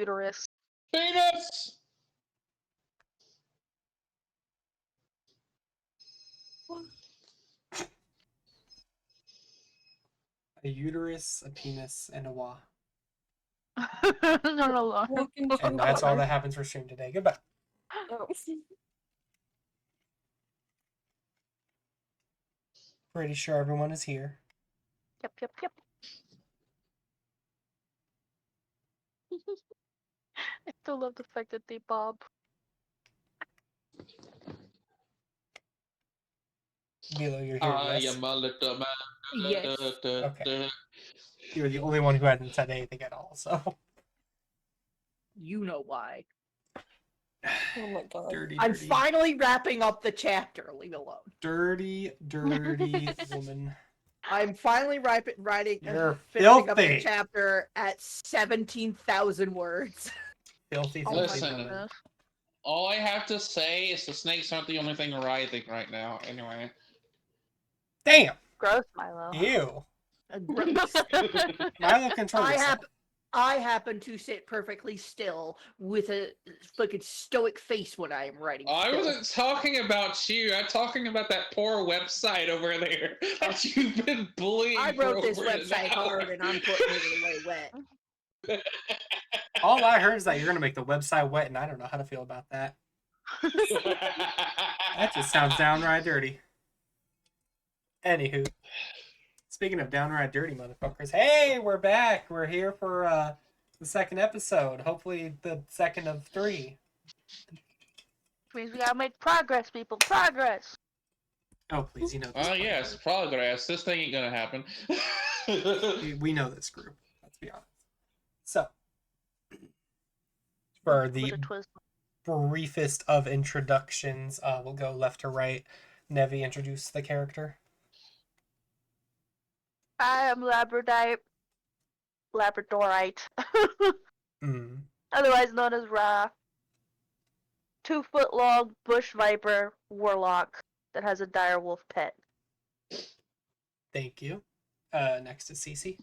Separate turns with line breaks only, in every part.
uterus.
Penis!
A uterus, a penis, and a wa.
No.
And that's all that happens for stream today. Goodbye.
Oh.
Pretty sure everyone is here.
Yep. I still love the fact that they bob.
Milo, you're here,
I
yes?
am a little man.
Yes.
Okay. You're the only one who hadn't said anything at all, so.
You know why.
Oh my god.
Dirty.
I'm finally wrapping up the chapter. Leave it alone.
Dirty woman.
I'm finally finishing
You're
up the
filthy.
chapter at 17,000 words.
Filthy.
Oh my
Listen.
goodness.
All I have to say is the snakes aren't the only thing writhing right now. Anyway.
Damn!
Gross, Milo.
Ew.
Gross.
Milo controls himself.
I happen to sit perfectly still with a fucking stoic face when I am writing.
I
still.
wasn't talking about you. I'm talking about that poor website over there that you've been bullying.
I wrote
for
this
over an
website
hour.
hard and I'm putting it away wet.
All I heard is that you're going to make the website wet, and I don't know how to feel about that. That just sounds downright dirty. Anywho, speaking of downright dirty motherfuckers, hey, we're back. We're here for the second episode. Hopefully the second of 3.
Which means we gotta make progress, people. Progress!
Oh, please, you know this.
Oh, yes, progress. This thing ain't gonna happen.
We know this group. Let's be honest. So, for the
With a twist.
briefest of introductions, we'll go left to right. Nevi, introduce the character.
I am Labradorite. Otherwise known as Ra. 2-foot long bush viper warlock that has a direwolf pet.
Thank you. Next is Cece.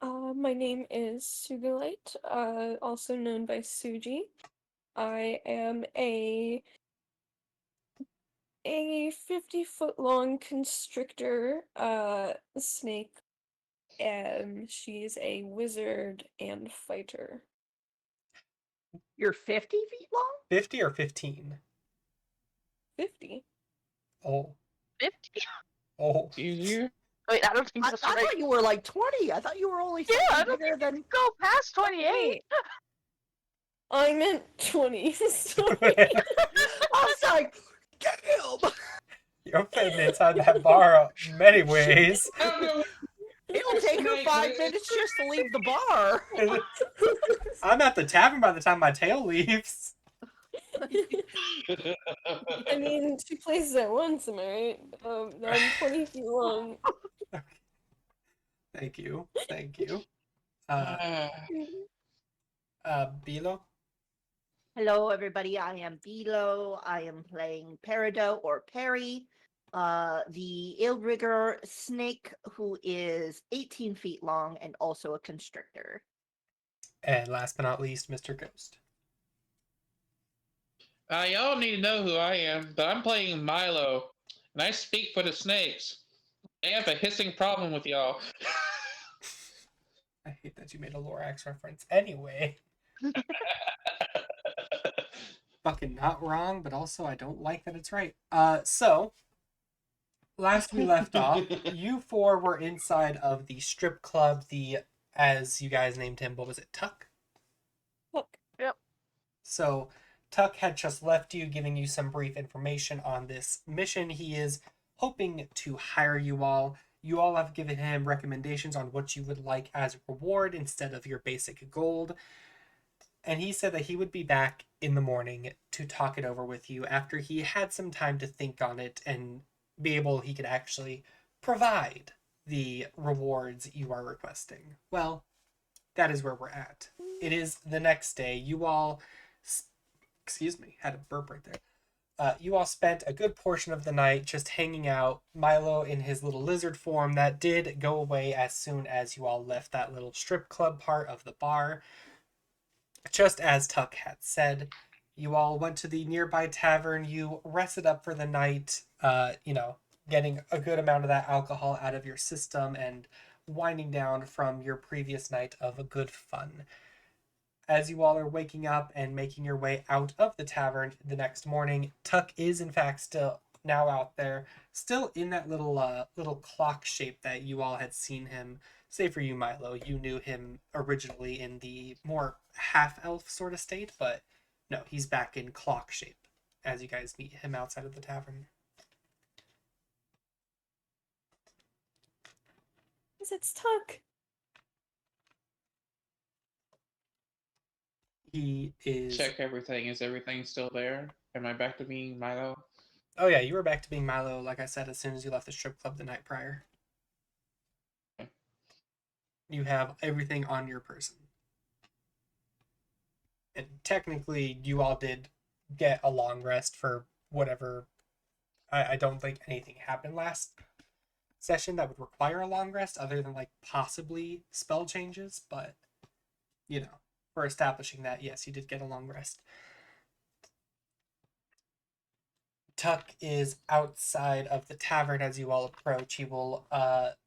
My name is Sugilite, also known by Suji. I am a 50-foot long constrictor snake, and she's a wizard and fighter.
You're 50 feet long?
50 or 15?
50.
Oh.
50?
Oh.
Easier?
Wait, I don't think
I
that's
thought
right.
you were like 20. I thought you were only
Yeah, I
something
don't
bigger
think you
than.
can go past 28.
Wait. I meant 20. Sorry.
I was like, damn!
You're fitting inside that bar many ways.
It'll take her 5 minutes just to leave the bar.
I'm at the tavern by the time my tail leaves.
I mean, 2 places at once, am I right? I'm 20 feet long.
Thank you. Bilo?
Hello, everybody. I am Bilo. I am playing Peridot or Perry, the Ildrigger snake who is 18 feet long and also a constrictor.
And last but not least, Mr. Ghost.
Y'all need to know who I am, but I'm playing Milo, and I speak for the snakes. They have a hissing problem with y'all.
I hate that you made a Lorax reference. Anyway. Fucking not wrong, but also I don't like that it's right. So, last we left off, you 4 were inside of the strip club, as you guys named him, what was it, Tuck?
Look.
Yep.
So, Tuck had just left you, giving you some brief information on this mission. He is hoping to hire you all. You all have given him recommendations on what you would like as a reward instead of your basic gold. And he said that he would be back in the morning to talk it over with you after he had some time to think on it and he could actually provide the rewards you are requesting. Well, that is where we're at. It is the next day. You all... Excuse me, had a burp right there. You all spent a good portion of the night just hanging out. Milo in his little lizard form, that did go away as soon as you all left that little strip club part of the bar. Just as Tuck had said, you all went to the nearby tavern. You rested up for the night, getting a good amount of that alcohol out of your system and winding down from your previous night of a good fun. As you all are waking up and making your way out of the tavern the next morning, Tuck is in fact still now out there, still in that little clock shape that you all had seen him. Say for you, Milo, you knew him originally in the more half elf sort of state, but no, he's back in clock shape as you guys meet him outside of the tavern.
It's Tuck.
He is.
Check everything. Is everything still there? Am I back to being Milo?
Oh yeah, you were back to being Milo, like I said, as soon as you left the strip club the night prior.
Okay.
You have everything on your person. And technically, you all did get a long rest for whatever. I don't think anything happened last session that would require a long rest, other than like possibly spell changes. But for establishing that, yes, you did get a long rest. Tuck is outside of the tavern as you all approach. He will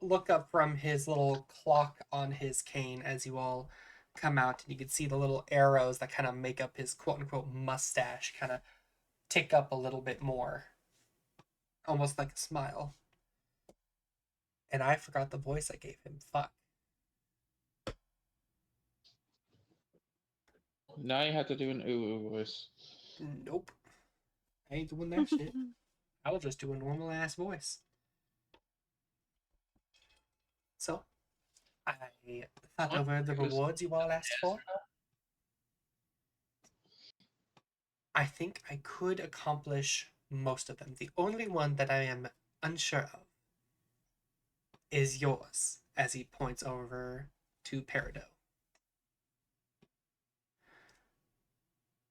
look up from his little clock on his cane as you all come out, and you can see the little arrows that kind of make up his quote-unquote mustache kind of tick up a little bit more, almost like a smile. And I forgot the voice I gave him. Fuck.
Now you have to do an ooh voice.
Nope. I ain't doing that shit. I will just do a normal ass voice. So, I thought over the rewards you all asked for. I think I could accomplish most of them. The only one that I am unsure of is yours, as he points over to Peridot.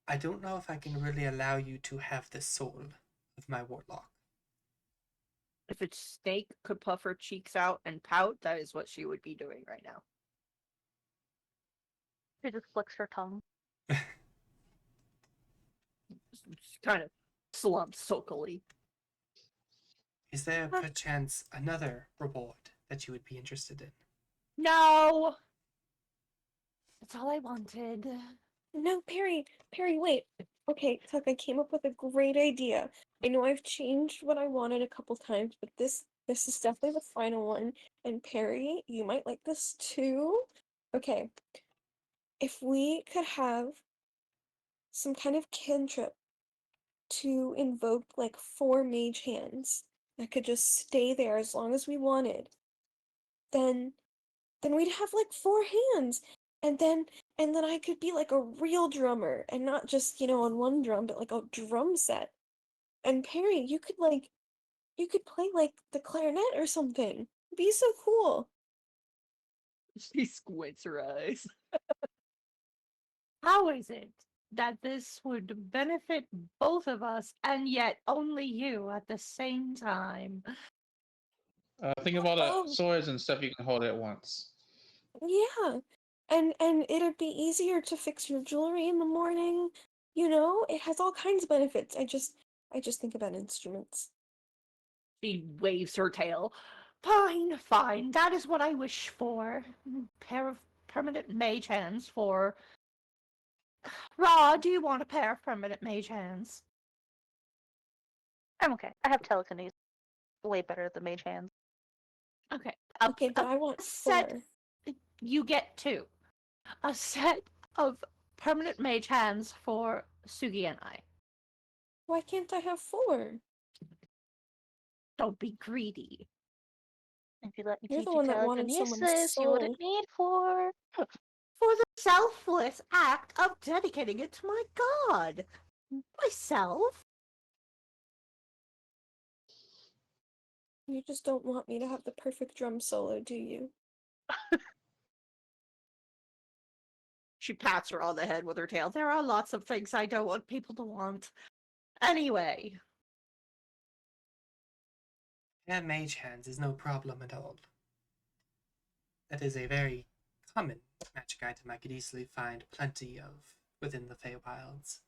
I don't know if I can really allow you to have the soul of my warlock.
If its Snake could puff her cheeks out and pout, that is what she would be doing right now.
She just flicks her tongue.
She kind of slumps sulkily.
Is there perchance another reward that you would be interested in?
No! That's all I wanted.
No, Perry, wait. Okay, Tuck, I came up with a great idea. I know I've changed what I wanted a couple times, but this is definitely the final one. And Perry, you might like this too. Okay. If we could have some kind of cantrip to invoke like 4 mage hands that could just stay there as long as we wanted, then we'd have like 4 hands. And then I could be like a real drummer and not just, on one drum, but like a drum set. And Perry, you could play like the clarinet or something. It'd be so cool.
She squints her eyes. How is it that this would benefit both of us and yet only you at the same time?
Think of all the
Oh,
swords and stuff you can hold at once.
yeah. And it'd be easier to fix your jewelry in the morning. It has all kinds of benefits. I just think about instruments.
She waves her tail. Fine, fine. That is what I wish for. Pair of permanent mage hands for. Ra, do you want a pair of permanent mage hands?
I'm okay. I have telekinesis. Way better than mage hands.
Okay.
Okay, but I want
set.
4.
You get 2. A set of permanent mage hands for Sugi and I.
Why can't I have 4?
Don't be greedy.
If you let me
You're
teach
the
you
one that wanted someone's
telekinesis, you
soul.
wouldn't need 4.
For the selfless act of dedicating it to my god. Myself?
You just don't want me to have the perfect drum solo, do you?
She pats her on the head with her tail. There are lots of things I don't want people to want. Anyway.
Yeah, mage hands is no problem at all. That is a very common magic item I could easily find plenty of within the Feywilds.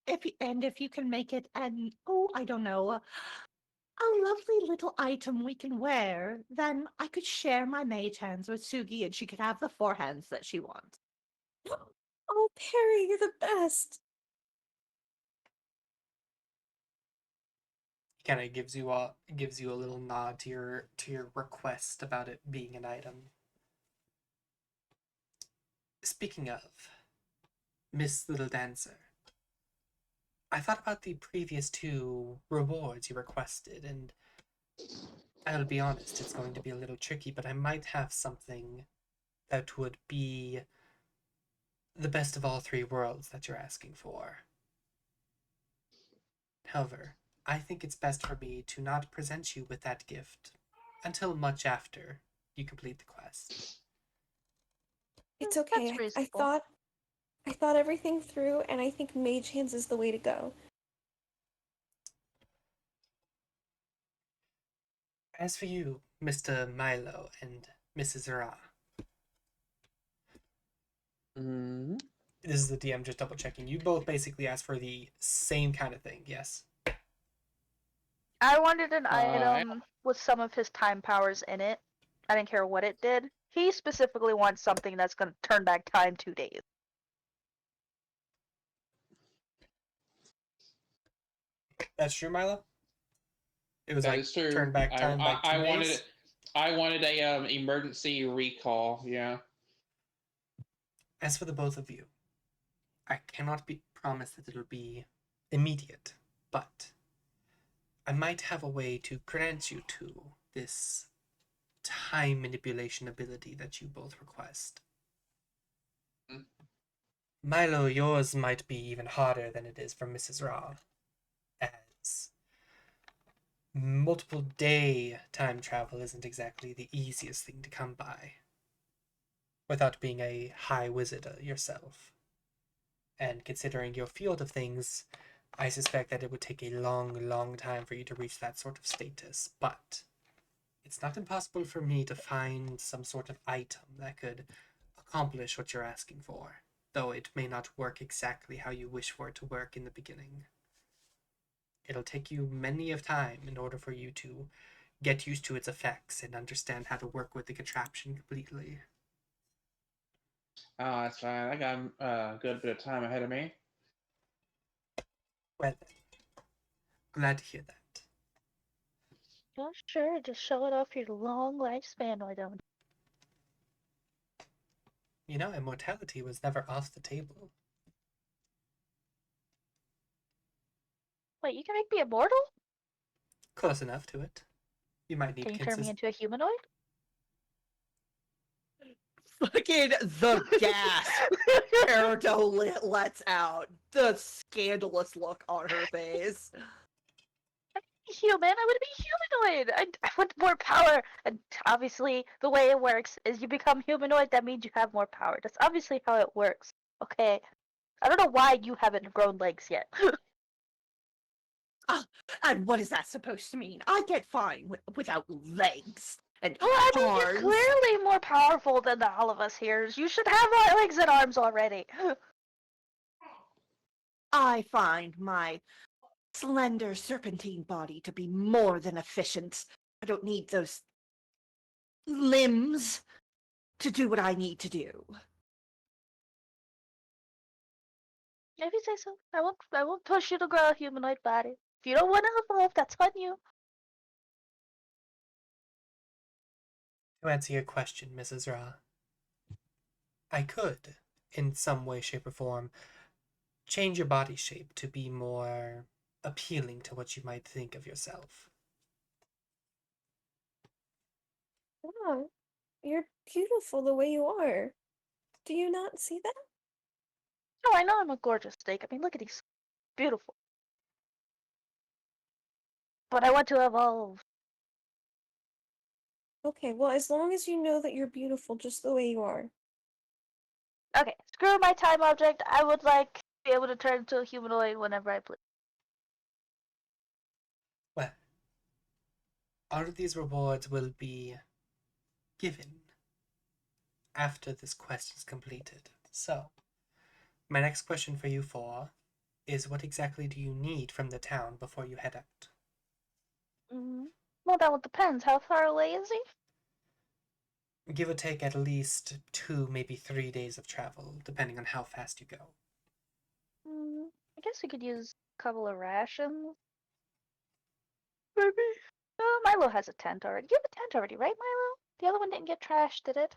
If you can make it I don't know, a lovely little item we can wear, then I could share my mage hands with Sugi and she could have the 4 hands that she wants.
Oh, Perry, you're the best.
He kind of gives you a little nod to your request about it being an item. Speaking of, Miss Little Dancer, I thought about the previous 2 rewards you requested, and I'll be honest, it's going to be a little tricky, but I might have something that would be the best of all 3 worlds that you're asking for. However, I think it's best for me to not present you with that gift until much after you complete the quest.
It's
That's
okay.
reasonable.
I thought everything through, and I think Mage Hands is the way to go.
As for you, Mr. Milo and Mrs. Ra,
Mm-hmm.
this is the DM just double checking. You both basically asked for the same kind of thing, yes?
I wanted an
Yeah.
item with some of his time powers in it. I didn't care what it did. He specifically wants something that's going to turn back time 2 days.
That's true, Milo? It was
That
like
is true.
turn back time by 2 days?
I wanted a emergency recall. Yeah.
As for the both of you, I cannot promise that it'll be immediate, but I might have a way to grant you to this time manipulation ability that you both request.
Mm.
Milo, yours might be even harder than it is for Mrs. Ra, as multiple day time travel isn't exactly the easiest thing to come by without being a high wizard yourself. And considering your field of things, I suspect that it would take a long, long time for you to reach that sort of status, but it's not impossible for me to find some sort of item that could accomplish what you're asking for, though it may not work exactly how you wish for it to work in the beginning. It'll take you many of time in order for you to get used to its effects and understand how to work with the contraption completely.
Oh, that's fine. I got a good bit of time ahead of me.
Well, glad to hear that.
Oh, sure, just show it off your long lifespan, why don't you?
You know, immortality was never off the table.
Wait, you can make me immortal?
Close enough to it. You might need
Can you turn me into a humanoid?
Fucking the gasp Peridot lets out. The scandalous look on her face.
Human, I want to be humanoid. I want more power. And obviously, the way it works is you become humanoid, that means you have more power. That's obviously how it works. Okay? I don't know why you haven't grown legs yet.
And what is that supposed to mean? I get fine without legs and
Well, I mean,
arms.
you're clearly more powerful than all of us here. You should have more legs and arms already.
I find my slender serpentine body to be more than efficient. I don't need those limbs to do what I need to do.
If you say so, I won't push you to grow a humanoid body. If you don't want to evolve, that's on you.
To answer your question, Mrs. Ra, I could, in some way, shape, or form, change your body shape to be more appealing to what you might think of yourself.
Wow, you're beautiful the way you are. Do you not see that?
No, I know I'm a gorgeous snake. I mean, look at these. Beautiful. But I want to evolve.
Okay, well, as long as you know that you're beautiful just the way you are.
Okay, screw my time object. I would like to be able to turn into a humanoid whenever I please.
Well, all of these rewards will be given after this quest is completed. So, My next question for you four is what exactly do you need from the town before you head out?
Well, that depends. How far away is he?
Give or take at least 2, maybe 3 days of travel, depending on how fast you go.
I guess we could use a couple of rations. Maybe. Milo has a tent already. You have a tent already, right, Milo? The other one didn't get trashed, did it?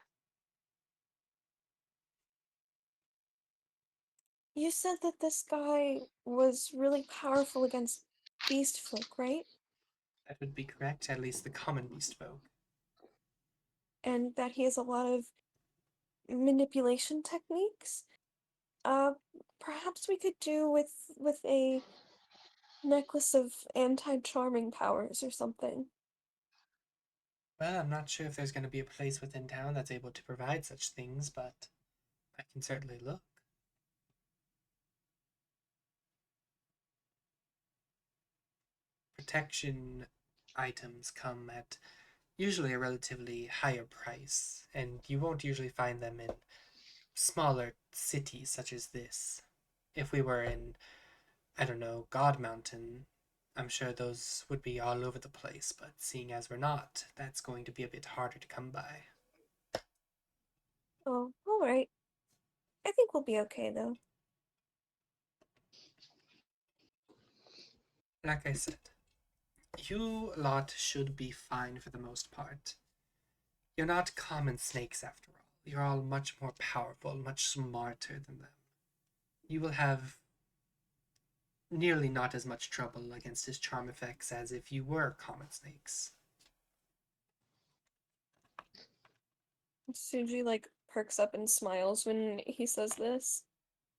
You said that this guy was really powerful against beast folk, right?
That would be correct, at least the common beast folk.
And that he has a lot of manipulation techniques. Uh, perhaps we could do with a necklace of anti-charming powers or something.
Well, I'm not sure if there's going to be a place within town that's able to provide such things, but I can certainly look. Protection items come at usually a relatively higher price, and you won't usually find them in smaller cities such as this. If we were in, I don't know, God Mountain, I'm sure those would be all over the place, but seeing as we're not, that's going to be a bit harder to come by.
Oh, alright. I think we'll be okay though.
Like I said, you lot should be fine for the most part. You're not common snakes after all. You're all much more powerful, much smarter than them. You will have nearly not as much trouble against his charm effects as if you were common snakes.
Suji like perks up and smiles when he says this.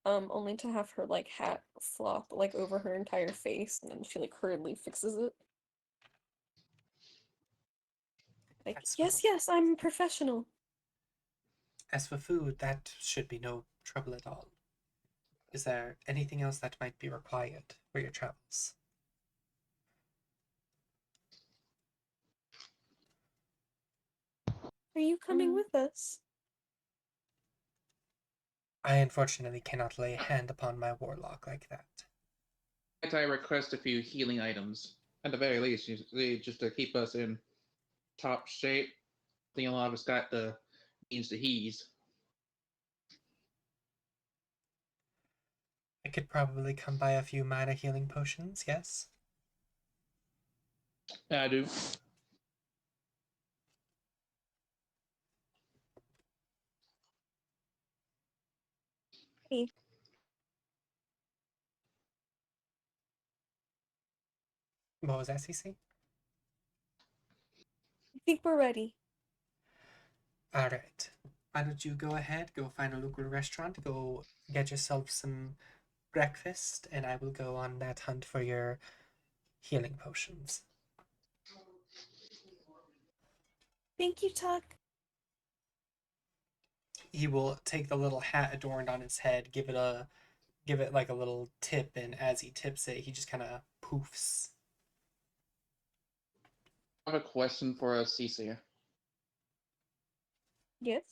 Only to have her like hat flop like over her entire face, and then she like hurriedly fixes it. Like,
As for,
yes, I'm a professional.
as for food, that should be no trouble at all. Is there anything else that might be required for your travels?
Are you coming
Mm.
with us?
I unfortunately cannot lay a hand upon my warlock like that.
I request a few healing items, at the very least, just to keep us in top shape. I think a lot of us got the means to ease.
I could probably come by a few minor healing potions, yes?
I do.
Hey,
What was that, CC?
I think we're ready.
Alright. Why don't you go ahead, go find a local restaurant, go get yourself some breakfast, and I will go on that hunt for your healing potions.
Thank you, Tuck.
He will take the little hat adorned on his head, give it like a little tip, and as he tips it, he just kind of poofs.
I have a question for Cece.
Yes.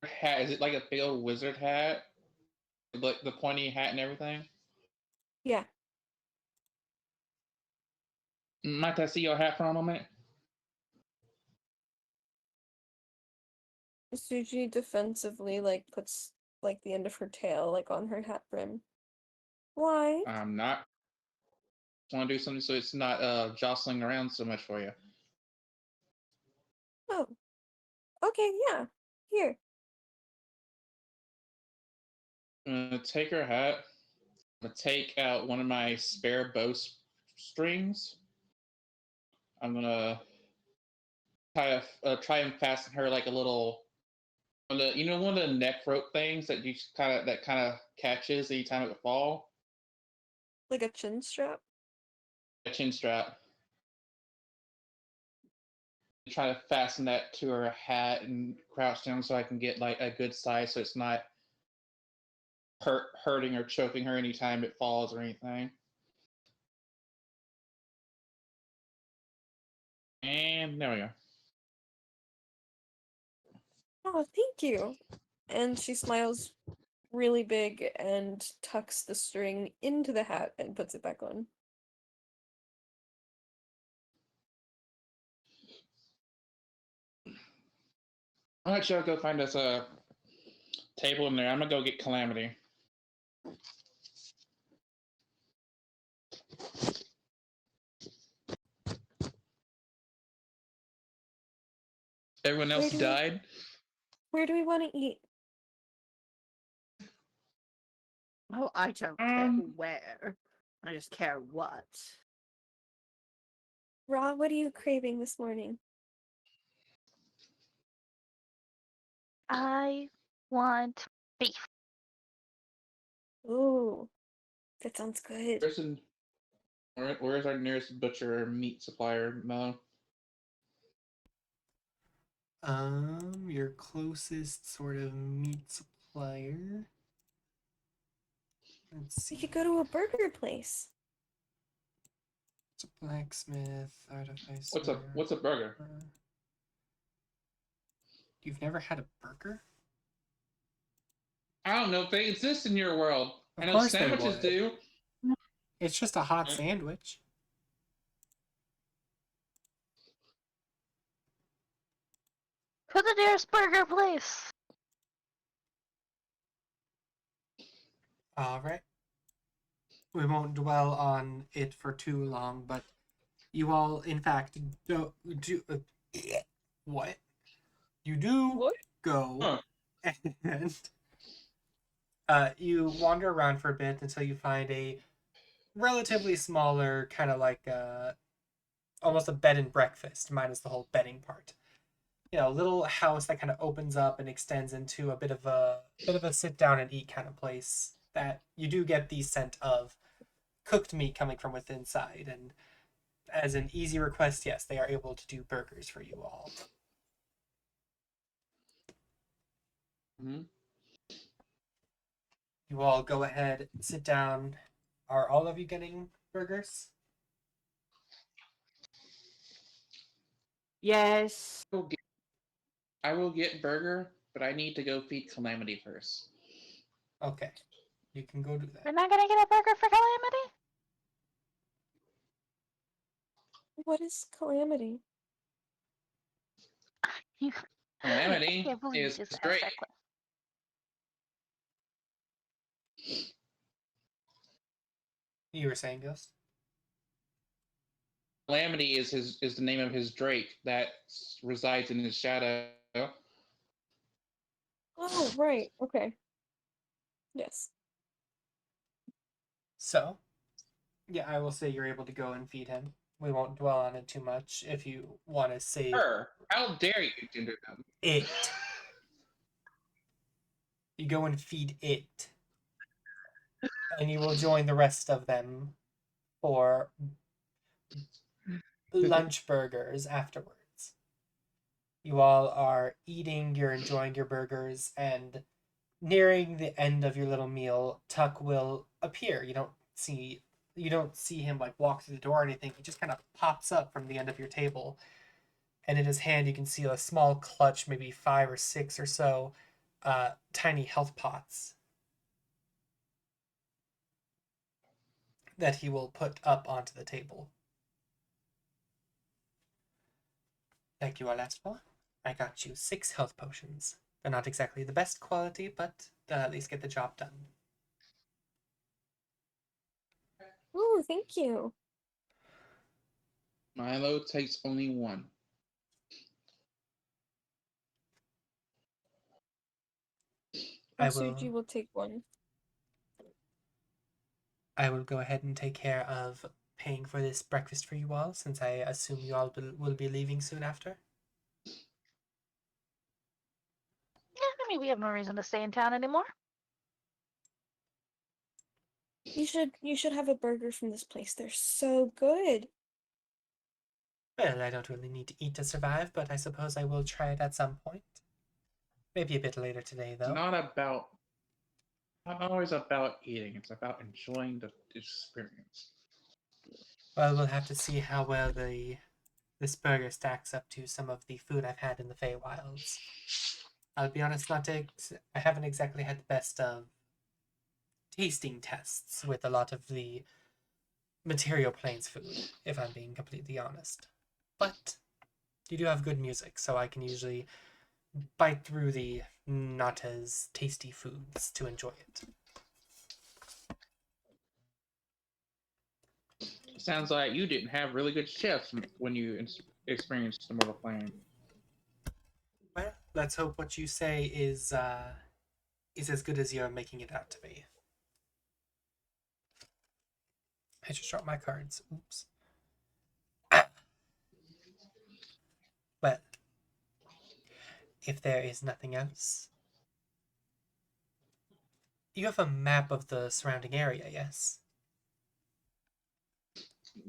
Hat, is it like a big old wizard hat? Like the pointy hat and everything?
Yeah.
Might I see your hat for a moment?
Suji defensively like puts like the end of her tail like on her hat brim. Why?
I'm not. Want to do something so it's not jostling around so much for you.
Oh. Okay, yeah. Here.
I'm gonna take her hat. I'm gonna take out one of my spare strings. I'm gonna try and fasten her like a little, one of the neck rope things that you kind of catches anytime it fall.
Like a chin strap.
A chin strap. Try to fasten that to her hat and crouch down so I can get like a good size so it's not hurting or choking her anytime it falls or anything. And there we go.
Oh, thank you. And she smiles really big and tucks the string into the hat and puts it back on.
I'll let you go find us a table in there. I'm gonna go get Calamity. Everyone else died.
Where do we want to eat?
Oh, I don't care where. I just care what.
Ra, what are you craving this morning?
I want beef.
Ooh, that sounds good.
Where's our nearest butcher or meat supplier, Mo?
Your closest sort of meat supplier. Let's
We
see.
could go to a burger place.
It's a blacksmith, artificer.
What's a burger?
You've never had a burger?
I don't know if they exist in your world.
Of
I know
course they
sandwiches
would.
do.
It's just a hot sandwich.
To the nearest burger place.
Alright. We won't dwell on it for too long, but you all, in fact, do what? You do
What?
go and you wander around for a bit until you find a relatively smaller, kind of like almost a bed and breakfast, minus the whole bedding part. You know, little house that kind of opens up and extends into a bit of a sit down and eat kind of place. That you do get the scent of cooked meat coming from within inside, and as an easy request, yes, they are able to do burgers for you all.
Mm-hmm.
You all go ahead, sit down. Are all of you getting burgers?
Yes.
I will get burger, but I need to go feed Calamity first.
Okay, you can go do
We're
that.
not gonna get a burger for Calamity?
What is calamity?
You,
Calamity
I can't believe you
is
just asked
straight.
that question.
You were saying, Ghost?
Calamity is the name of his drake that resides in his shadow.
Oh, right. Okay. Yes.
So, yeah, I will say you're able to go and feed him. We won't dwell on it too much. If you want to say
How dare you gender them?
it, you go and feed it, and you will join the rest of them for lunch burgers afterwards. You all are eating, you're enjoying your burgers, and nearing the end of your little meal, Tuck will appear. You don't see him like walk through the door or anything. He just kind of pops up from the end of your table. And in his hand you can see a small clutch, maybe 5 or 6 or so tiny health pots that he will put up onto the table. Like you all asked for, I got you 6 health potions. They're not exactly the best quality, but they'll at least get the job done.
Ooh, thank you.
Milo takes only one.
I
Suji will take one.
I will go ahead and take care of paying for this breakfast for you all, since I assume you all will be leaving soon after.
Yeah, I mean, we have no reason to stay in town anymore.
You should have a burger from this place. They're so good.
Well, I don't really need to eat to survive, but I suppose I will try it at some point. Maybe a bit later today, though.
It's not always about eating. It's about enjoying the experience.
Well, we'll have to see how well this burger stacks up to some of the food I've had in the Feywilds. I'll be honest, I haven't exactly had the best of tasting tests with a lot of the material planes food, if I'm being completely honest. But you do have good music, so I can usually bite through the not as tasty foods to enjoy it.
Sounds like you didn't have really good chefs when you experienced the mortal plane.
Well, let's hope what you say is as good as you're making it out to be. I just dropped my cards. Oops. Well, if there is nothing else, you have a map of the surrounding area, yes?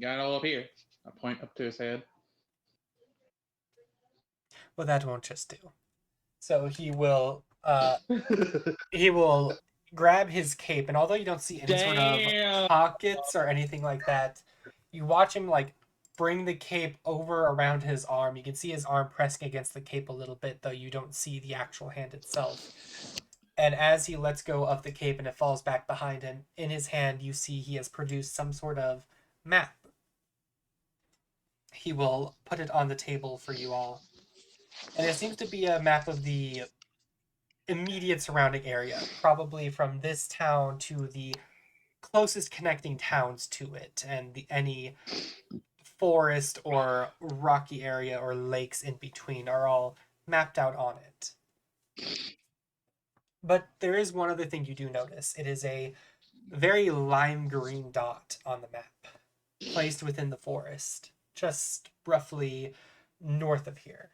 Got it all up here. I point up to his head.
Well, that won't just do. So he will grab his cape, and although you don't see any sort of pockets or anything like that, you watch him like bring the cape over around his arm. You can see his arm pressing against the cape a little bit, though you don't see the actual hand itself. And as he lets go of the cape and it falls back behind him, in his hand you see he has produced some sort of map. He will put it on the table for you all. And it seems to be a map of the immediate surrounding area, probably from this town to the closest connecting towns to it, and any forest or rocky area or lakes in between are all mapped out on it. But there is one other thing you do notice. It is a very lime green dot on the map, placed within the forest, just roughly north of here.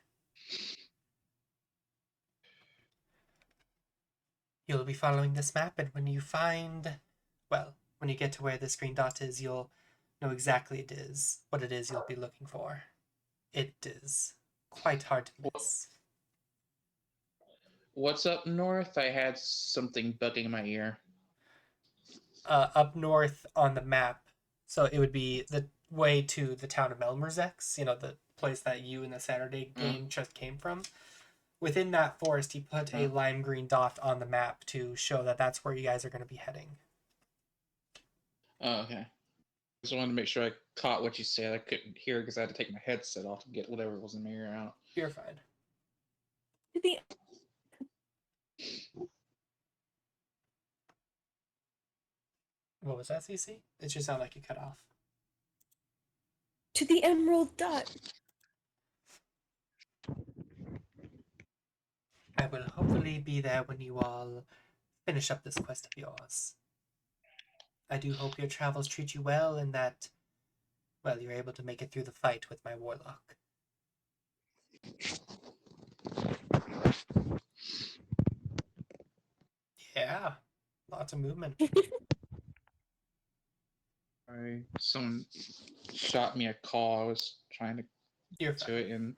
You'll be following this map, and when you get to where this green dot is, you'll know exactly what it is you'll be looking for. It is quite hard to miss.
What's up north? I had something bugging in my ear.
Up north on the map, so it would be the way to the town of Melmerzex, the place that you in the Saturday game just came from. Within that forest, he put a lime green dot on the map to show that that's where you guys are going to be heading.
Oh, okay. Just wanted to make sure I caught what you said. I couldn't hear because I had to take my headset off to get whatever was in my ear out.
You're fine. What was that, CC? It just sounded like you cut off.
To the emerald dot.
I will hopefully be there when you all finish up this quest of yours. I do hope your travels treat you well and that, you're able to make it through the fight with my warlock. Yeah, lots of movement.
Someone shot me a call. I was trying to
You're
get
fine.
to it and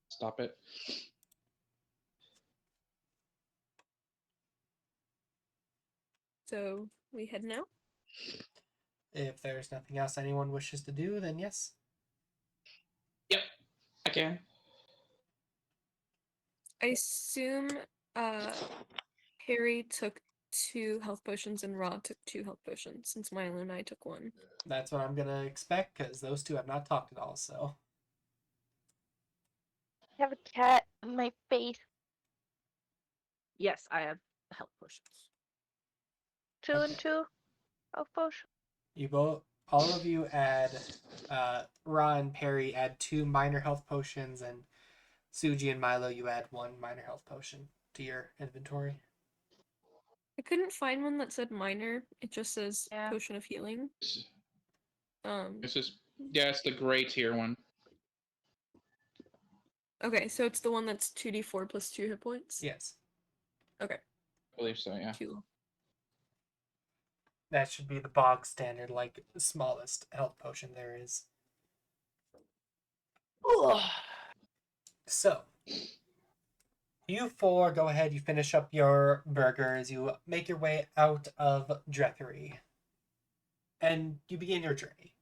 stop it.
So we head now?
If there's nothing else anyone wishes to do, then yes.
Yep, I can.
I assume Harry took 2 health potions and Rod took 2 health potions, since Milo and I took 1.
That's what I'm gonna expect, because those two have not talked at all, so.
I have a cat in my face.
Yes, I have health potions.
2 and 2 health potion.
All of you add, Ra and Perry add 2 minor health potions, and Suji and Milo, you add 1 minor health potion to your inventory.
I couldn't find one that said minor. It just says
Yeah.
potion of healing.
It's it's the gray tier one.
Okay, so it's the one that's 2d4 plus 2 hit points?
Yes.
Okay.
I believe so, yeah.
2.
That should be the bog standard, smallest health potion there is. So, you 4 go ahead, you finish up your burgers, you make your way out of Drethery, and you begin your journey.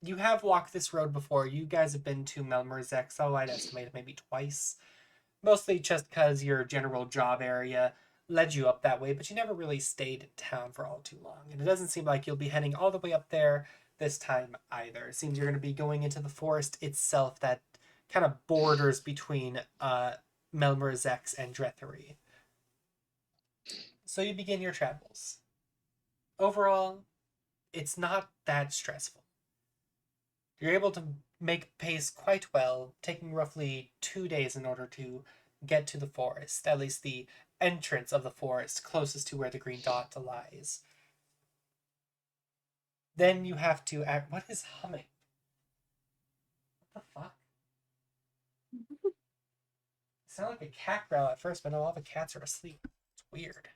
You have walked this road before. You guys have been to Melmerzex, I'd estimate maybe twice. Mostly just because your general job area led you up that way, but you never really stayed in town for all too long. And it doesn't seem like you'll be heading all the way up there this time either. It seems you're going to be going into the forest itself that kind of borders between Melmorzex and Drethery. So you begin your travels. Overall, it's not that stressful. You're able to make pace quite well, taking roughly 2 days in order to get to the forest, at least the entrance of the forest closest to where the green dot lies. Then you have to act. What is humming? What the fuck? It sounded like a cat growl at first, but no, all the cats are asleep. It's weird.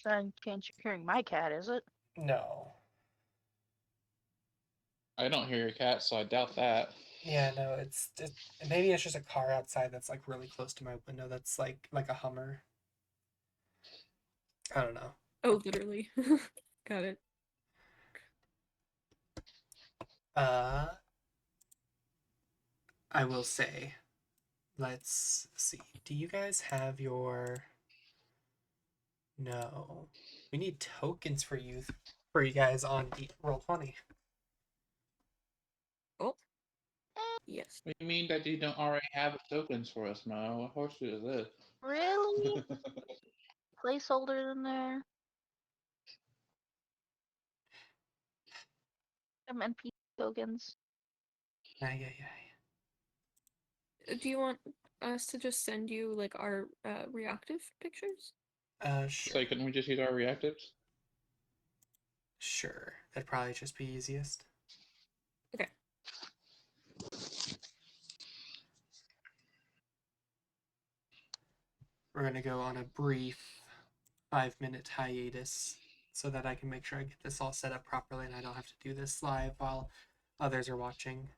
Then can't you hearing my cat, is it?
No.
I don't hear your cat, so I doubt that.
Yeah, no, maybe it's just a car outside that's like really close to my window that's like a Hummer. I don't know.
Oh, literally. Got it.
I will say, let's see. Do you guys have your? No, we need tokens for you guys on Roll20.
Oh, yes.
What do you mean that you don't already have tokens for us, Mo? What horseshit is this?
Really? Placeholder in there. Some NPC tokens.
Yeah.
Do you want us to just send you like our reactive pictures?
Sure.
So couldn't we just use our reactives?
Sure. That'd probably just be easiest.
Okay.
We're gonna go on a brief 5-minute hiatus so that I can make sure I get this all set up properly and I don't have to do this live while others are watching.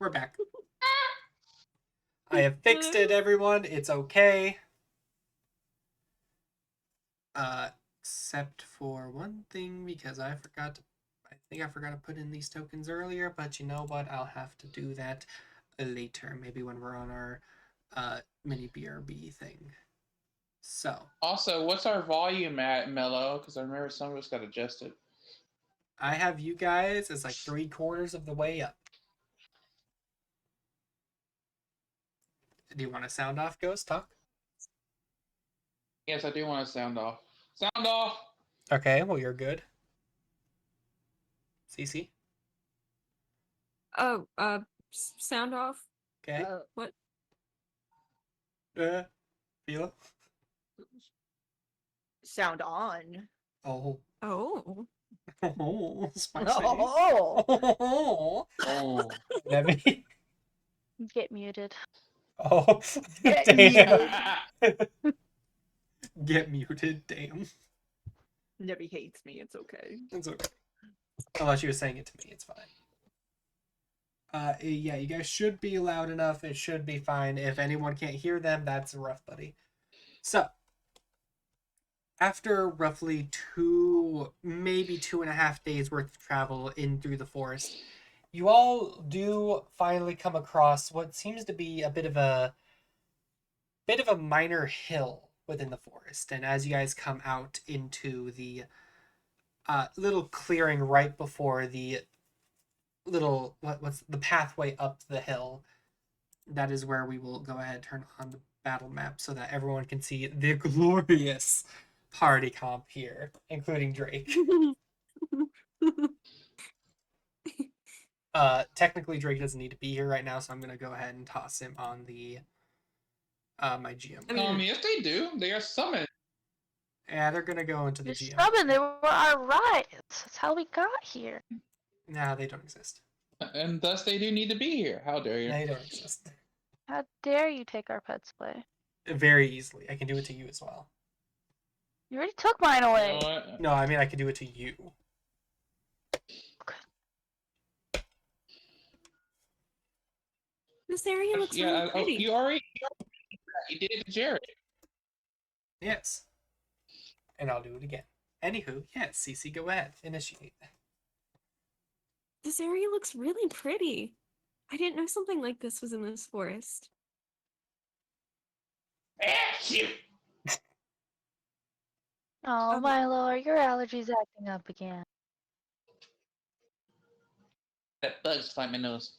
We're back. I have fixed it, everyone. It's okay. Except for one thing, because I think I forgot to put in these tokens earlier, but you know what? I'll have to do that later, maybe when we're on our mini BRB thing. So,
Also, what's our volume at, Mello? Because I remember some of us got adjusted.
I have you guys as like 3/4 of the way up. Do you want to sound off, Ghost? Talk?
Yes, I do want to sound off. Sound off!
Okay, well, you're good. CC?
Oh, sound off.
Okay.
What?
Philo?
Sound on.
Oh.
Oh.
Oh, spicy.
Oh.
Oh.
Oh.
Nebby?
Get muted.
Oh,
Get
damn.
muted.
Get muted, damn.
Nebby hates me. It's okay.
It's okay. Unless you were saying it to me, it's fine. Yeah, you guys should be loud enough. It should be fine. If anyone can't hear them, that's rough, buddy. So, after roughly maybe 2.5 days worth of travel in through the forest, you all do finally come across what seems to be a bit of a minor hill within the forest. And as you guys come out into the little clearing right before the little what's the pathway up the hill, that is where we will go ahead and turn on the battle map so that everyone can see the glorious party comp here, including Drake. Technically Drake doesn't need to be here right now, so I'm gonna go ahead and toss him on the my GM.
I mean-
Yes, they do. They are summoned.
Yeah, they're gonna go into the
You're
GM.
stubborn. They were our rights. That's how we got here.
Nah, they don't exist.
And thus they do need to be here. How dare you?
They don't exist.
How dare you take our pets away?
Very easily. I can do it to you as well.
You already took mine
You
away.
know what?
No, I mean I can do it to you.
This area looks really pretty.
You already you did it to Jared.
Yes. And I'll do it again. Anywho, yes, CC, go ahead. Initiate.
This area looks really pretty. I didn't know something like this was in this forest.
Shoot!
Oh, Milo, are your allergies acting up again?
That bug's flying my nose.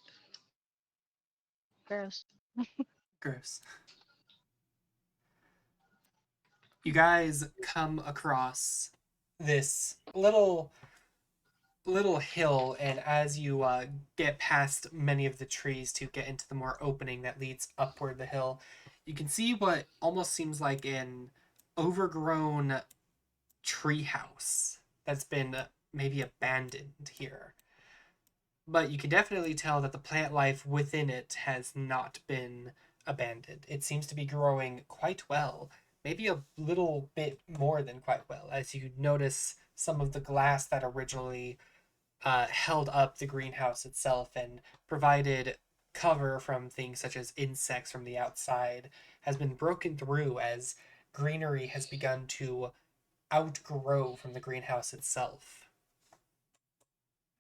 Gross.
Gross. You guys come across this little little hill, and as you get past many of the trees to get into the more opening that leads upward the hill, you can see what almost seems like an overgrown treehouse that's been maybe abandoned here. But you can definitely tell that the plant life within it has not been abandoned. It seems to be growing quite well, maybe a little bit more than quite well, as you notice some of the glass that originally held up the greenhouse itself and provided cover from things such as insects from the outside has been broken through as greenery has begun to outgrow from the greenhouse itself.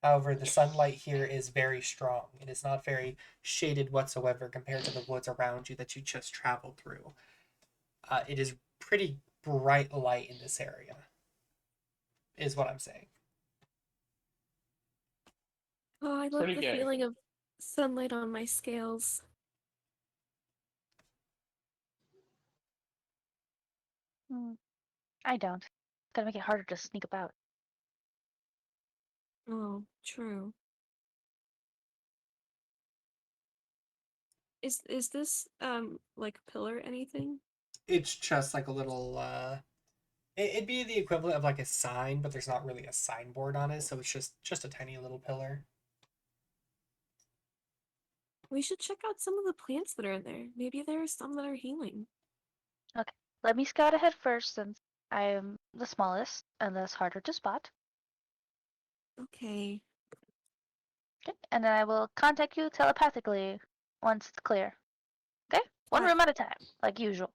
However, the sunlight here is very strong. It is not very shaded whatsoever compared to the woods around you that you just traveled through. It is pretty bright light in this area, is what I'm saying.
Oh, I love
Pretty
the
gay.
feeling of sunlight on my scales.
I don't. It's gonna make it harder to sneak about.
Oh, true. Is this like a pillar anything?
It's just like a little it'd be the equivalent of like a sign, but there's not really a signboard on it, so it's just a tiny little pillar.
We should check out some of the plants that are in there. Maybe there are some that are healing.
Okay, let me scout ahead first since I am the smallest and thus harder to spot.
Okay.
Okay, and then I will contact you telepathically once it's clear. Okay, one
Got
room
it.
at a time, like usual.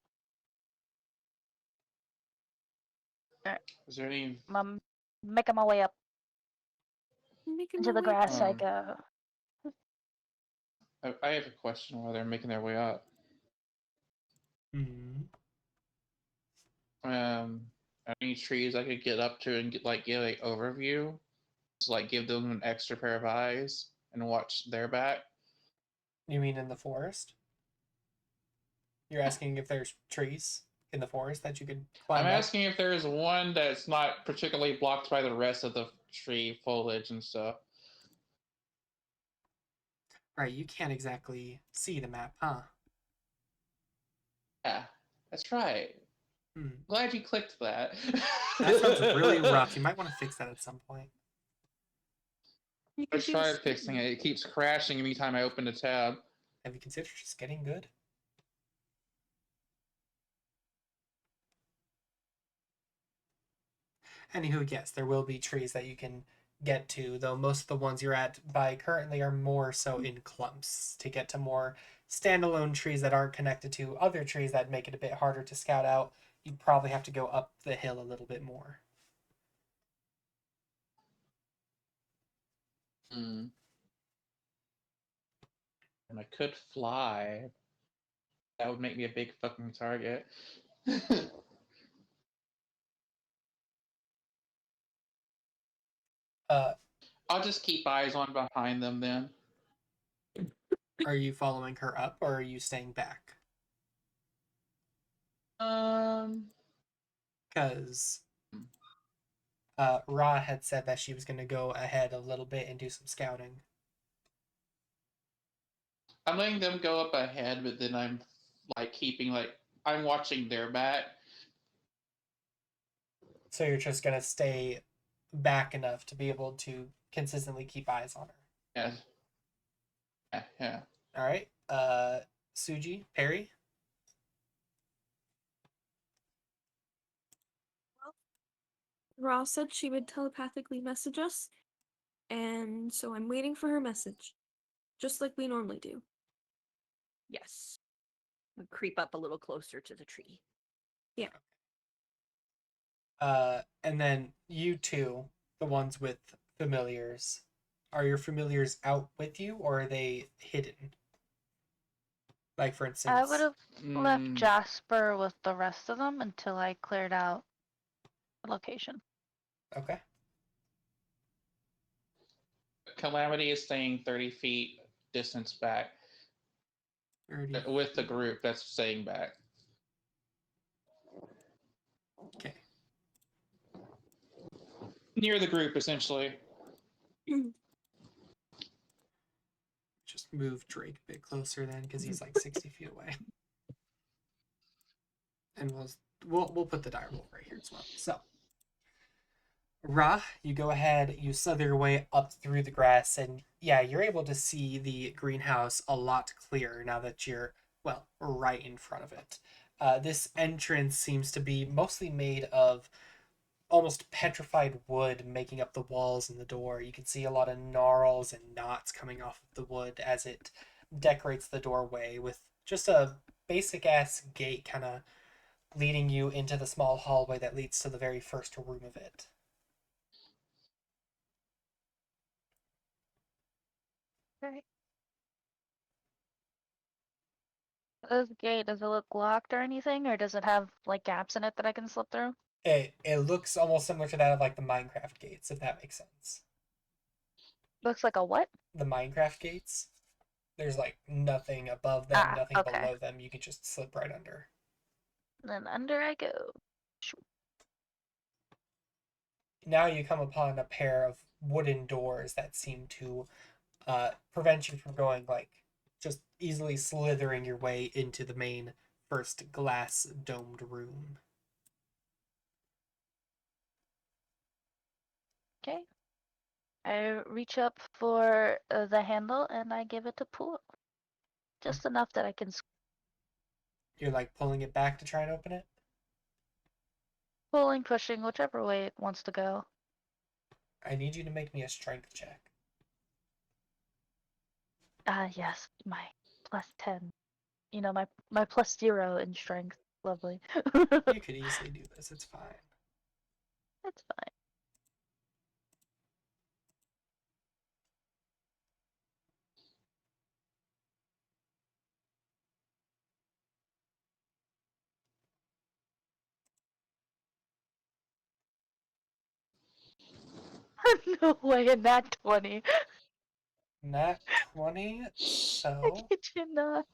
Is there any?
I'm making my way up
Making
into
my
the
way up
grass
there.
like a.
I have a question while they're making their way up.
Hmm.
Any trees I could get up to and give an overview, just like give them an extra pair of eyes and watch their back.
You mean in the forest? You're asking if there's trees in the forest that you could climb
I'm
up?
asking if there's one that's not particularly blocked by the rest of the tree foliage and stuff.
Right, you can't exactly see the map, huh?
Yeah, that's right.
Hmm.
Glad you clicked that.
That sounds really rough. You might want to fix that at some point.
You
I
could do a
tried
speed
fixing it.
run.
It keeps crashing anytime I open a tab.
Have you considered just getting good? Anywho, yes, there will be trees that you can get to, though most of the ones you're at by currently are more so in clumps. To get to more standalone trees that aren't connected to other trees that make it a bit harder to scout out, you'd probably have to go up the hill a little bit more.
Hmm. And I could fly. That would make me a big fucking target.
Uh,
I'll just keep eyes on behind them then.
are you following her up or are you staying back?
Um,
Because Ra had said that she was going to go ahead a little bit and do some scouting.
I'm letting them go up ahead, but then I'm I'm watching their back.
So you're just going to stay back enough to be able to consistently keep eyes on her.
Yeah, yeah.
All right. Suji, Perry.
Ra said she would telepathically message us, and so I'm waiting for her message, just like we normally do.
Yes. We'll creep up a little closer to the tree.
And then you two, the ones with familiars, are your familiars out with you or are they hidden? Like for instance,
I would have left
Mm,
Jasper with the rest of them until I cleared out the location.
okay.
Calamity is staying 30 feet distance back
30.
with the group that's staying back.
Okay.
Near the group, essentially.
Just move Drake a bit closer then, because he's like 60 feet away. And we'll put the direwolf right here as well. So, Ra, you go ahead, you slither your way up through the grass, and yeah, you're able to see the greenhouse a lot clearer now that you're, well, right in front of it. This entrance seems to be mostly made of almost petrified wood making up the walls and the door. You can see a lot of gnarls and knots coming off of the wood as it decorates the doorway with just a basic ass gate kind of leading you into the small hallway that leads to the very first room of it.
Okay. This gate, does it look locked or anything, or does it have like gaps in it that I can slip through?
It looks almost similar to that of like the Minecraft gates, if that makes sense.
Looks like a what?
The Minecraft gates, there's like nothing above them,
Ah,
nothing
okay.
below them. You can just slip right under.
Then under I go.
Now you come upon a pair of wooden doors that seem to prevent you from going like just easily slithering your way into the main first glass domed room.
Okay. I reach up for the handle and I give it a pull. Just enough that I can
You're like pulling it back to try and open it.
pulling, pushing, whichever way it wants to go.
I need you to make me a strength check.
Yes, my +10. You know, my +0 in strength. Lovely.
You could easily do this. It's fine.
It's fine. No way in that 20.
Nat 20.
I
So,
kid you not.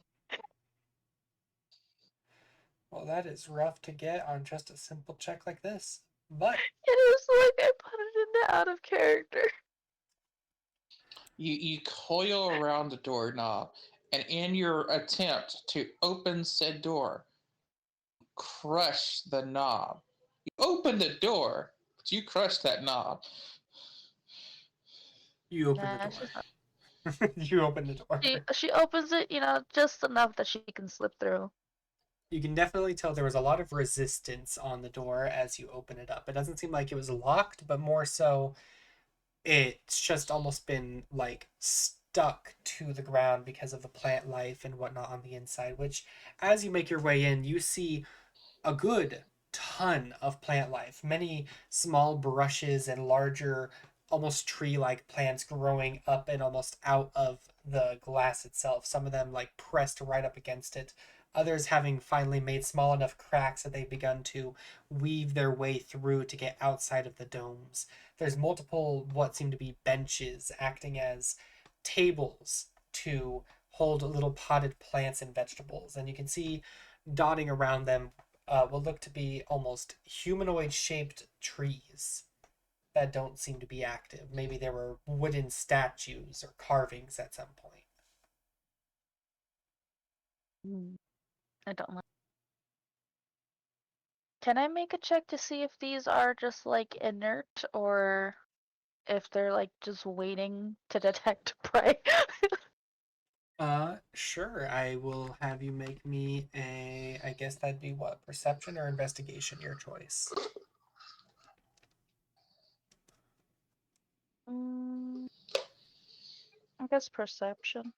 well, that is rough to get on just a simple check like this. But
It is like I put it into out of character.
You coil around the doorknob, and in your attempt to open said door, crush the knob. You open the door, but you crush that knob.
you open
Nah,
the
she's not.
door. You open the door.
She opens it, you know, just enough that she can slip through.
You can definitely tell there was a lot of resistance on the door as you open it up. It doesn't seem like it was locked, but more so it's just almost been like stuck to the ground because of the plant life and whatnot on the inside, which as you make your way in, you see a good ton of plant life, many small brushes and larger, almost tree like plants growing up and almost out of the glass itself. Some of them like pressed right up against it. Others having finally made small enough cracks that they've begun to weave their way through to get outside of the domes. There's multiple what seem to be benches acting as tables to hold little potted plants and vegetables. And you can see dotting around them will look to be almost humanoid shaped trees that don't seem to be active. Maybe there were wooden statues or carvings at some point.
I don't like. Can I make a check to see if these are just like inert or if they're like just waiting to detect prey?
Sure. I will have you make me I guess that'd be what, perception or investigation, your choice.
Mm, I guess perception.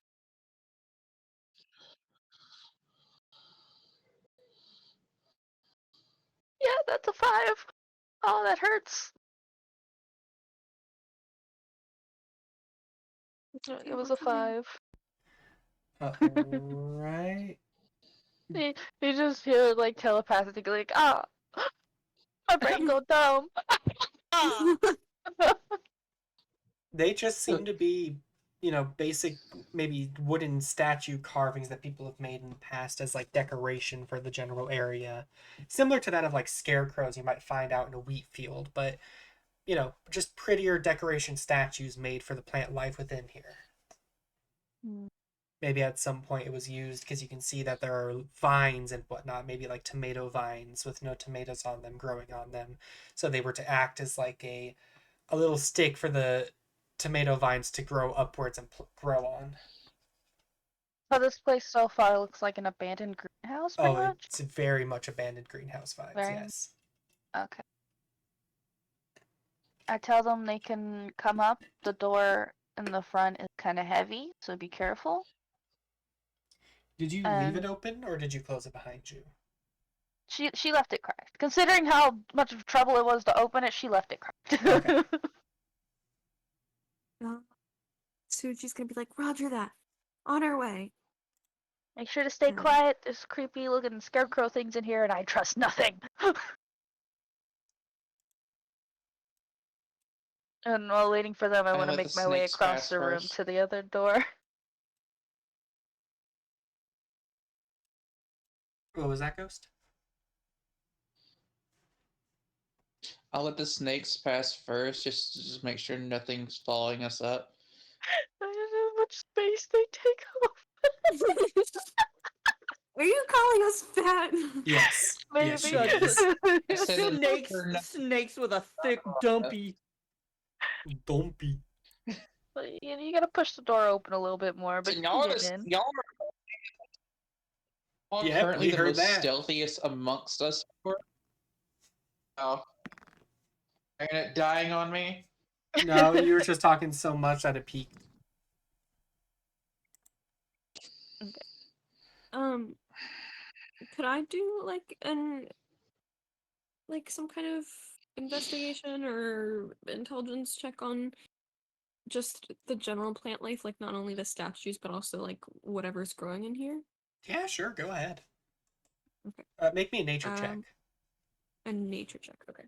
Yeah, that's a 5. Oh, that hurts. It was a 5.
Right.
You just hear like telepathically like, ah, my brain go dumb. Ah.
They just seem to be, basic, maybe wooden statue carvings that people have made in the past as like decoration for the general area. Similar to that of like scarecrows you might find out in a wheat field, but just prettier decoration statues made for the plant life within here.
Hmm.
Maybe at some point it was used because you can see that there are vines and whatnot, maybe like tomato vines with no tomatoes on them growing on them. So they were to act as like a little stick for the tomato vines to grow upwards and grow on.
So this place so far looks like an abandoned greenhouse, pretty
Oh,
much.
it's very much abandoned greenhouse vibes,
Very
yes.
okay. I tell them they can come up. The door in the front is kind of heavy, so be careful.
Did you leave it
And
open or did you close it behind you?
she left it cracked. Considering how much of trouble it was to open it, she left it cracked.
Okay.
Soon she's gonna be like, Roger that. On our way.
Make sure to stay quiet. There's creepy looking scarecrow things in here, and I trust nothing. And while waiting for them, I
I
want to
let the
make my way
snakes
across
pass
the room
first.
to the other door.
What was that, Ghost?
I'll let the snakes pass first, just make sure nothing's following us up.
I don't know how much space they take up.
Are you calling us fat?
Yes.
Maybe.
Yes, she
Shut
is.
I said that
Snakes,
for nothing.
snakes with a thick dumpy.
Don't be.
But you gotta push the door open a little bit more, but you can get in.
Y'all are
Yep,
currently
we
the
heard
most
that.
stealthiest amongst us. Oh, internet dying on me.
No, you were just talking so much that it peaked.
Could I do like some kind of investigation or intelligence check on just the general plant life, like not only the statues but also like whatever's growing in here?
Yeah, sure, go ahead.
Okay.
Make me a nature check.
A nature check, okay.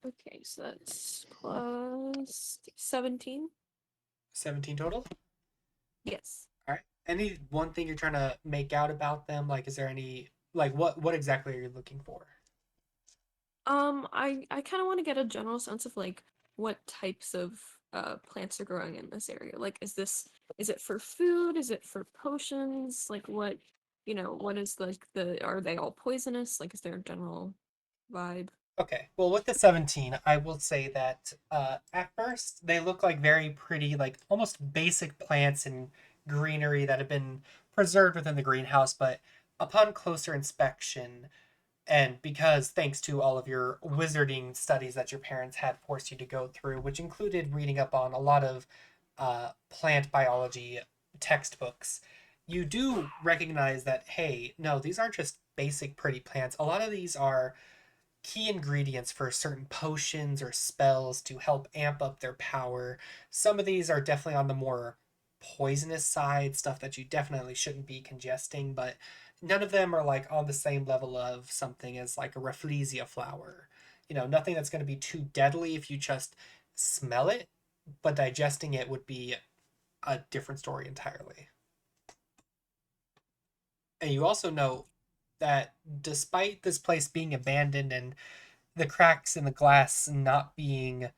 Okay, so that's plus 17.
17 total?
Yes.
All right. Any one thing you're trying to make out about them? Like, is there any, like, what exactly are you looking for?
I kind of want to get a general sense of like what types of plants are growing in this area. Like, is it for food? Is it for potions? Like, what is like are they all poisonous? Like, is there a general vibe?
Okay, well, with the 17, I will say that at first they look like very pretty, like almost basic plants and greenery that have been preserved within the greenhouse, but upon closer inspection, and because thanks to all of your wizarding studies that your parents had forced you to go through, which included reading up on a lot of plant biology textbooks, you do recognize that, hey, no, these aren't just basic pretty plants. A lot of these are key ingredients for certain potions or spells to help amp up their power. Some of these are definitely on the more poisonous side, stuff that you definitely shouldn't be congesting, but none of them are like on the same level of something as like a Rafflesia flower. Nothing that's going to be too deadly if you just smell it, but digesting it would be a different story entirely. And you also know that despite this place being abandoned and the cracks in the glass not being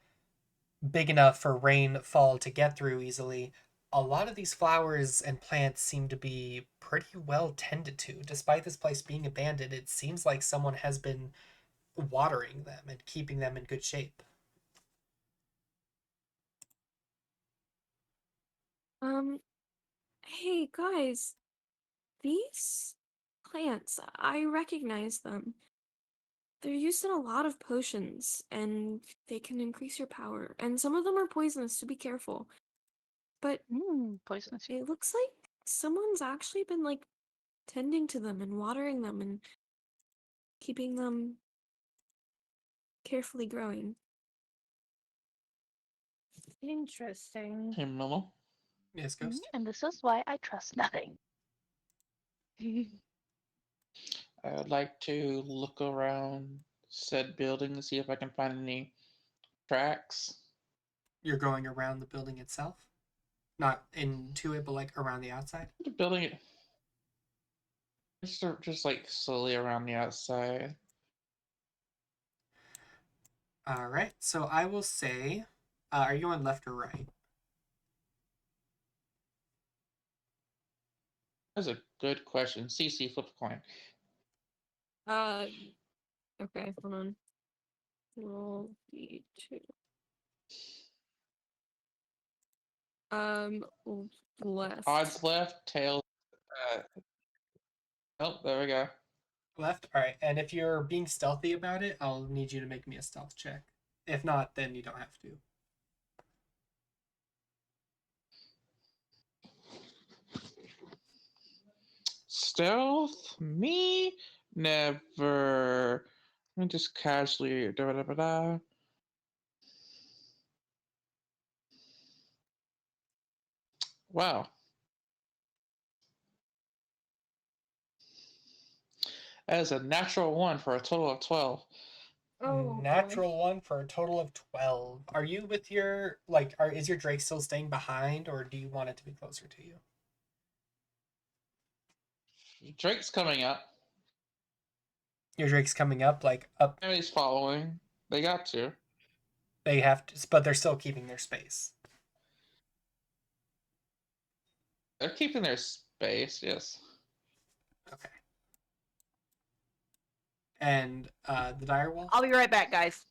big enough for rainfall to get through easily, a lot of these flowers and plants seem to be pretty well tended to. Despite this place being abandoned, it seems like someone has been watering them and keeping them in good shape.
Hey guys, these plants, I recognize them. They're used in a lot of potions, and they can increase your power. And some of them are poisonous, so be careful. But
Poisonous.
it looks like someone's actually been like tending to them and watering them and keeping them carefully growing.
Interesting.
Hey, Momo.
Yes, Ghost?
And this is why I trust nothing.
I would like to look around said building to see if I can find any tracks.
You're going around the building itself? Not into it, but like around the outside?
The building. Just like slowly around the outside.
All right. So I will say, are you going left or right?
That's a good question. CC, flip a coin.
Okay, hold on. Roll D2. Left.
Odds left, tails. Oh, there we go.
Left. All right. And if you're being stealthy about it, I'll need you to make me a stealth check. If not, then you don't have to.
Stealth? Me? Never. I'm just casually. Da, da, da, da. Wow. That is a natural 1 for a total of 12.
Oh, boy.
Natural 1 for a total of 12. Are you with your is your Drake still staying behind, or do you want it to be closer to you?
Drake's coming up.
Your Drake's coming up, like up.
And he's following. They got to.
They have to, but they're still keeping their space.
They're keeping their space, yes.
Okay. And the direwolf.
I'll be right back, guys.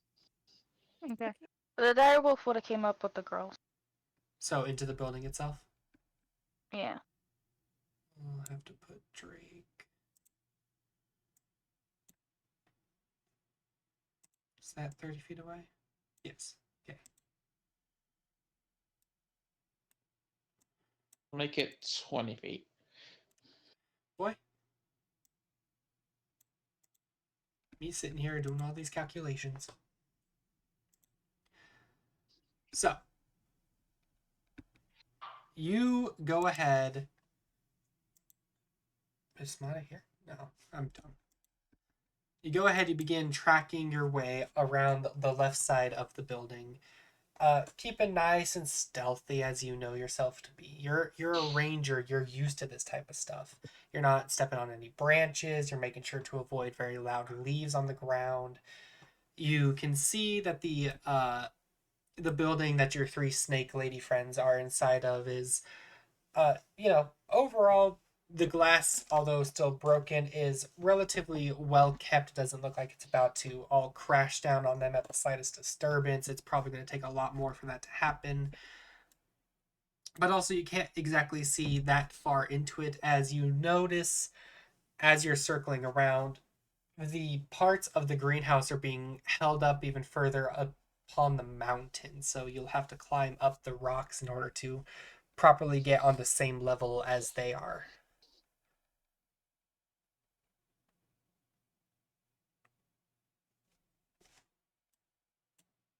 Okay. The direwolf would have came up with the girls.
So into the building itself.
Yeah.
We'll have to put Drake. Is that 30 feet away? Yes. Okay.
Make it 20 feet.
Boy. Me sitting here doing all these calculations. So, you go ahead. Is Mata here? No, I'm done. You go ahead, you begin tracking your way around the left side of the building. Keep it nice and stealthy as you know yourself to be. You're a ranger, you're used to this type of stuff. You're not stepping on any branches, you're making sure to avoid very loud leaves on the ground. You can see that the building that your three snake lady friends are inside of is overall the glass, although still broken, is relatively well kept. It doesn't look like it's about to all crash down on them at the slightest disturbance. It's probably going to take a lot more for that to happen. But also you can't exactly see that far into it, as you notice as you're circling around, the parts of the greenhouse are being held up even further upon the mountain. So you'll have to climb up the rocks in order to properly get on the same level as they are.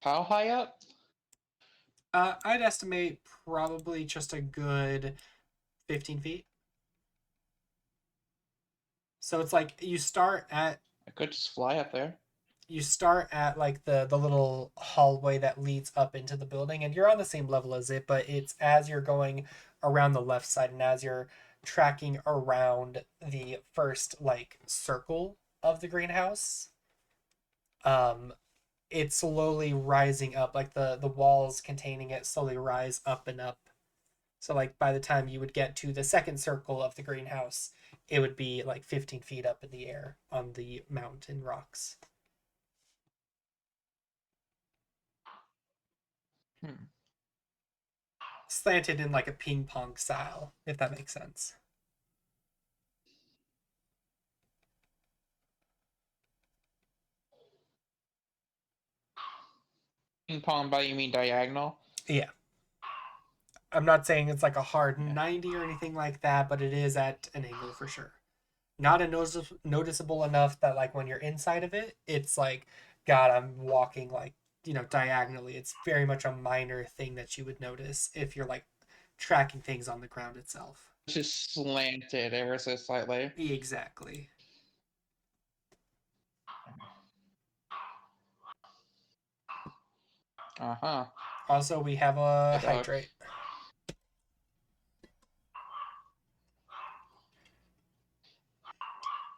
How high up?
I'd estimate probably just a good 15 feet. So it's like you start at
I could just fly up there.
like the little hallway that leads up into the building, and you're on the same level as it, but it's as you're going around the left side and as you're tracking around the first like circle of the greenhouse, it's slowly rising up, like the walls containing it slowly rise up and up. So like by the time you would get to the second circle of the greenhouse, it would be like 15 feet up in the air on the mountain rocks. Slanted in like a ping pong style, if that makes sense.
Ping pong by you mean diagonal?
Yeah. I'm not saying it's like a hard 90 or anything like that, but it is at an angle for sure. Not a noticeable enough that like when you're inside of it, it's like, God, I'm walking like, diagonally. It's very much a minor thing that you would notice if you're like tracking things on the ground itself.
It's just slanted ever so slightly.
Exactly.
Uh-huh.
Also, we have a
Good luck.
hydrate.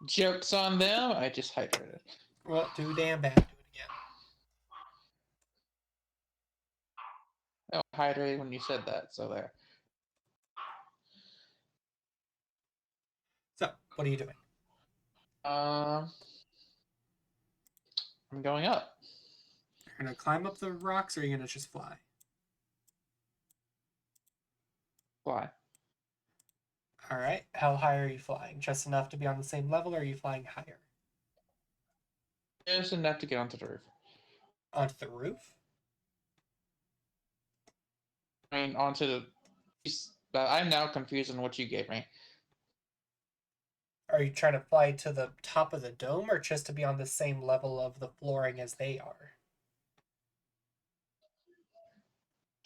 Joke's on them. I just hydrated.
Well, too damn bad. Do it again.
I hydrated when you said that, so there.
So, what are you doing?
I'm going up.
You're gonna climb up the rocks, or are you gonna just fly?
Why?
All right. How high are you flying? Just enough to be on the same level, or are you flying higher?
Just enough to get onto the roof.
Onto the roof?
I mean, onto the. But I'm now confused on what you gave me.
Are you trying to fly to the top of the dome, or just to be on the same level of the flooring as they are?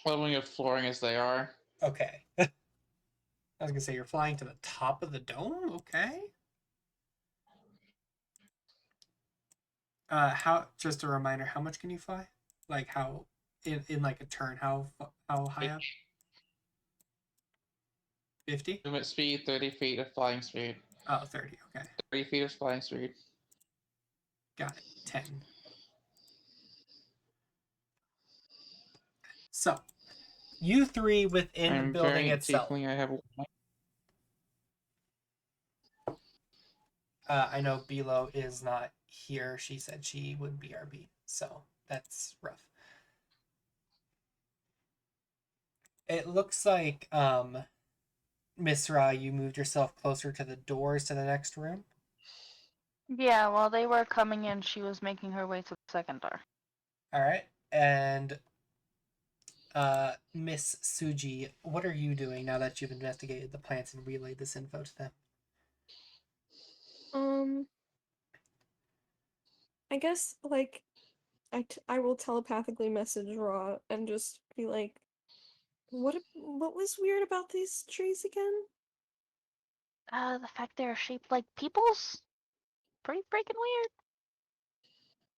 Leveling of flooring as they are.
Okay. I was gonna say you're flying to the top of the dome. Okay. How? Just a reminder. How much can you fly? Like how in like a turn? How high up? 50?
Movement speed, 30 feet of flying speed.
Oh, 30. Okay.
30 feet of flying speed.
Got it. 10. So, you three within the
I'm
building
very
itself.
tiefling. I have.
I know Bilo is not here. She said she would BRB, so that's rough. It looks like, Miss Ra, you moved yourself closer to the doors to the next room.
Yeah, while they were coming in, she was making her way to the second door.
All right, and Miss Suji, what are you doing now that you've investigated the plants and relayed this info to them?
I guess like I will telepathically message Raw and just be like, what was weird about these trees again?
The fact they're shaped like people's? Pretty freaking weird.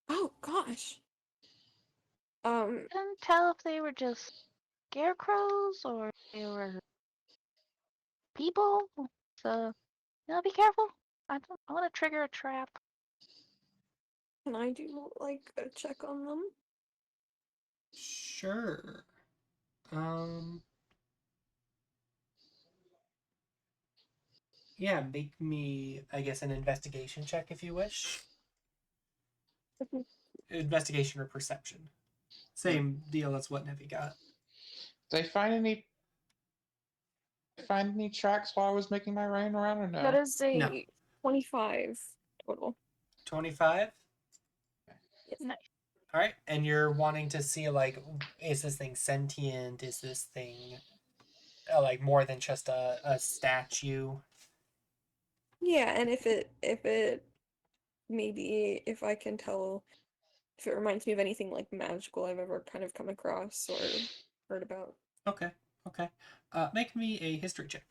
Oh gosh.
Couldn't tell if they were just scarecrows or they were people. So, be careful. I want to trigger a trap.
Can I do like a check on them?
Sure. Yeah, make me, I guess, an investigation check if you wish. Investigation or perception. Same deal as what Nevi got.
Did I find any tracks while I was making my rain around or no?
That is a
No.
25 total.
25?
Nice.
All right, and you're wanting to see, like, is this thing sentient? Is this thing, like, more than just a statue?
Yeah, and if it maybe if I can tell if it reminds me of anything like magical I've ever kind of come across or heard about.
Okay, okay. Make me a history check.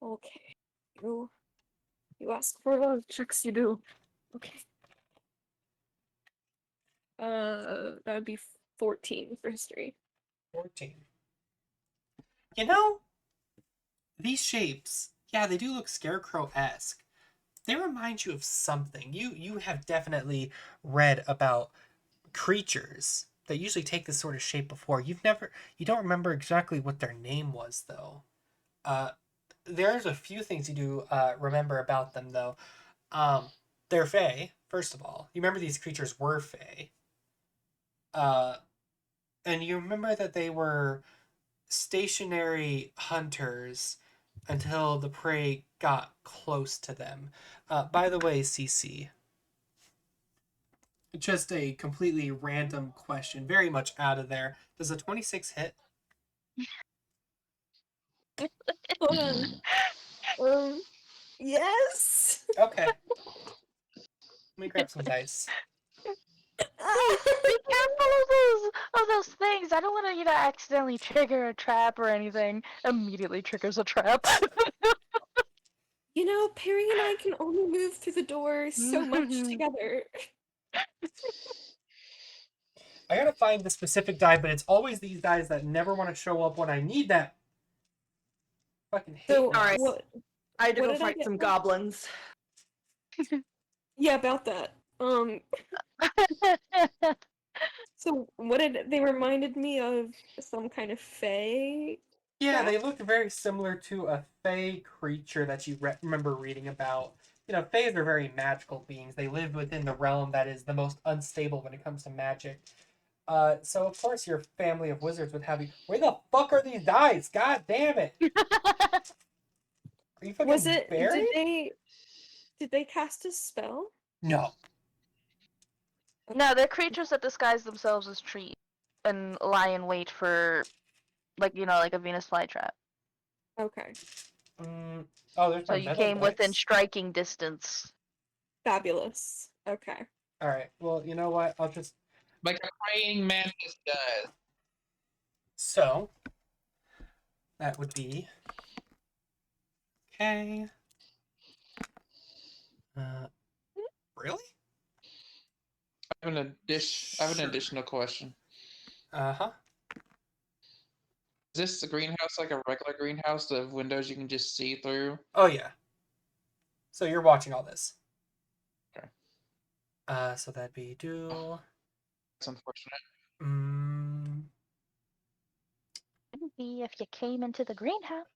Okay. You ask for the checks you do. Okay. That would be 14 for history.
14. You know, these shapes, yeah, they do look scarecrow-esque. They remind you of something. You have definitely read about creatures that usually take this sort of shape before. You don't remember exactly what their name was though. There's a few things you do remember about them though. They're fae, first of all. You remember these creatures were fae. And you remember that they were stationary hunters until the prey got close to them. By the way, CC, just a completely random question, very much out of there. Does a 26 hit?
Hold on. Yes.
Okay. Let me grab some dice.
Be careful of those things. I don't want to, accidentally trigger a trap or anything. Immediately triggers a trap.
Perry and I can only move through the door so much together.
I gotta find the specific die, but it's always these guys that never want to show up when I need them. Fucking hate
So
them.
Alright.
what
I had to
What
go
did I
fight
get
some
back?
goblins.
Yeah, about that. So what did they reminded me of some kind of fae?
Yeah, they
craft?
look very similar to a fae creature that you remember reading about. You know, faes are very magical beings. They live within the realm that is the most unstable when it comes to magic. So of course your family of wizards would have you. Where the fuck are these dice? God damn it! Are you
Was
fucking
it
buried?
did they cast a spell?
No.
No, they're creatures that disguise themselves as trees and lie in wait for, like, like a Venus flytrap.
Okay.
Oh, there's
So
my
you
metal
came within
dice.
striking distance.
Fabulous. Okay.
All right. Well, you know what? I'll just
Like a praying mantis does.
so that would be okay. Really?
I have an additional question.
Uh-huh.
Is this the greenhouse like a regular greenhouse? The windows you can just see through?
Oh yeah. So you're watching all this.
Okay.
So that'd be do.
That's unfortunate.
Mm,
Wouldn't be if you came into the greenhouse.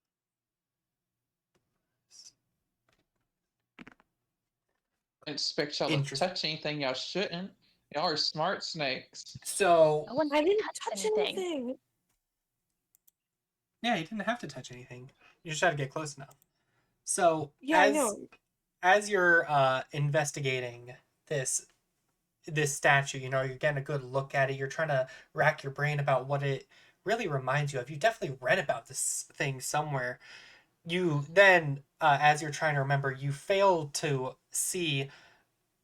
I didn't expect y'all to
Interesting.
touch anything y'all shouldn't. Y'all are smart snakes.
So
No one
I didn't
touched
touch
anything.
anything.
yeah, you didn't have to touch anything. You just had to get close enough. So
Yeah, I know.
as you're investigating this statue, you know, you're getting a good look at it. You're trying to rack your brain about what it really reminds you of. You definitely read about this thing somewhere. You then, as you're trying to remember, you fail to see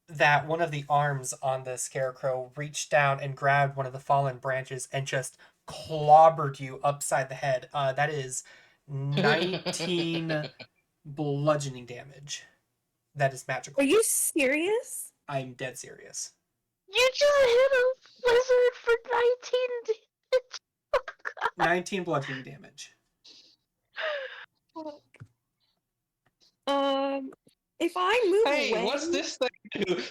that one of the arms on the scarecrow reached down and grabbed one of the fallen branches and just clobbered you upside the head. That is 19 bludgeoning damage. That is magical.
Are you serious?
I'm dead serious.
You just hit a wizard for 19 damage. Oh, God.
19 bludgeoning damage.
If I move
Hey,
away,
what's this thing do?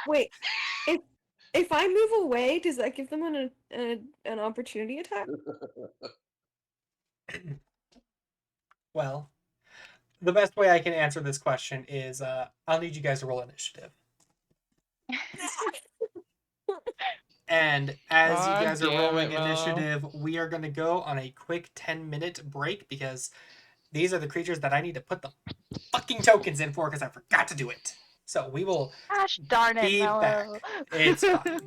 wait, if I move away, does that give them an opportunity attack?
Well, the best way I can answer this question is I'll need you guys to roll initiative. And as you guys are
damn
rolling
it, Mom.
initiative, we are going to go on a quick 10-minute break because these are the creatures that I need to put the fucking tokens in for because I forgot to do it. So we will
Gosh darn it,
be
Mello.
back. It's fine.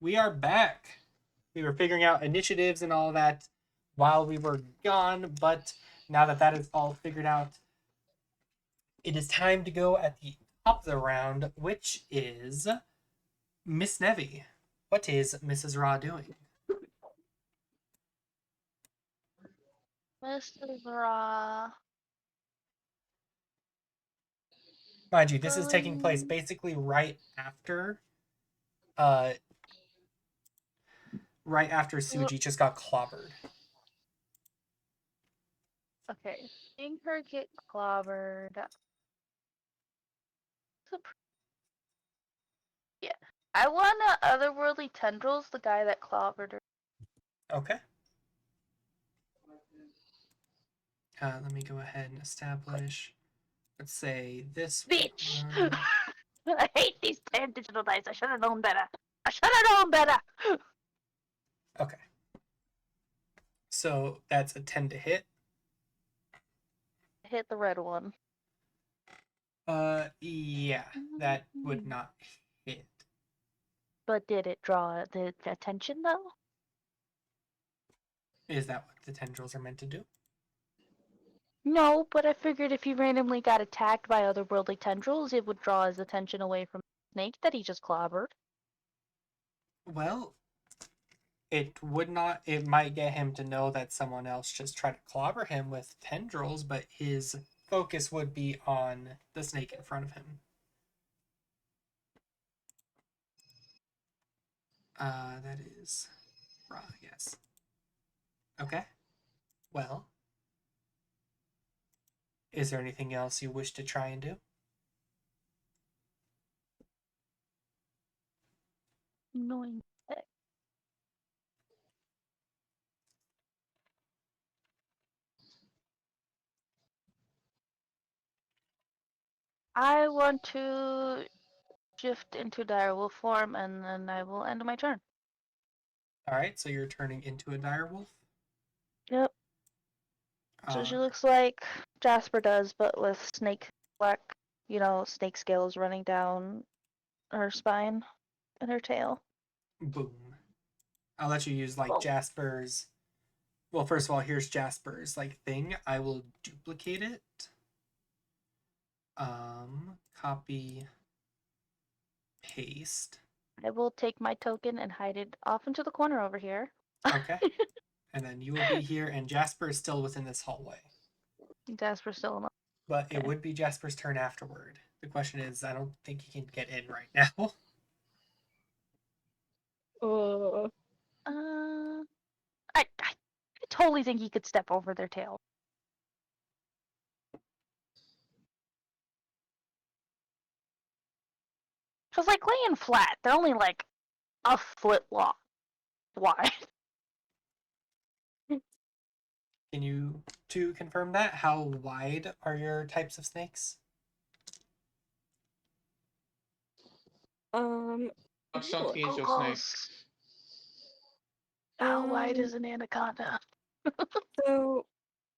We are back. We were figuring out initiatives and all that. while we were gone, but now that that is all figured out, it is time to go at the top of the round, which is Miss Nevi. What is Mrs. Ra doing?
Mrs. Ra.
Mind you, this is taking place basically uh, right after Suji just got clobbered.
Okay, seeing her get clobbered. Yeah, I want otherworldly tendrils. The guy that clobbered her.
Okay. Let me go ahead and establish. Let's say this
Bitch!
one.
I hate these damn digital dice. I should have known better. I should have known better.
Okay. So that's a 10 to hit.
Hit the red one.
Yeah, that would not hit.
But did it draw the attention though?
Is that what the tendrils are meant to do?
No, but I figured if he randomly got attacked by otherworldly tendrils, it would draw his attention away from the snake that he just clobbered.
Well, it would not. It might get him to know that someone else just tried to clobber him with tendrils, but his focus would be on the snake in front of him. That is Ra, yes. Okay. Well, is there anything else you wish to try and do?
Annoying. I want to shift into direwolf form, and then I will end my turn.
All right, so you're turning into a direwolf.
Yep. So she
Uh,
looks like Jasper does, but with snake black, snake scales running down her spine and her tail.
boom. I'll let you use like
Oh.
Jasper's. Well, first of all, here's Jasper's like thing. I will duplicate it. Copy, paste.
I will take my token and hide it off into the corner over here.
Okay. And then you will be here, and Jasper is still within this hallway.
Jasper's still alive.
But it
Okay.
would be Jasper's turn afterward. The question is, I don't think he can get in right now.
I totally think he could step over their tail. Cause like laying flat, they're only like a foot long, wide.
Can you to confirm that? How wide are your types of snakes?
How chunky is your snake?
How wide is an anaconda?
So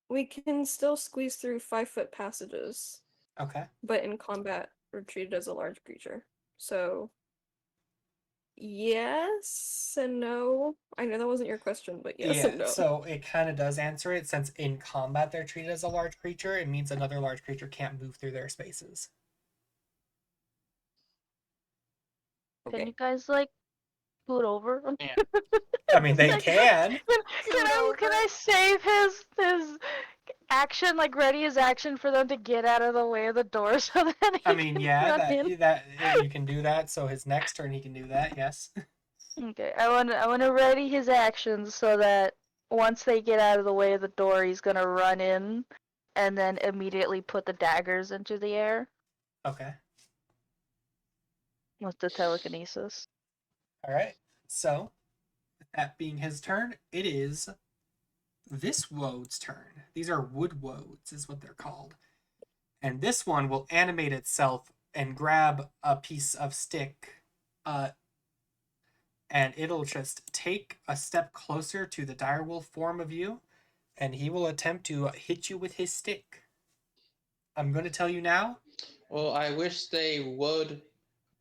we can still squeeze through 5-foot passages,
Okay.
but in combat we're treated as a large creature. So yes and no. I know that wasn't your question, but yes and no.
So it kind of does answer it, since in combat they're treated as a large creature. It means another large creature can't move through their spaces.
Can
Okay.
you guys like scoot over?
I mean, they can.
Can I save his action, like ready his action for them to get out of the way of the door so that he
I mean,
can
yeah,
run in?
that you can do that. So his next turn he can do that. Yes.
Okay, I want to ready his actions so that once they get out of the way of the door, he's gonna run in, and then immediately put the daggers into the air
Okay.
with the telekinesis.
All right. So, with that being his turn, it is this woad's turn. These are wood woads, is what they're called. And this one will animate itself and grab a piece of stick, and it'll just take a step closer to the direwolf form of you, and he will attempt to hit you with his stick. I'm going to tell you now.
Well, I wish they would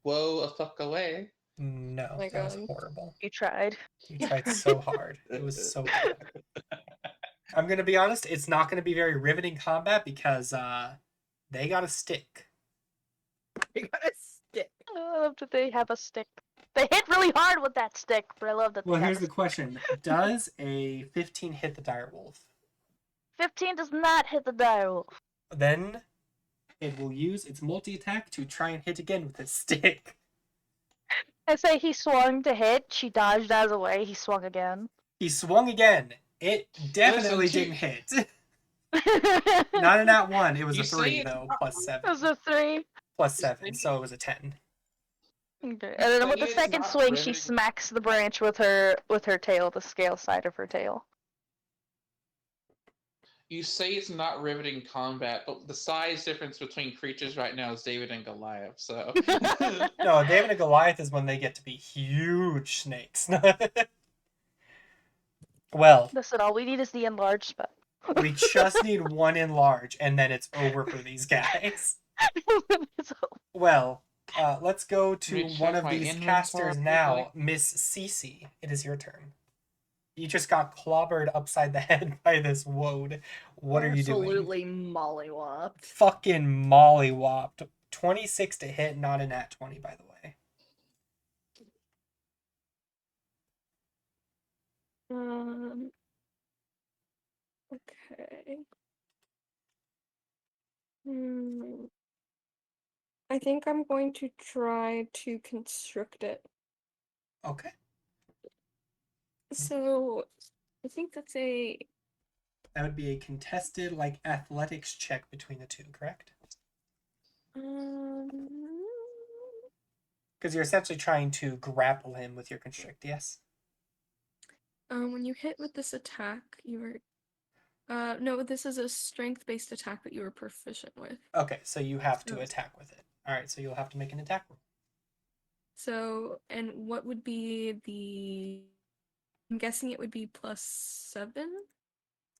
woe a fuck away.
No,
My
that was
God.
horrible.
You tried.
You tried so hard. It was so bad. I'm gonna be honest. It's not gonna be very riveting combat because they got a stick.
You got a stick.
I love that they have a stick. They hit really hard with that stick, but I love that they
Well,
have
here's
a
the
stick.
question: does a 15 hit the direwolf?
15 does not hit the direwolf.
Then it will use its multi-attack to try and hit again with its stick.
I say he swung to hit. She dodged out of the way. He swung again.
He swung again. It definitely
Listen,
didn't hit.
it
Not a nat 1. It was
You
a
say
3
it's
though,
not
plus 7.
was a 3.
Plus 7, so it was a 10.
Okay. And then with the
it's
second
not
swing, she
riveting.
smacks the branch with her tail, the scale side of her tail.
You say it's not riveting combat, but the size difference between creatures right now is David and Goliath. So
No, David and Goliath is when they get to be huge snakes. Well,
Listen, all we need is the enlarged spell.
we just need one enlarge, and then it's over for these guys. Well, let's go
Let
to
me
one
check
of
my
these
inventory
casters
real
now,
quick.
Miss Cece. It is your turn. You just got clobbered upside the head by this woad. What are you doing?
Absolutely mollywopped.
Fucking mollywopped. 26 to hit, not a nat 20, by the way.
Okay. I think I'm going to try to constrict it.
Okay.
So I think that's a
That would be a contested, like, athletics check between the two, correct?
um
Because you're essentially trying to grapple him with your constrict, yes?
when you hit with this attack, you are no, this is a strength-based attack that you are proficient with.
Okay, so you have to
So-
attack with it. Alright, so you'll have to make an attack roll.
So, and what would be the I'm guessing it would be +7?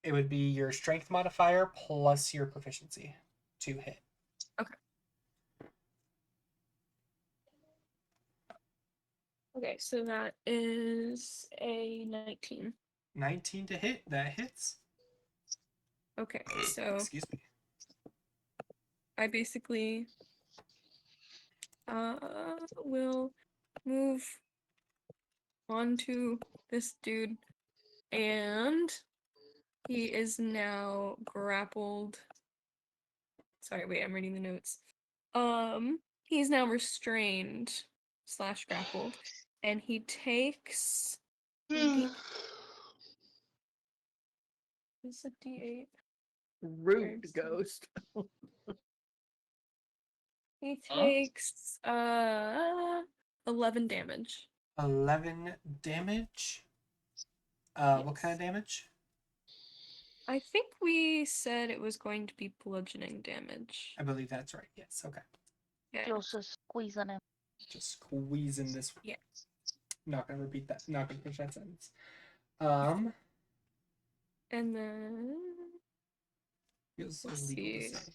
It would be your strength modifier plus your proficiency to hit.
Okay, so that is a 19.
19 to hit, that hits.
Okay, so
Excuse me.
I basically will move onto this dude, and he is now grappled. Sorry, wait, I'm reading the notes. He's now restrained / grappled, and he takes is a D8.
Rude ghost.
He
Huh?
takes 11 damage.
11 damage. What kind of damage?
I think we said it was going to be bludgeoning damage.
I believe that's right. Yes, okay.
Yeah.
Feels just squeezing him.
Just squeezing this.
Yeah.
Not gonna repeat that. Not gonna finish that sentence.
And then
Feels so
let's
legal to
see.
say.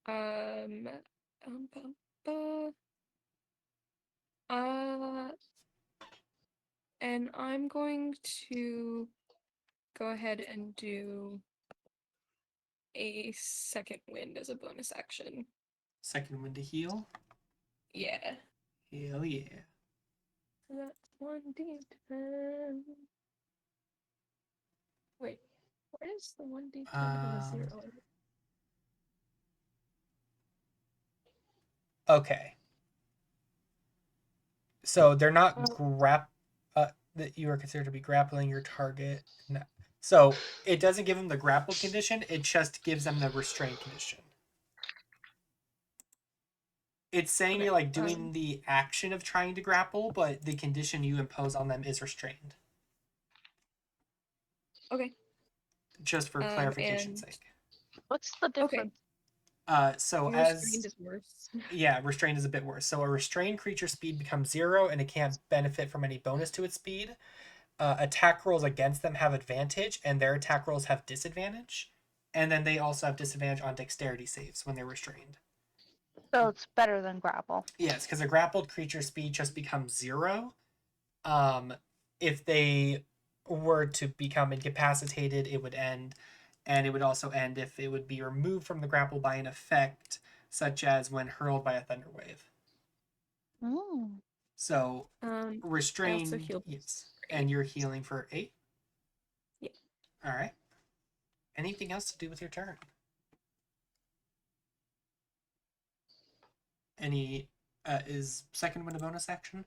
And I'm going to go ahead and do a second wind as a bonus action.
Second wind to heal.
Yeah.
Hell yeah.
So that's 1d10. Wait, where is the 1d10 and the 0?
Okay. So they're not that you are considered to be grappling your target. No. So it doesn't give them the grapple condition, it just gives them the restraint condition. It's saying
Okay,
you're like doing the action of trying to grapple, but the condition you impose on them is restrained.
Okay.
Just for clarification's
and-
sake.
What's the difference?
So
Restrained is worse.
yeah, restrained is a bit worse. So a restrained creature speed becomes 0 and it can't benefit from any bonus to its speed. Attack rolls against them have advantage and their attack rolls have disadvantage. And then they also have disadvantage on dexterity saves when they're restrained.
So it's better than grapple.
Yes, because a grappled creature's speed just becomes 0. If they were to become incapacitated, it would end. And it would also end if it would be removed from the grapple by an effect, such as when hurled by a thunder wave.
Mm.
So
I
restrained,
also healed.
yes. And you're healing for 8?
Yeah.
All right. Anything else to do with your turn? Any is second wind a bonus action?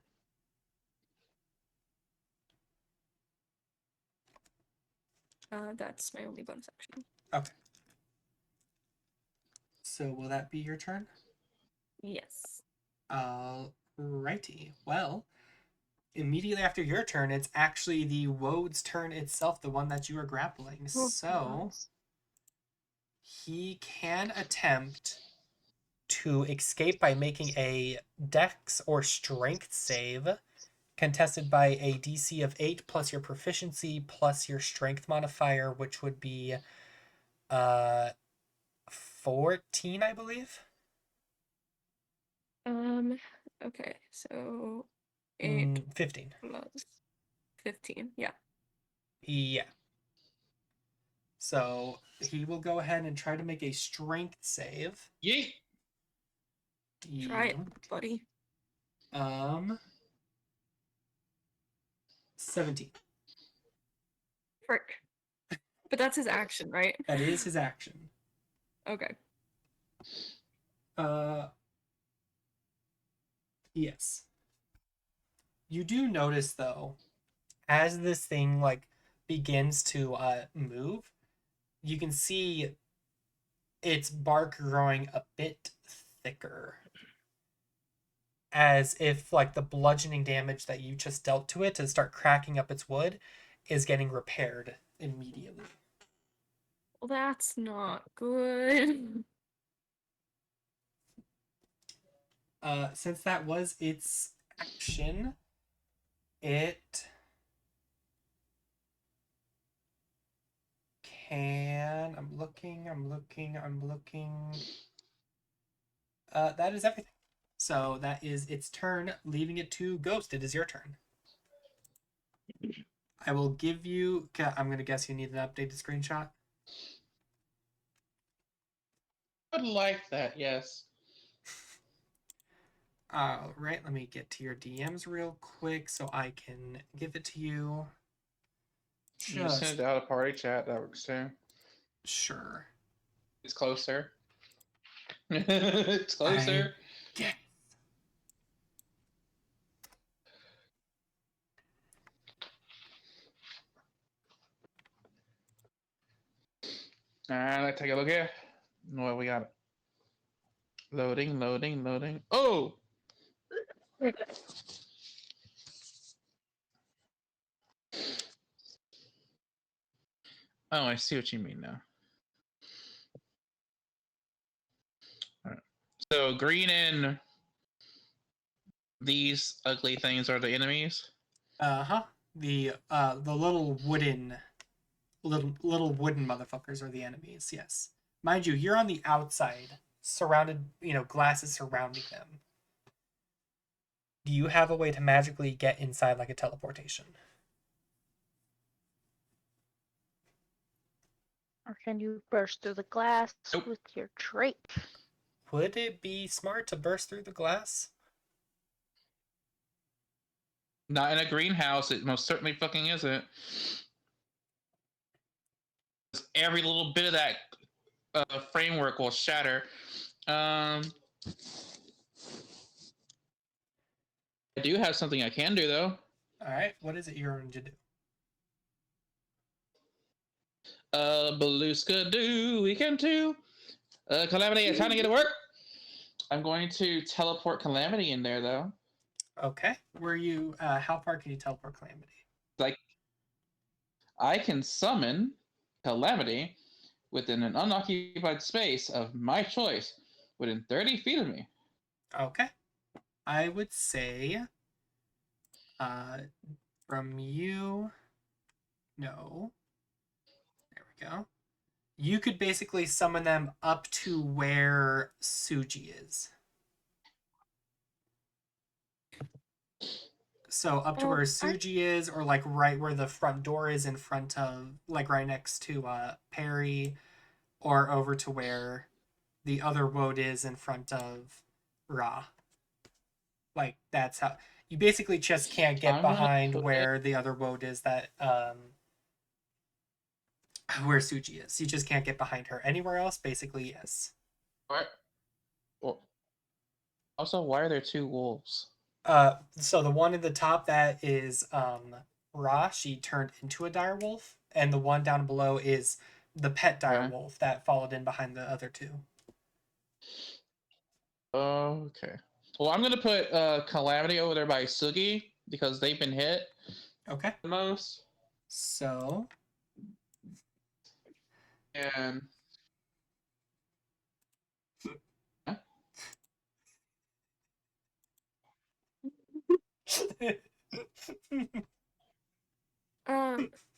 That's my only bonus action.
Okay. So will that be your turn?
Yes.
Alrighty. Well, immediately after your turn, it's actually the Wode's turn itself, the one that you are grappling.
Oh,
So
nice.
he can attempt to escape by making a Dex or Strength save, contested by a DC of 8 plus your proficiency plus your Strength modifier, which would be 14, I believe.
Okay, so 8
15.
plus 15. Yeah.
Yeah. So he will go ahead and try to make a Strength save.
Yeet.
Try it, buddy.
17.
Frick. But that's his action, right?
That is his action.
Okay.
Yes. You do notice though, as this thing like begins to move, you can see its bark growing a bit thicker, as if like the bludgeoning damage that you just dealt to it to start cracking up its wood is getting repaired immediately.
Well, that's not good.
Since that was its action, it can. I'm looking. That is everything. So that is its turn, leaving it to Ghost. It is your turn. I will give you. I'm going to guess you need an updated screenshot.
I would like that, yes.
All right, let me get to your DMs real quick so I can give it to you.
You send it out a party chat, that works too.
Sure.
It's closer. It's closer.
Yeah.
Alright, let's take a look here. What we got? Loading. Oh! Oh, I see what you mean now. Alright. So green and these ugly things are the enemies.
The little wooden motherfuckers are the enemies. Yes, mind you, you're on the outside, surrounded. Glasses surrounding them. Do you have a way to magically get inside, like a teleportation?
Or can you burst through the glass
Nope.
with your drape?
Would it be smart to burst through the glass?
Not in a greenhouse. It most certainly fucking isn't. Every little bit of that framework will shatter. I do have something I can do though.
All right, what is it you're going to do?
Beluska do weekend two. Calamity, time to get to work. I'm going to teleport Calamity in there though.
Okay, how far can you teleport Calamity?
Like, I can summon Calamity within an unoccupied space of my choice, within 30 feet of me.
Okay, I would say, from you, no. There we go. You could basically summon them up to where Suji is. So up to where
I
Suji is, or like right where the front door is in front of, like right next to Perry, or over to where the other woad is in front of Ra. Like that's how you basically just can't get
I'm gonna
behind
put
where the other woad is that where Suji is. You just can't get behind her. Anywhere else, basically, yes.
well, also, why are there two wolves?
So the one in the top that is Ra, she turned into a dire wolf, and the one down below is the pet dire
Okay.
wolf that followed in behind the other two.
Okay. Well, I'm gonna put Calamity over there by Sugi because they've been hit
Okay.
the most.
So
And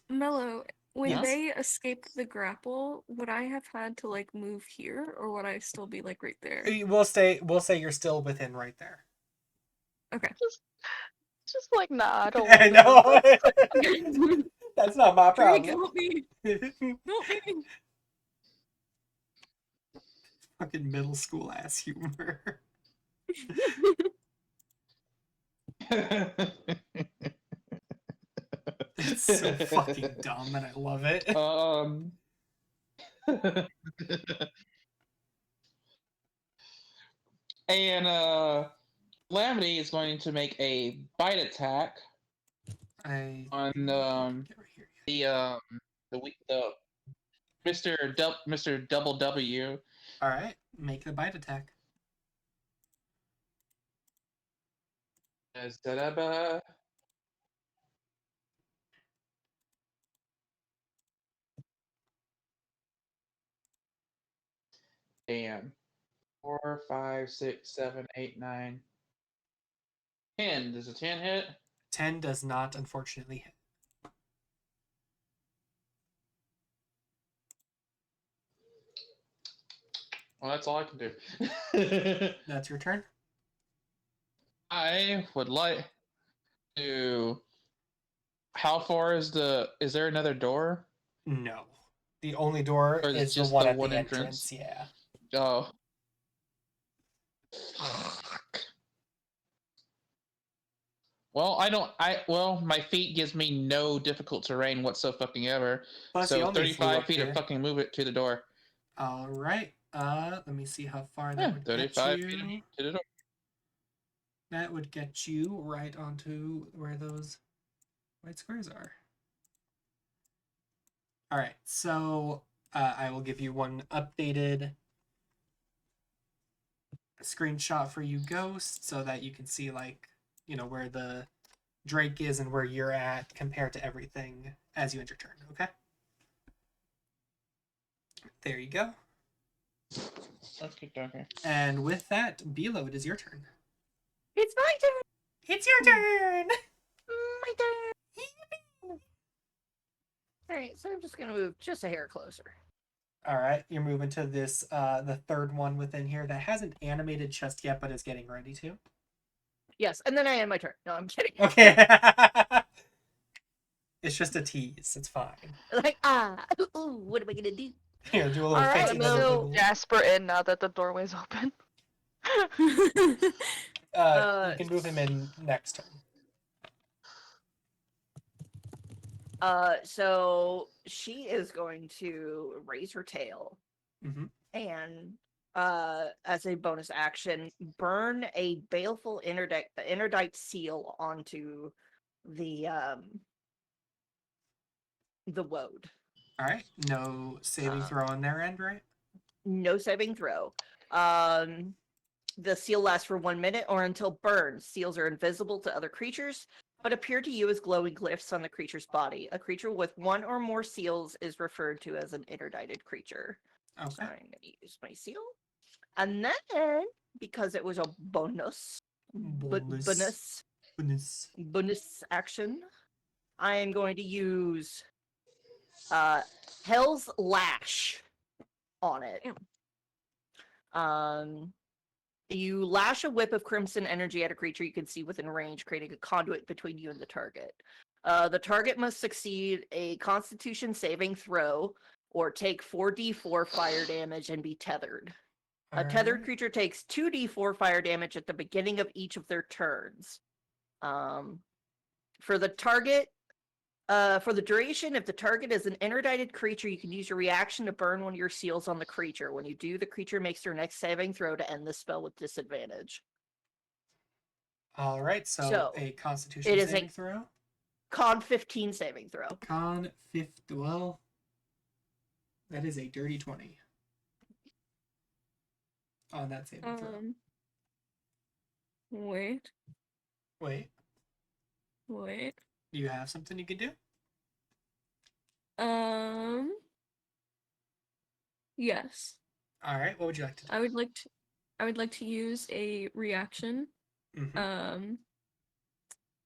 Mello, when
Yes?
they escaped the grapple, would I have had to like move here, or would I still be like right there?
We'll say you're still within right there.
Okay.
Just like, nah, I don't
I
want to
know.
do this.
That's not my
Drake,
problem.
help me! Help me!
Fucking middle school ass humor. It's so fucking dumb and I love it.
and Calamity is going to make a bite attack
I
on
get right here.
the Mr. Double W.
Alright, make the bite attack.
Da-da-ba. Damn. 4, 5, 6, 7, 8, 9, 10. Does a 10 hit?
10 does not unfortunately hit.
Well, that's all I can do.
That's your turn?
I would like to. How far is is there another door?
No. The only door
Or is it
is the
just
one
the
at
one
the
entrance?
entrance, yeah.
Oh. Fuck. Well, my feet gives me no difficult terrain whatsoever.
Plus, you
So
only flew
35
up
feet to
here.
fucking move it to the door.
Alright. Let me see how far that
Yeah,
would get
35
you.
feet to the door.
That would get you right onto where those white squares are. Alright, so I will give you one updated screenshot for you, Ghost, so that you can see, like, you know, where the Drake is and where you're at compared to everything as you end your turn, okay? There you go.
Let's keep talking.
And with that, Bilo, it is your turn.
It's my turn.
It's your turn!
My turn. All right, so I'm just gonna move just a hair closer.
Alright, you're moving to this, the third one within here that hasn't animated just yet, but is getting ready to.
Yes, and then I end my turn. No, I'm kidding.
Okay. It's just a tease. It's fine.
Like, ooh, what am I gonna do?
Here, do a little
All right,
fancy
I'm
leather
so-
wiggle.
Jasper in now that the doorway's open.
You can move him in next turn.
So she is going to raise her tail
Mm-hmm.
and, as a bonus action, burn a baleful interdite seal onto the woad.
All right. No saving throw on their end, right?
No saving throw. The seal lasts for 1 minute or until burned. Seals are invisible to other creatures, but appear to you as glowing glyphs on the creature's body. A creature with one or more seals is referred to as an interdicted creature.
Okay.
So I'm going to use my seal. And then, because it was a bonus action, I am going to use Hell's Lash on it. You lash a whip of crimson energy at a creature you can see within range, creating a conduit between you and the target. The target must succeed a Constitution saving throw or take 4d4 fire damage and be tethered. A tethered
Alright.
creature takes 2d4 fire damage at the beginning of each of their turns. For the target, for the duration, if the target is an interdicted creature, you can use your reaction to burn one of your seals on the creature. When you do, the creature makes their next saving throw to end the spell with disadvantage.
Alright, so
So,
a
it
Constitution
is
saving
a
throw.
Con 15 saving throw.
Con 50. Well, that is a dirty 20 on that saving throw.
Wait.
Wait, do you have something you could do?
Yes.
Alright, what would you like to do?
I would like to use a reaction,
Mm-hmm.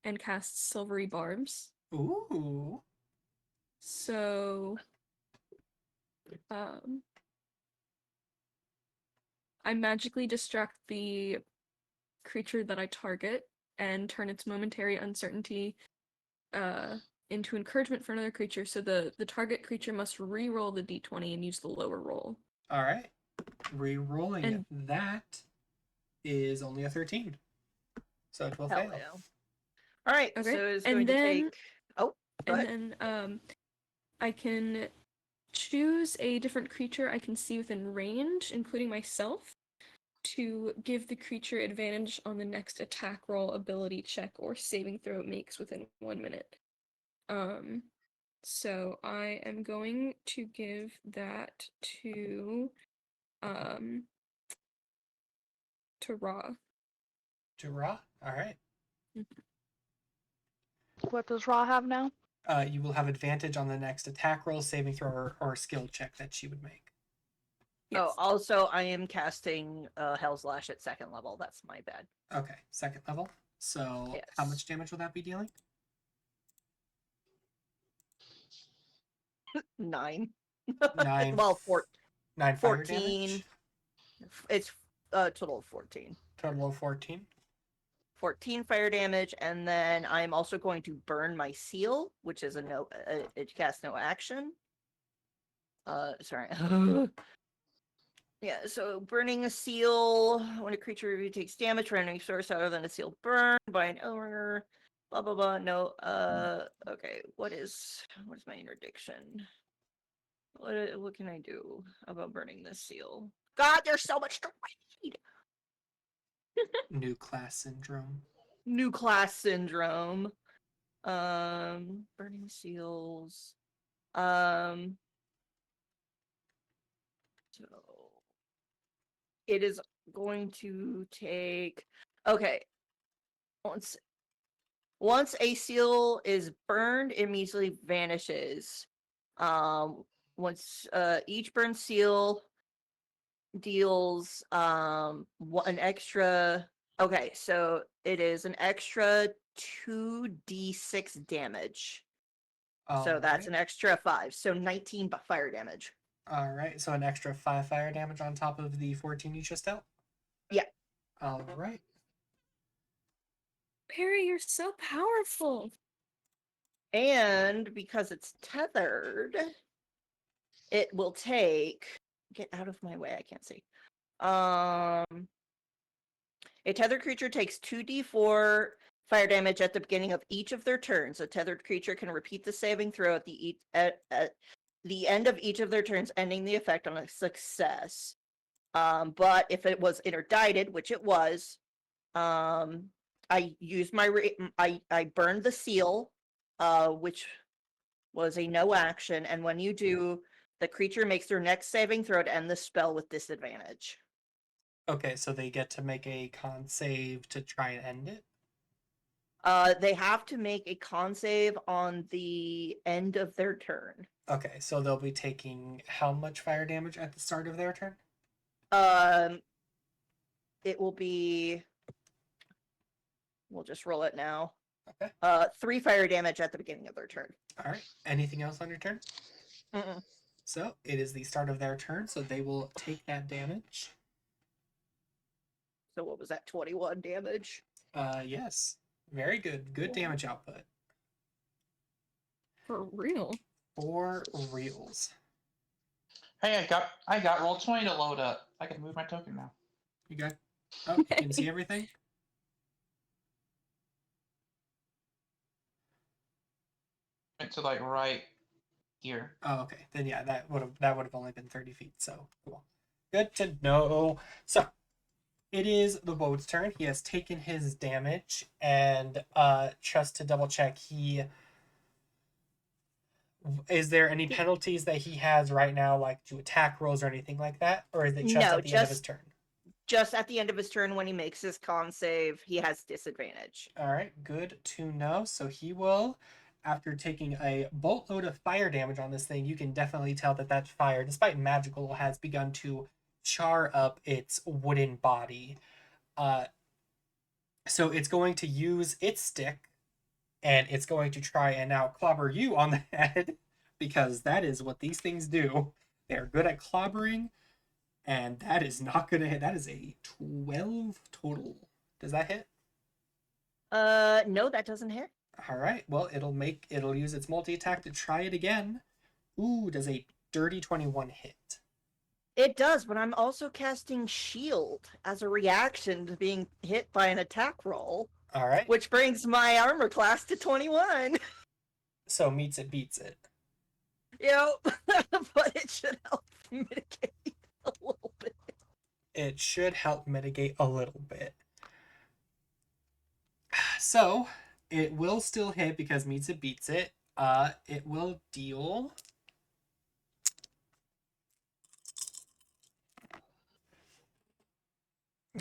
and cast Silvery Barbs.
Ooh.
So, I magically distract the creature that I target and turn its momentary uncertainty into encouragement for another creature. So the target creature must re-roll the d20 and use the lower roll.
Alright. Re-rolling
And-
that is only a 13. So it will
Hell
fail.
yeah. All right,
Okay,
so it's
and
going to
then-
take. Oh, go
And
ahead.
then I can choose a different creature I can see within range, including myself, to give the creature advantage on the next attack roll, ability check, or saving throw it makes within 1 minute. So I am going to give that to Ra.
Jira? Alright.
What does Raw have now?
You will have advantage on the next attack roll, saving throw, or skill check that she would make.
Yes.
Oh, also, I am casting Hell's Lash at 2nd level. That's my bad.
Okay, 2nd level. So how
Yes.
much damage will that be dealing?
9.
9.
Well,
9 fire
14.
damage.
It's a total of 14.
Total of 14.
14 fire damage, and then I'm also going to burn my seal, which is it casts no action. Sorry. Yeah, so burning a seal when a creature review takes damage from any source other than a seal burned by an owner. Blah blah blah. No. Okay. What is my interdiction? What can I do about burning this seal? God, there's so much to read.
New class syndrome.
New class syndrome. Burning seals. So it is going to take. Okay. Once a seal is burned, it immediately vanishes. Once each burned seal deals an extra. Okay, so it is an extra 2d6 damage. So that's an extra 5. So 19 fire damage.
Alright, so an extra 5 fire damage on top of the 14 you just dealt?
Yeah.
Alright.
Perry, you're so powerful.
And because it's tethered, it will take. Get out of my way, I can't see. A tethered creature takes 2d4 fire damage at the beginning of each of their turns. A tethered creature can repeat the saving throw at the end of each of their turns, ending the effect on a success. But if it was interdicted, which it was, I used I burned the seal, which was a no action, and when you do, the creature makes their next saving throw to end the spell with disadvantage.
Okay, so they get to make a con save to try and end it?
They have to make a con save on the end of their turn.
Okay, so they'll be taking how much fire damage at the start of their turn?
It will be. We'll just roll it now.
Okay.
3 fire damage at the beginning of their turn.
Alright, anything else on your turn?
Mm-mm.
So it is the start of their turn, so they will take that damage.
So what was that? 21 damage.
Yes. Very good. Good damage output.
For real.
For reals.
Hey, I got roll 20 to load up. I can move my token now.
You got. Oh, you can see everything.
Went to like right here.
Oh, okay. Then yeah, that would have only been 30 feet. So cool. Good to know. So it is the Woad's turn. He has taken his damage, and just to double check, is there any penalties that he has right now, like to attack rolls or anything like that, or is it just
No,
at the end of his turn?
Just at the end of his turn when he makes his con save, he has disadvantage.
All right, good to know. So he will, after taking a boatload of fire damage on this thing, you can definitely tell that that fire, despite magical, has begun to char up its wooden body. So it's going to use its stick, and it's going to try and now clobber you on the head, because that is what these things do. They're good at clobbering, and that is not going to hit. That is a 12 total. Does that hit?
No, that doesn't hit.
All right. Well, it'll use its multi-attack to try it again. Ooh, does a dirty 21 hit?
It does, but I'm also casting shield as a reaction to being hit by an attack roll,
All right.
which brings my armor class to 21.
So meets it, beats it.
Yep, but it should help mitigate a little bit.
It should help mitigate a little bit. So it will still hit because meets it, beats it. It will deal.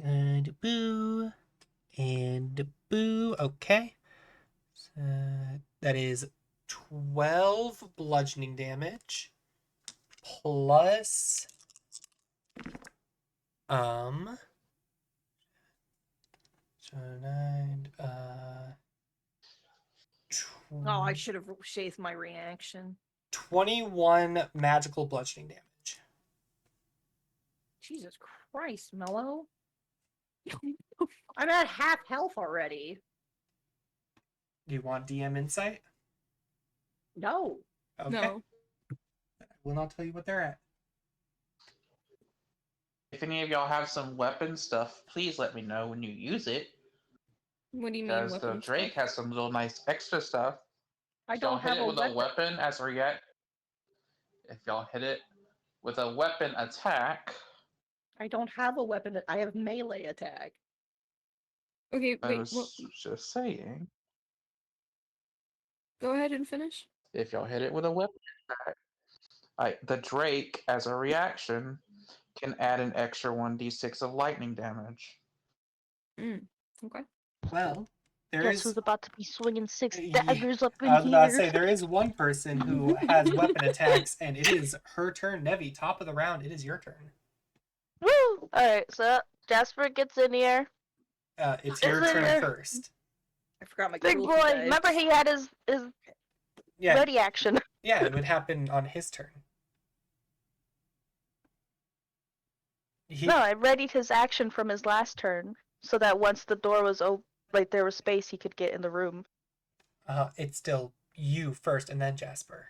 And boo. And boo. Okay. So that is 12 bludgeoning damage. Plus. So 9.
Oh, I should have shaved my reaction.
21 magical bludgeoning damage.
Jesus Christ, Mello. I'm at half health already.
Do you want DM insight?
No.
Okay.
No.
I will not tell you what they're at.
If any of y'all have some weapon stuff, please let me know when you use it.
What do you mean
Because the
weapon
Drake
stuff?
has some little nice extra stuff.
I
If y'all
don't
hit
have
it
a
with a weapon as a react, if y'all hit it with a weapon attack,
I don't have a weapon. I have melee attack.
Okay,
I
wait.
was just saying,
Go ahead and finish.
if y'all hit it with a weapon attack, the Drake as a reaction can add an extra 1d6 of lightning damage.
Okay.
Well, there
Guess
is.
who's about to be swinging 6
Yeah,
daggers up in
I was about to
here?
say there is one person who has weapon attacks, and it is her turn. Nevi, top of the round. It is your turn.
Woo! Alright, so Jasper gets in here.
It's your
Is it
turn
your-
first.
I forgot my
Big
cruelty
boy,
dice.
remember he had his
Yeah,
ready action.
yeah, it would happen on his turn.
No, I readied his action from his last turn, so that once the door was open, like there was space, he could get in the room.
It's still you first, and then Jasper.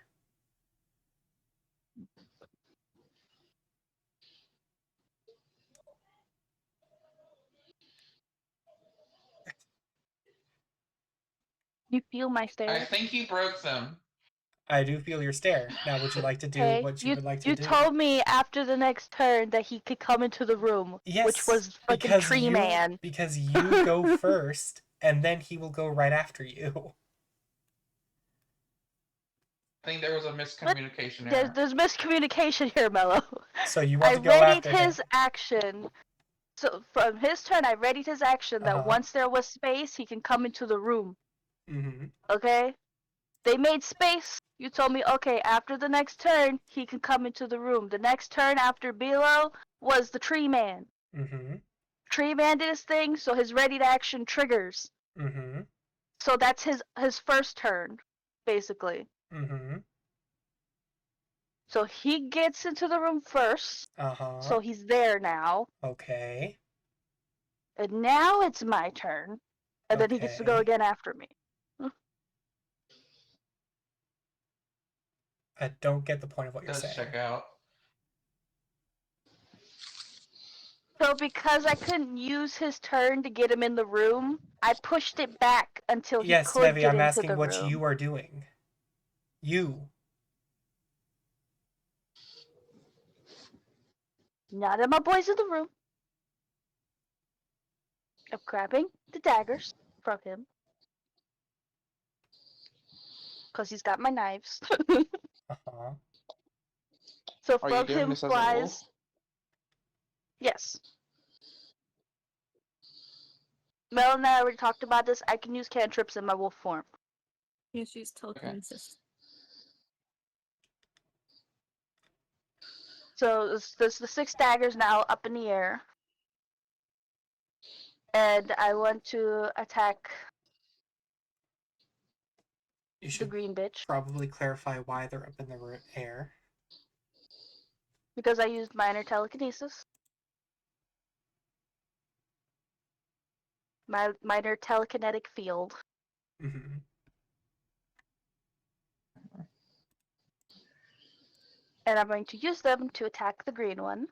You feel my
I
stare?
think you broke them.
I do feel your stare. Now, would you like to do
Okay,
what you would like to
you
do?
told me after the next turn that he could come into the room,
Yes,
which was fucking
because
Tree
you,
Man.
Because you go first, and then he will go right after you.
I think there was a miscommunication
There's,
error.
there's miscommunication here, Mello.
So you want
I
to go
readied
after
his
him.
action. So from his turn, I readied his action that once there was space, he can come into the room.
Mm-hmm.
Okay? They made space. You told me, okay, after the next turn, he can come into the room. The next turn after Bilo was the Tree Man.
Mm-hmm.
Tree Man did his thing, so his readied action triggers.
Mm-hmm.
So that's his first turn, basically.
Mm-hmm.
So he gets into the room first.
Uh-huh.
So he's there now.
Okay.
And now it's my turn. And then he gets to go
Okay.
again after me.
I don't get the point of what you're
Does
saying.
check out.
So because I couldn't use his turn to get him in the room, I pushed it back until he
Yes,
could
Mevi,
get
I'm
into
asking
the
what
room.
you are doing. You.
Now that my boy's in the room, I'm grabbing the daggers from him. Because he's got my knives.
Uh-huh.
So
Are you
from
doing
him
this as a wolf?
flies. Yes. Mel and I already talked about this. I can use cantrips in my wolf form.
Yeah, she's telekinesis.
So there's the 6 daggers now up in the air. And I want to attack
You
the
should
green bitch.
probably clarify why they're up in the air.
Because I used minor telekinesis. My minor telekinetic field.
Mm-hmm.
And I'm going to use them to attack the green one.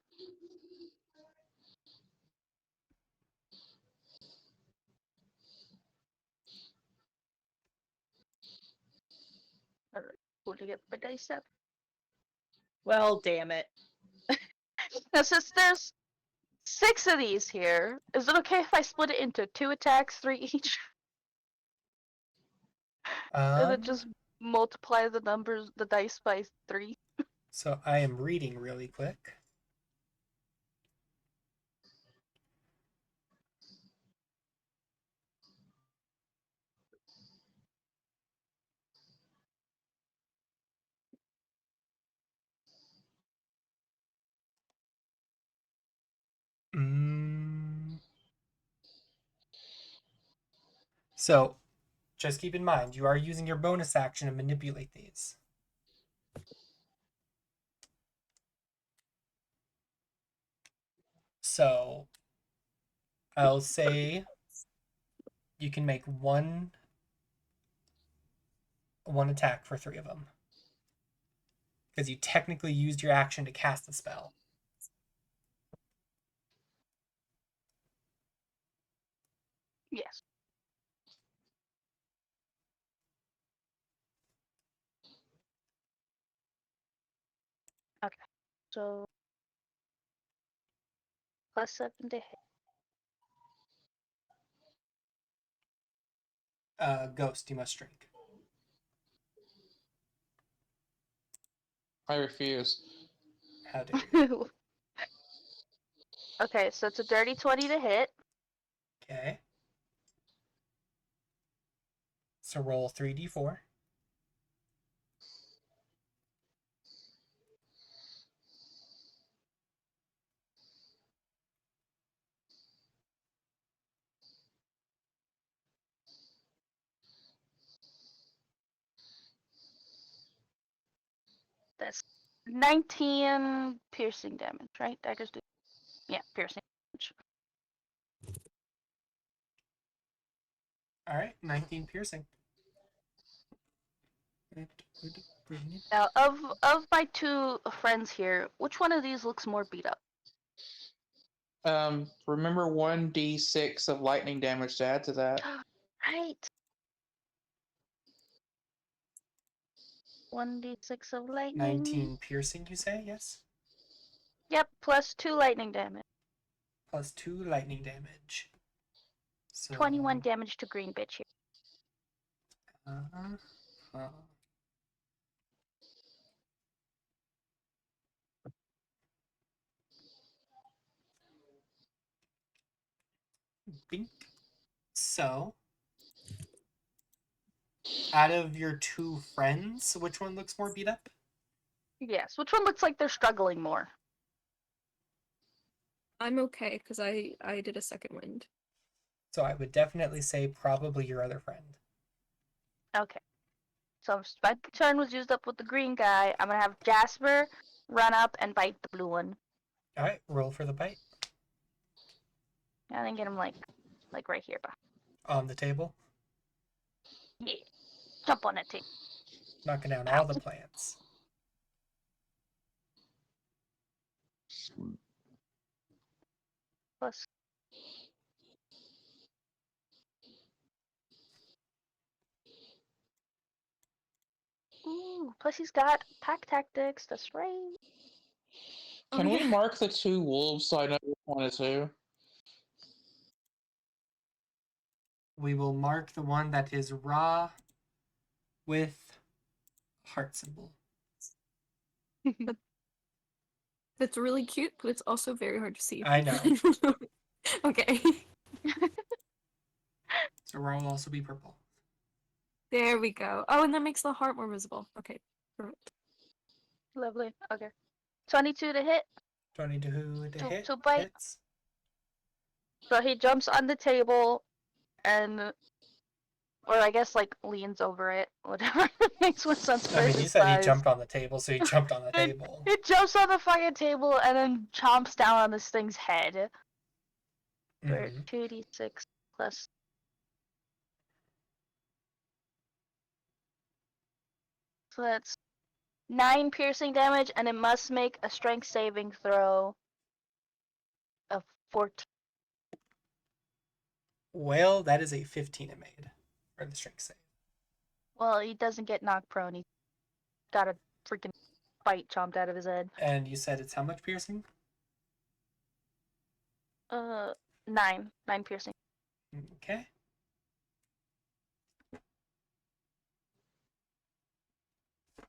Alright, going to get my dice up.
Well, damn it.
Now, since there's 6 of these here, is it okay if I split it into 2 attacks, 3 each? And then just multiply the numbers, the dice by 3?
So I am reading really quick. So just keep in mind, you are using your bonus action to manipulate these. So I'll say you can make one attack for 3 of them. Because you technically used your action to cast the spell.
Yes. Okay. So +7 to hit.
Ghost, you must drink.
I refuse.
How dare you?
Okay, so it's a dirty 20 to hit.
Okay. So roll 3d4.
That's 19 piercing damage, right? Daggers do. Yeah, piercing damage.
All right, 19 piercing. That would bring it.
Now, of my 2 friends here, which one of these looks more beat up?
Remember 1d6 of lightning damage to add to that.
Right. 1d6 of lightning.
19 piercing, you say? Yes?
Yep, plus 2 lightning damage.
Plus 2 lightning damage. So
21 damage to green bitch here.
Bink. So, out of your 2 friends, which one looks more beat up?
Yes, which one looks like they're struggling more?
I'm okay because I did a second wind.
So I would definitely say probably your other friend.
Okay. So my turn was used up with the green guy. I'm gonna have Jasper run up and bite the blue one.
All right, roll for the bite.
And then get him like right here.
On the table,
Yeah. Jump on that table.
knocking down all the plants.
Plus. Ooh, plus he's got pack tactics. That's right.
Can we
yeah.
mark the 2 wolves so I know which one is who?
We will mark the one that is raw with heart symbol.
That's really cute, but it's also very hard to see.
I know.
Okay.
So raw will also be purple.
There we go. Oh, and that makes the heart more visible. Okay. Perfect.
Lovely. Okay. 22 to hit.
22 to hit.
To bite.
Hits.
So he jumps on the table and, or I guess like leans over it, whatever makes more sense for
I mean,
his
you said he
size.
jumped on the table, so he jumped on the table.
He jumps on the fucking table and then chomps down on this thing's head. For
Mhm.
2d6 plus. So that's 9 piercing damage, and it must make a strength saving throw of 14.
Well, that is a 15 it made for the strength save.
Well, he doesn't get knocked prone. He got a freaking bite chomped out of his head.
And you said it's how much piercing?
9 piercing.
Okay.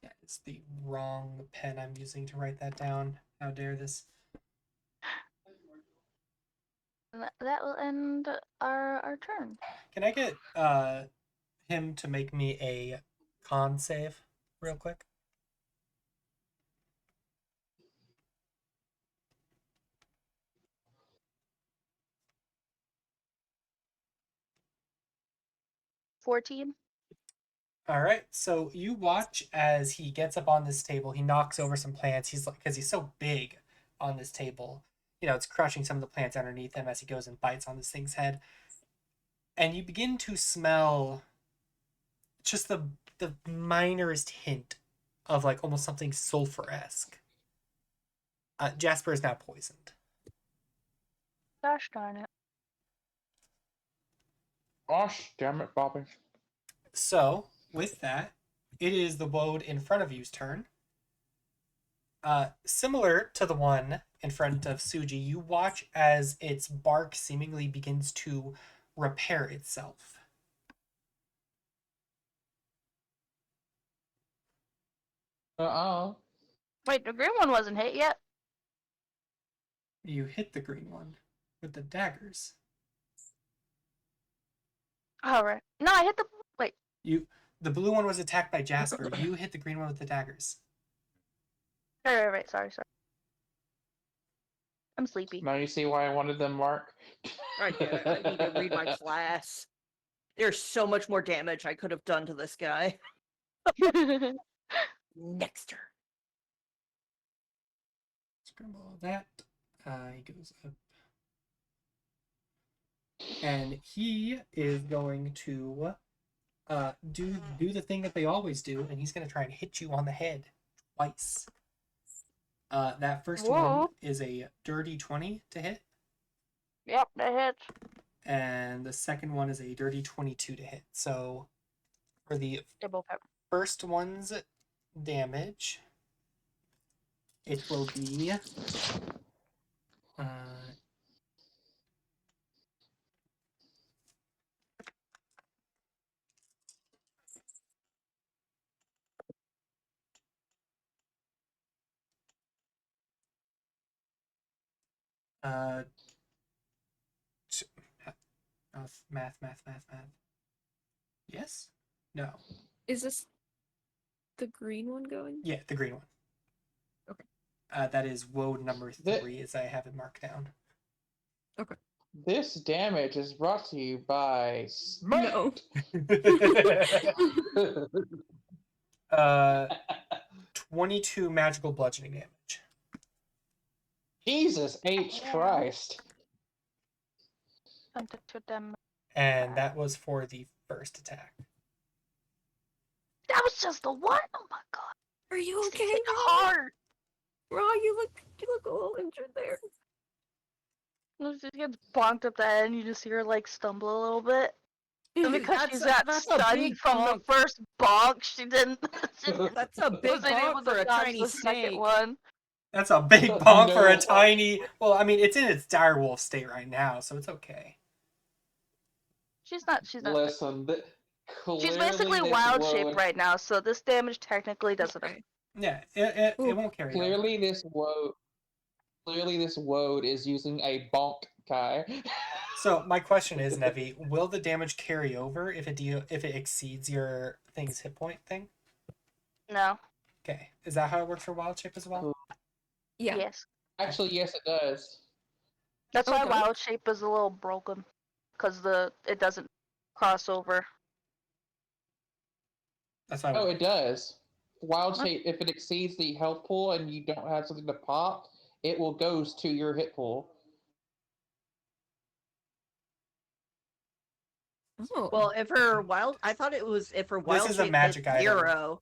That is the wrong pen I'm using to write that down. How dare this?
And that will end our turn.
Can I get him to make me a con save real quick?
$14.
All right. So you watch as he gets up on this table. He knocks over some plants. He's like, because he's so big on this table, you know, it's crushing some of the plants underneath him as he goes and bites on this thing's head. And you begin to smell just the minorest hint of like almost something sulfur-esque. Jasper is now poisoned.
Gosh darn it.
Gosh, damn it, Bobby.
So, with that, it is the woad in front of you's turn. Similar to the one in front of Suji, you watch as its bark seemingly begins to repair itself.
Wait, the green one wasn't hit yet?
You hit the green one with the daggers.
Alright. No, I hit the... Wait.
The blue one was attacked by Jasper. You hit the green one with the daggers.
Right. Sorry. I'm sleepy.
Now you see why I wanted them, Mark.
I get it. I need to read my class. There's so much more damage I could have done to this guy. Next turn.
Scramble all that. He goes up. And he is going to do the thing that they always do, and he's going to try and hit you on the head twice. That first one
Whoa.
is a dirty 20 to hit,
Yep, that hits.
and the second one is a dirty 22 to hit. So for the
They both have.
first one's damage, it will be math. Yes? No.
Is this the green one going?
Yeah, the green one.
Okay.
That is woad number 3, as I have it marked down.
Okay.
This damage is brought to you by Smite.
No.
22 magical bludgeoning damage.
Jesus H. Christ.
To them.
And that was for the first attack.
That was just the one. Oh my god.
Are you
These
okay,
things hit
Raw?
hard.
Raw, you look a little injured there.
She gets bonked up the head, and you just see her like stumble a little bit. And because she's that
that's a
stunned
big
from the
bonk.
first bonk, she didn't. She
That's a big
wasn't able
bonk for
to
a
dodge
tiny
the second
snake.
one.
That's a big bonk for a
No.
tiny. Well, I mean, it's in its direwolf state right now, so it's okay.
She's not.
Listen,
She's basically
this
wild shape
woad,
right now, so this damage technically doesn't.
Okay.
Yeah, it
Ooh.
won't carry
clearly this woad is using a bonk guy.
So my question is, Nevi, will the damage carry over if it exceeds your thing's hit point thing?
No.
Okay, is that how it works for wild shape as well?
Cool.
Yeah.
Yes.
Actually, yes, it does.
That's
Oh,
why
it does?
wild shape is a little broken, because it doesn't cross over.
That's why.
Oh, it does. Wild
Huh?
shape, if it exceeds the health pool and you don't have something to pop, it will goes to your hit pool.
Oh.
Well, if her wild, I thought it was if her wild
is a
shape
magic
hit
item.
0.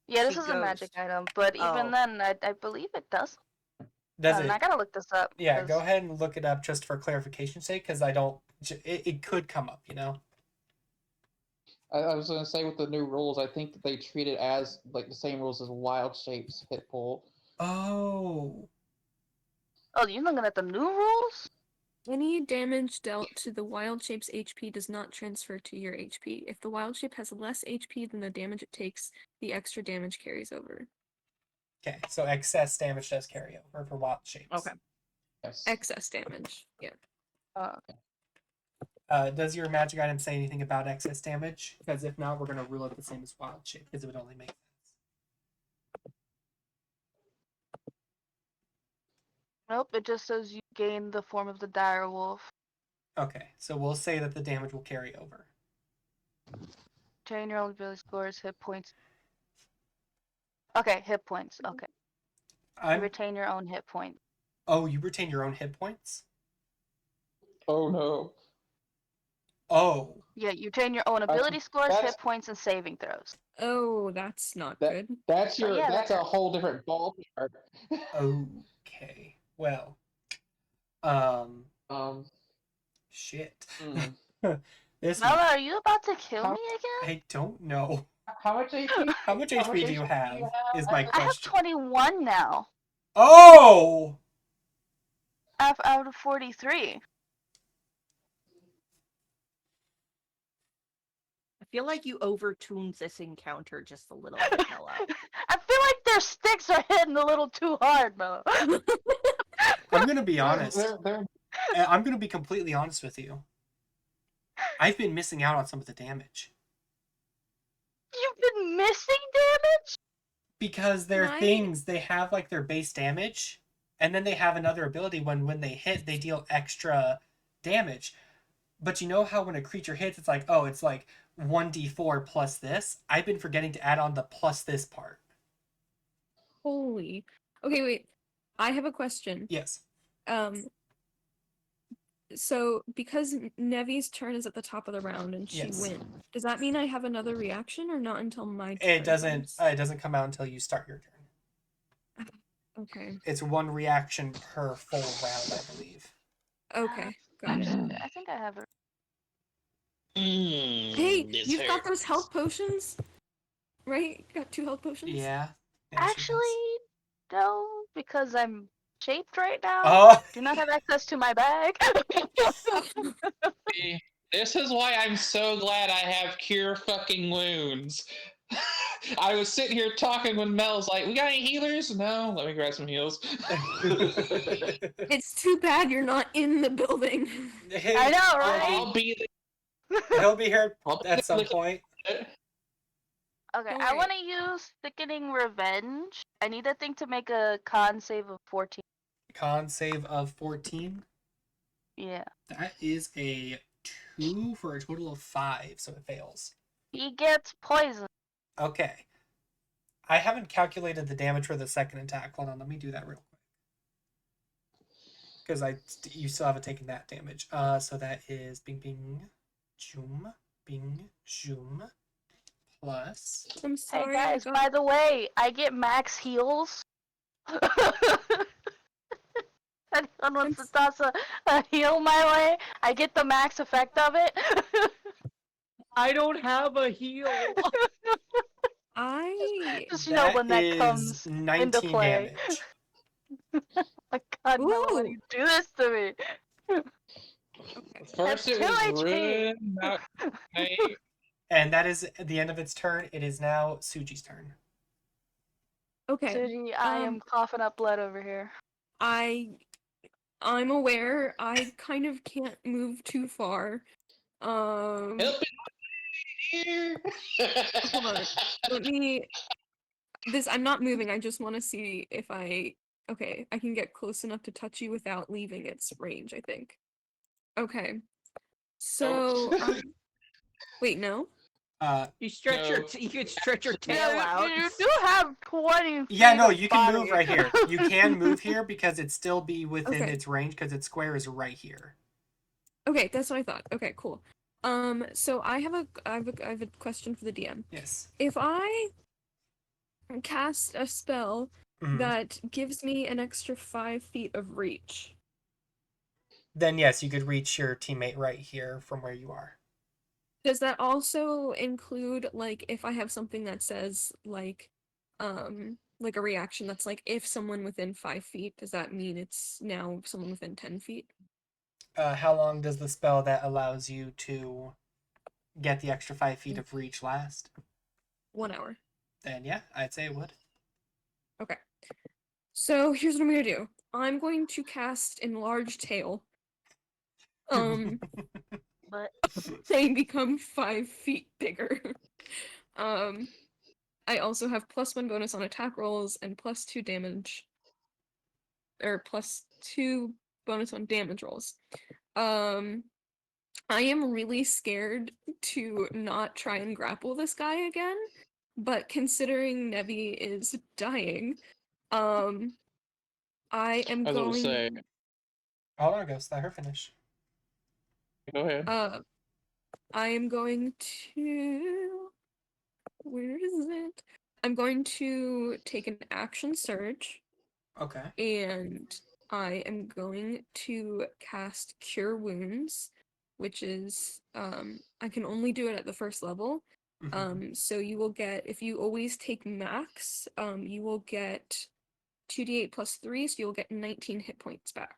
Yeah, this
She
is a magic
goes.
item, but even
Oh.
then, I believe it does.
Does
And
it?
I gotta look this up.
Yeah,
'cause-
go ahead and look it up just for clarification's sake, because I don't. It could come up, you know.
I was going to say with the new rules, I think that they treat it as like the same rules as wild shapes hit pool.
Oh.
Oh, you're looking at the new rules?
Any damage dealt to the wild shape's HP does not transfer to your HP. If the wild shape has less HP than the damage it takes, the extra damage carries over.
Okay, so excess damage does carry over for wild shapes.
Okay.
Yes.
Excess damage. Yeah.
Does your magic item say anything about excess damage? Because if not, we're going to rule it the same as wild shape, because it would only make sense.
Nope, it just says you gain the form of the dire wolf.
Okay, so we'll say that the damage will carry over.
Retain your own ability scores, hit points. Okay, hit points. Okay. You retain your own hit points.
Oh, you retain your own hit points?
Oh no.
Oh.
Yeah, you retain your own ability scores,
that's-
hit points, and saving throws.
Oh, that's not
That-
good.
That's
So, yeah,
that's
that
a whole different ballpark.
Okay. Well. Shit.
Hmm.
This
Mela, are you about to kill
How-
me again?
I don't know.
How much HP?
How much HP do you have? Is my
I have
question.
21 now.
Oh!
Out of 43.
I feel like you overtuned this encounter just a little bit, Mela.
I feel like their sticks are hitting a little too hard, Mela.
I'm gonna be honest.
They're
I'm gonna be completely honest with you. I've been missing out on some of the damage.
You've been missing damage?
Because their
Why?
things, they have like their base damage, and then they have another ability when they hit, they deal extra damage. But you know how when a creature hits, it's like, oh, it's like 1d4 plus this? I've been forgetting to add on the plus this part.
Holy. Okay, wait. I have a question.
Yes.
So because Nevi's turn is at the top of the round and she
Yes.
wins, does that mean I have another reaction or not until my turn?
It doesn't
comes?
come out until you start your turn.
Okay.
It's one reaction per full round, I believe.
Okay. Got it.
I think I have it.
Hey, you've got those health potions? Right? Got 2 health potions?
Yeah.
Actually, no, because I'm shaped right now.
Oh.
Do not have access to my bag.
See, this is why I'm so glad I have cure fucking wounds. I was sitting here talking when Mel's like, "We got any healers?" No, let me grab some heals.
It's too bad you're not in the building.
I know, right?
I'll be
He'll be here
I'll be
at some
looking-
point.
Okay, I
Alright.
want to use Thickening Revenge. I need that thing to make a con save of 14.
Con save of 14.
Yeah.
That is a 2 for a total of 5, so it fails.
He gets poisoned.
Okay. I haven't calculated the damage for the second attack. Hold on, let me do that real quick. because you still haven't taken that damage. So that is bing zoom plus.
I'm
Hey
sorry, I
guys,
got.
by the way, I get max heals. Anyone
I'm,
wants to toss a heal my way? I get the max effect of it.
I don't have a heal.
I.
Just
That
when that
is
comes into
19
play.
damage.
My God, no! Why do
Ooh.
you do this to me?
Okay.
First it
That's
was
2 HP.
rude, now hey,
And that is the end of its turn. It is now Suji's turn.
Okay.
Suji, I am coughing up blood over here.
I'm aware. I kind of can't move too far.
help me here.
Hold on. Let me. I'm not moving. I just want to see if I. Okay, I can get close enough to touch you without leaving its range, I think. Okay. So, wait, no?
You stretch your
No.
you could stretch your tail
Yeah,
out.
you do have 20 feet
Yeah, no,
of
you can
body.
move right here. You can move here because it'd still be within
Okay.
its range because its square is right here.
Okay, that's what I thought. Okay, cool. So I have a question for the DM.
Yes.
If I cast a spell
Mhm.
that gives me an extra 5 feet of reach,
Then yes, you could reach your teammate right here from where you are.
does that also include like if I have something that says like a reaction that's like if someone within 5 feet, does that mean it's now someone within 10 feet?
How long does the spell that allows you to get the extra 5 feet of reach last?
1 hour.
Then yeah, I'd say it would.
Okay. So here's what I'm gonna do. I'm going to cast Enlarge Tail.
But
They become 5 feet bigger. um, I also have +1 bonus on attack rolls and +2 damage, or +2 bonus on damage rolls. I am really scared to not try and grapple this guy again, but considering Nevi is dying, I am
I was about to
going.
say,
Hold on, Ghost. Let her finish.
go ahead.
I am going to. Where is it? I'm going to take an action surge,
Okay.
and I am going to cast Cure Wounds, which is I can only do it at the first level.
Mhm.
So you will get, if you always take max, you will get 2d8 plus 3, so you'll get 19 hit points back.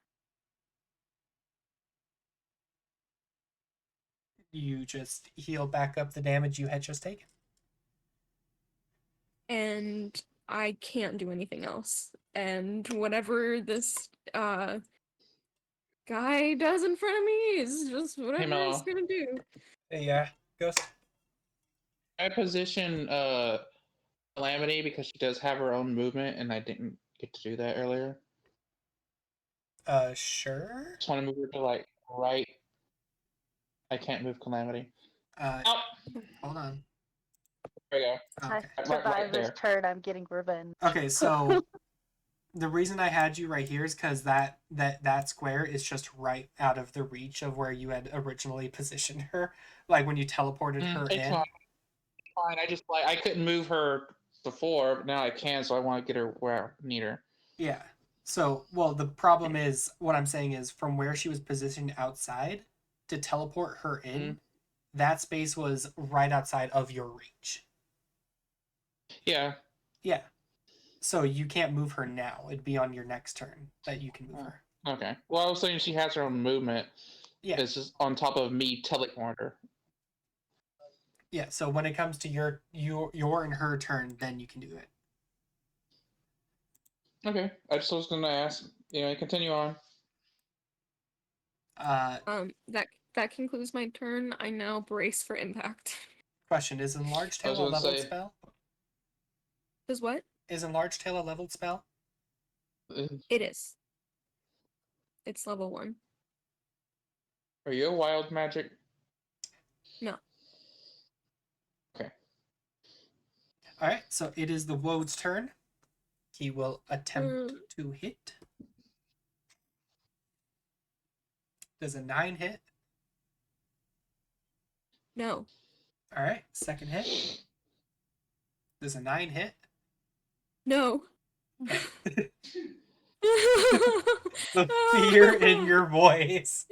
You just heal back up the damage you had just taken.
And I can't do anything else. And whatever this guy does in front of me is just whatever
Mello.
it's gonna do.
Yeah, Ghost.
I position Calamity because she does have her own movement, and I didn't get to do that earlier.
Sure.
Just want to move her to like right. I can't move Calamity. Oh,
Hold on.
there we go.
I
Okay.
Right
survived this
there.
turn. I'm getting revenge.
Okay, so the reason I had you right here is because that square is just right out of the reach of where you had originally positioned her, like when you teleported her
It's
in.
fine. It's fine. I just I couldn't move her before, but now I can, so I want to get her where I need her.
Yeah. So, well, the problem is what I'm saying is from where she was positioned outside to teleport her in, that space was right outside of your reach.
Yeah.
Yeah. So you can't move her now. It'd be on your next turn that you can move her.
Okay. Well, I was saying she has her own movement.
Yeah.
It's just on top of me teleporting her.
Yeah. So when it comes to your and her turn, then you can do it.
Okay. I just was gonna ask. Continue on.
That concludes my turn. I now brace for impact.
Question: is Enlarged
I was
Tail a
gonna
leveled
say-
spell?
Does what?
Is Enlarged Tail a leveled spell?
It is. It's level 1.
Are you a wild magic?
No.
Okay.
All right. So it is the Woad's turn. He will attempt to hit. Does a 9 hit?
No.
All right. Second hit. Does a 9 hit?
No.
Okay. The fear in your voice.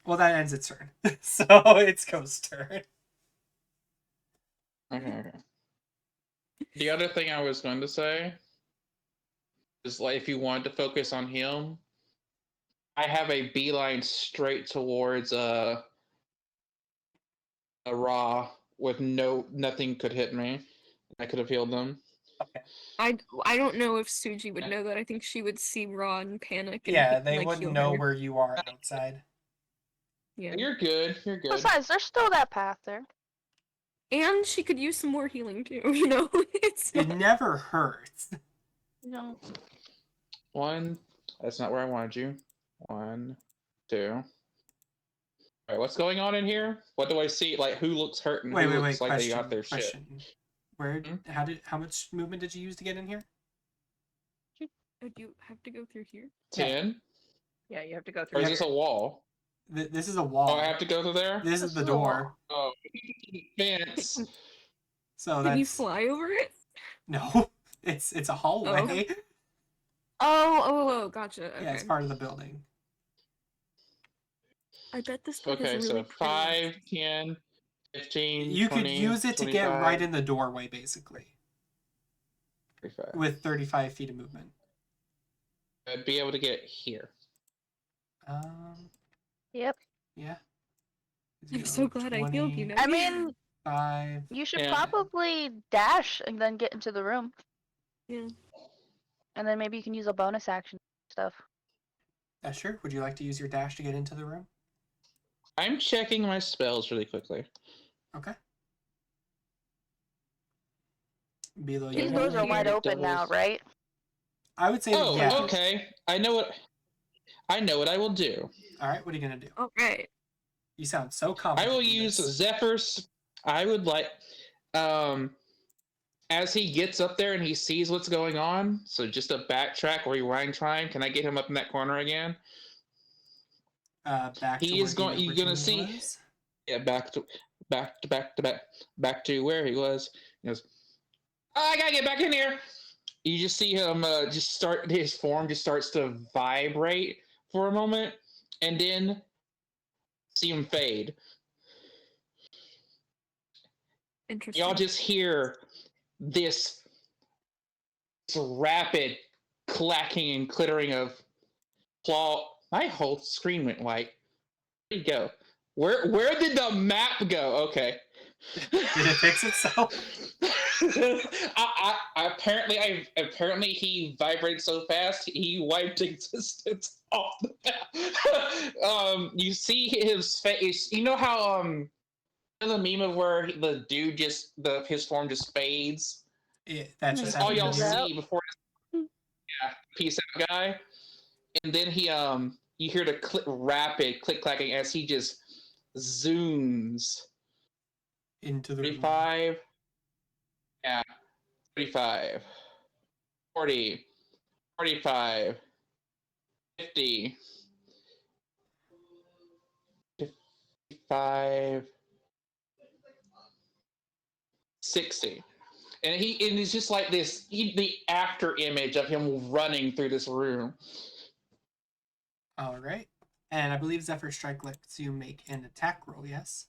Well, that ends its turn. So it's Ghost's turn.
Okay. The other thing I was going to say is, like, if you wanted to focus on him, I have a beeline straight towards a Raw with nothing could hit me. I could have healed them.
Okay.
I don't know if Suji would know that. I think she would see Raw and panic. And
Yeah, they
like,
wouldn't
heal
know
her.
where you are outside.
Yeah.
You're good. You're good.
Besides, there's still that path there.
And she could use some more healing too. You know, it's
It never hurts.
You know.
One. That's not where I wanted you. 1, 2. All right, what's going on in here? What do I see? Like, who looks hurt and who looks like they got their shit?
Question. Where? How much movement did you use to get in here?
Oh, do you have to go through here?
10?
Yeah, you have to go
Or
through.
is this a wall?
This is a wall.
Oh, I have to go through there?
This is the door.
Oh, fence.
So
Can you
that's
fly over it?
no. It's a hallway.
Oh, gotcha. Okay.
Yeah, it's part of the building.
I bet this part is
Okay,
really
so
pretty.
5, 10, 15,
You
20,
could use it to get
25,
right in the doorway, basically,
35.
with 35 feet of movement.
I'd be able to get here.
Yep.
Yeah.
I'm so glad I healed you,
20,
now.
I mean,
5.
you should
Yeah.
probably dash and then get into the room.
Yeah.
And then maybe you can use a bonus action stuff.
Sure. Would you like to use your dash to get into the room?
I'm checking my spells really quickly.
Okay. Below
These
you.
doors are
Healing
wide
here,
open now,
doubles.
right?
I would say
Oh,
yeah.
okay. I know what I will do.
All right. What are you gonna do?
All right.
You sound so
I
confident.
will
in
use
this.
Zephyr's. I would like, as he gets up there and he sees what's going on. So just a backtrack or rewind time. Can I get him up in that corner again?
Back to
He
where
is going.
he
You're gonna
originally
see.
was.
Yeah, back to where he was. He goes, oh, I gotta get back in here. You just see him his form just starts to vibrate for a moment, and then see him fade.
Interesting.
Y'all just hear this rapid clacking and clittering of claw. My whole screen went white. Where'd it go? Where did the map go? Okay.
Did it fix itself?
Apparently he vibrated so fast he wiped existence off the map. You see his face. You know how the meme of where the dude his form just fades.
That's
That's
just
all
happened
y'all
to you.
see before. Yeah, peace out, guy. And then he you hear the rapid click clacking as he just zooms
Into the room.
35. Yeah, 35, 40, 45, 50, 55, 60. And it's just like this, the after image of him running through this room.
All right. And I believe Zephyr Strike lets you make an attack roll, yes?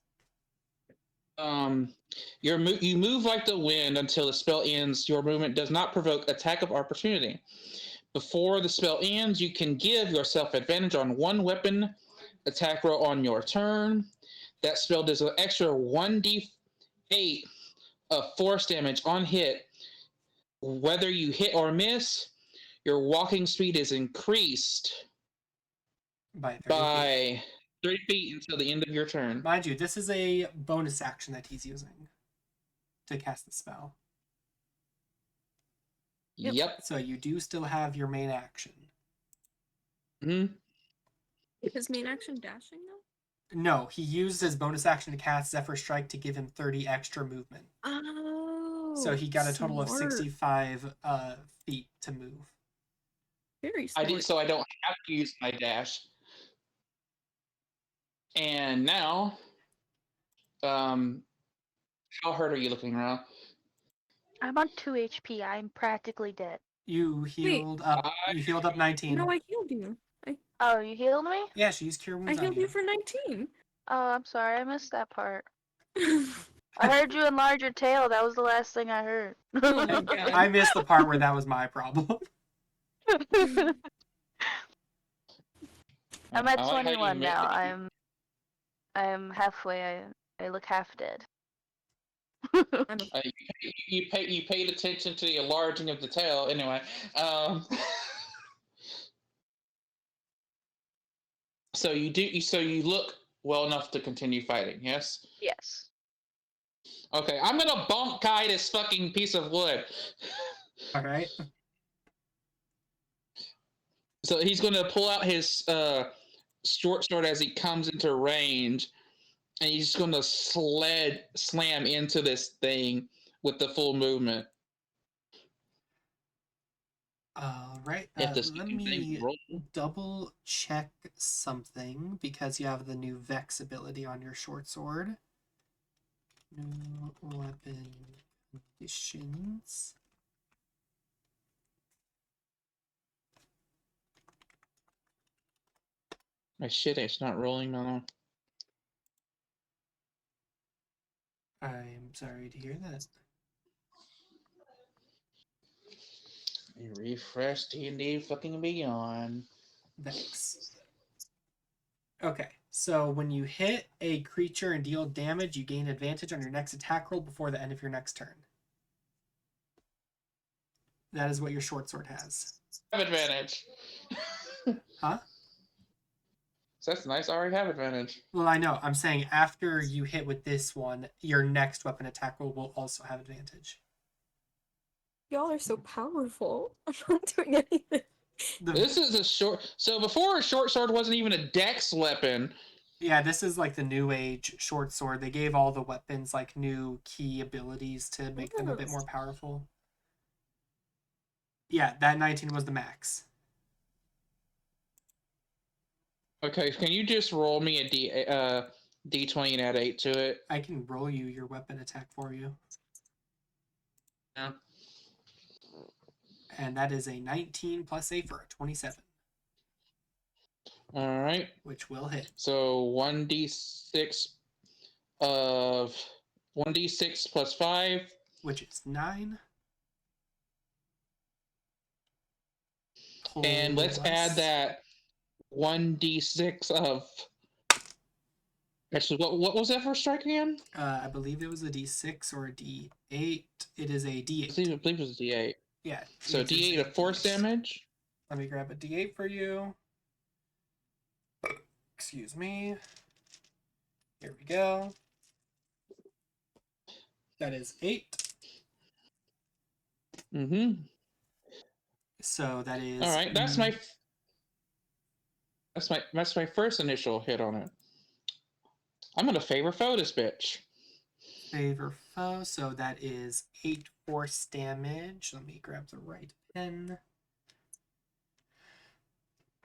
You move like the wind until the spell ends. Your movement does not provoke attack of opportunity. Before the spell ends, you can give yourself advantage on one weapon attack roll on your turn. That spell does an extra 1d8 of force damage on hit. Whether you hit or miss, your walking speed is increased
By 30 feet.
by 30 feet until the end of your turn.
Mind you, this is a bonus action that he's using to cast the spell.
Yep.
So you do still have your main action.
Mm-hmm.
Is main action dashing though?
No, he used his bonus action to cast Zephyr Strike to give him 30 extra movement.
Oh.
So he got a total of
smart.
65 feet to move.
Very
I
smart.
did, so I don't have to use my dash. And now, how hurt are you looking around?
I'm on 2 HP. I'm practically dead.
You healed up. You healed up 19.
No, I healed you.
Oh, you healed me?
Yeah, she used cure
I
wounds on
healed
you.
you for 19.
Oh, I'm sorry. I missed that part. I heard you enlarge your tail. That was the last thing I heard.
Oh my god.
I missed the part where that was my problem.
I'm at
I like how you
21
make
now.
it-
I'm halfway. I look half dead.
I'm a
you paid attention to the enlarging of the tail. Anyway, so you look well enough to continue fighting. Yes.
Yes.
Okay, I'm gonna bonk guy this fucking piece of wood.
All right.
So he's gonna pull out his short sword as he comes into range, and he's gonna slam into this thing with the full movement.
All right.
If this
Let
fucking thing
me
roll.
double check something because you have the new Vex ability on your short sword. New weapon conditions.
My shit, it's not rolling. No.
I'm sorry to hear that.
Refresh D&D fucking Beyond.
Vex. Okay, so when you hit a creature and deal damage, you gain advantage on your next attack roll before the end of your next turn. That is what your short sword has.
Have advantage.
Huh?
So that's nice. I already have advantage.
Well, I know. I'm saying after you hit with this one, your next weapon attack roll will also have advantage.
Y'all are so powerful. I'm not doing anything.
This is a short. So before a short sword wasn't even a dex weapon.
Yeah, this is like the new age short sword. They gave all the weapons like new key abilities to make them a bit more powerful. Yeah, that 19 was the max.
Okay, can you just roll me a D20 and add 8 to it?
I can roll you your weapon attack for you.
Yeah.
And that is a 19 plus 8 for a 27.
All right.
Which will hit.
So 1d6 of 1d6 plus 5.
Which is 9.
And let's add that 1d6 of. Actually, what was that for strike again?
I believe it was a D6 or a D8. It is a D8.
I believe it was a D8.
Yeah.
So D8 of force damage.
Let me grab a D8 for you. Excuse me. Here we go. That is 8.
Mm-hmm.
So that is.
All right. That's my first initial hit on it. I'm gonna favor foe this bitch.
Favor foe. So that is 8 force damage. Let me grab the right pen.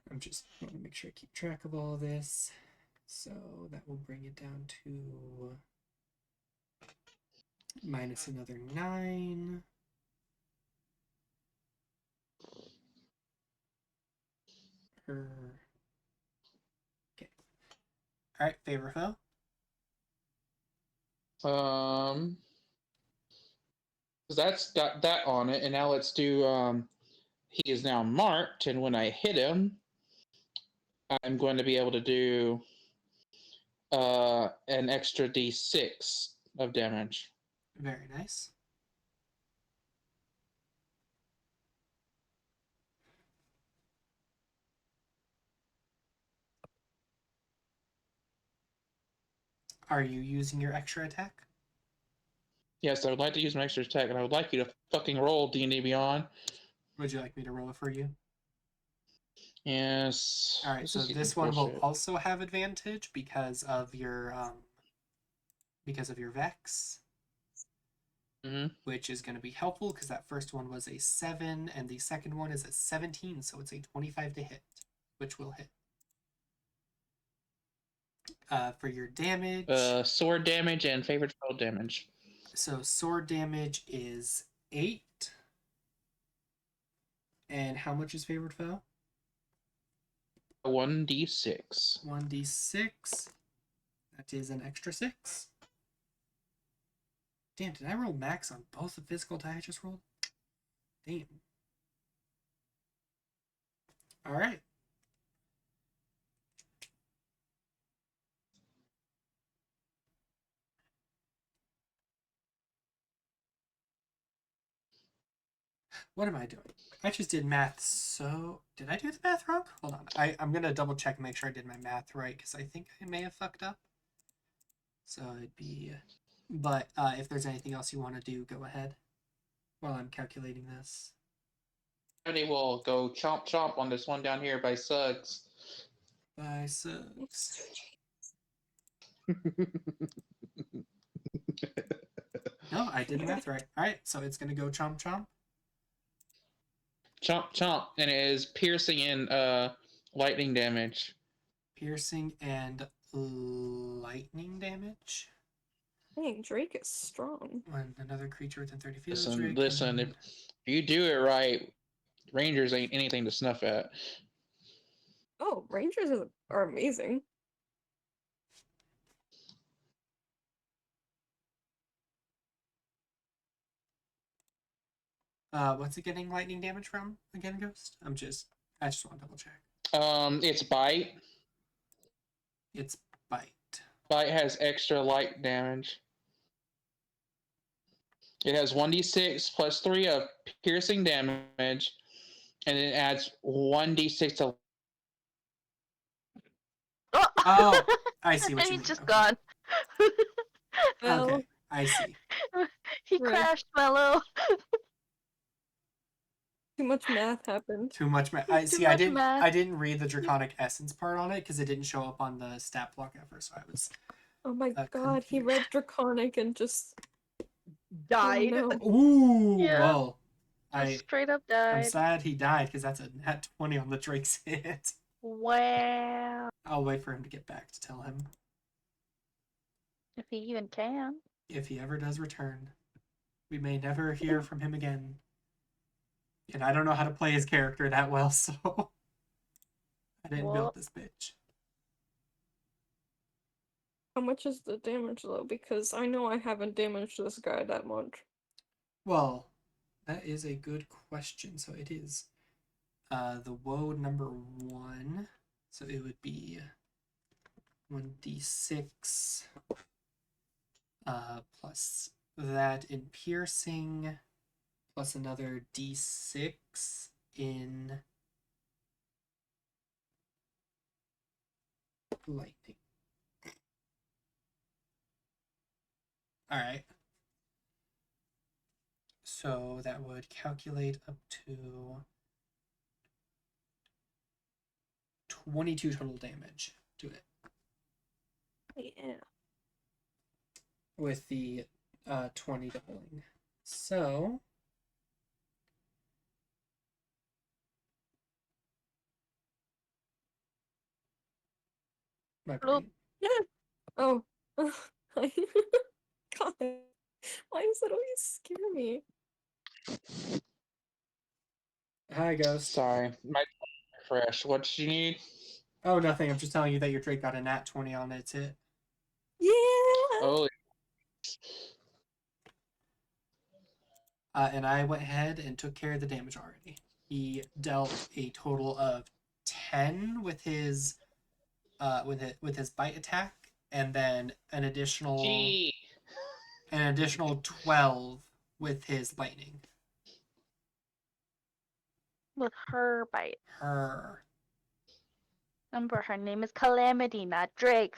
I'm just want to make sure I keep track of all this. So that will bring it down to minus another 9. Okay. All right, favor foe.
That's got that on it, and now let's do. He is now marked, and when I hit him, I'm going to be able to do an extra D6 of damage.
Very nice. Are you using your extra attack?
Yes, I would like to use my extra attack, and I would like you to fucking roll D&D Beyond.
Would you like me to roll it for you?
Yes.
All right, so this one will also have advantage because of your Vex. which is going to be helpful because that first one was a 7 and the second one is a 17, so it's a 25 to hit, which will hit. For your damage,
sword damage and favorite foe damage.
so sword damage is 8. And how much is favorite foe?
1d6.
1d6. That is an extra 6. Damn, did I roll max on both the physical die I just rolled? Damn. Alright. What am I doing? I just did math, so... Did I do the math wrong? Hold on. I'm going to double check and make sure I did my math right, because I think I may have fucked up. So it'd be... But if there's anything else you want to do, go ahead while I'm calculating this.
Everybody will go chomp chomp on this one down here by Suggs.
By Suggs. No, I did the math right. Alright, so it's going to go chomp chomp.
Chomp chomp, and it is piercing and lightning damage.
Piercing and lightning damage.
Dang, Drake is strong.
When another creature within 30 feet of
Listen,
Drake.
listen. If you do it right, Rangers ain't anything to snuff at.
Oh, Rangers are amazing.
What's it getting lightning damage from again, Ghost? I just want to double check.
It's bite.
It's bite.
Bite has extra light damage. It has 1d6 plus 3 of piercing damage, and it adds 1d6 to.
Oh, I see what you
He's
mean.
just
Okay.
gone.
Well,
Okay, I see.
He
Right.
crashed, Mellow.
too much math happened.
Too much math. I
Too
see. I
much
didn't.
math.
I didn't read the draconic essence part on it because it didn't show up on the stat block at first. So I was.
Oh my god, he read Draconic and just
Died.
Oh, no.
Ooh.
Yeah.
Well,
Just straight up
I'm
died.
sad he died because that's a nat 20 on the Drake's hit.
Wow.
I'll wait for him to get back to tell him
If he even can.
if he ever does return. We may never hear from him again. And I don't know how to play his character that well, so I didn't build this bitch.
How much is the damage though? Because I know I haven't damaged this guy that much.
Well, that is a good question. So it is the woe number 1. So it would be 1d6 plus that in piercing plus another d6 in lightning. Alright. So that would calculate up to 22 total damage to it.
Yeah.
With the 20 doubling. So my brain.
Oh. God. Why does it always scare me?
Hi, Ghost.
Sorry, my fresh. What did you need?
Oh, nothing. I'm just telling you that your Drake got a nat 20 on its hit.
Yeah.
Oh,
And I went ahead and took care of the damage already. He dealt a total of 10 with his with his bite attack, and then an additional 12 with his lightning.
With her bite.
Her.
Remember, her name is Calamity, not Drake.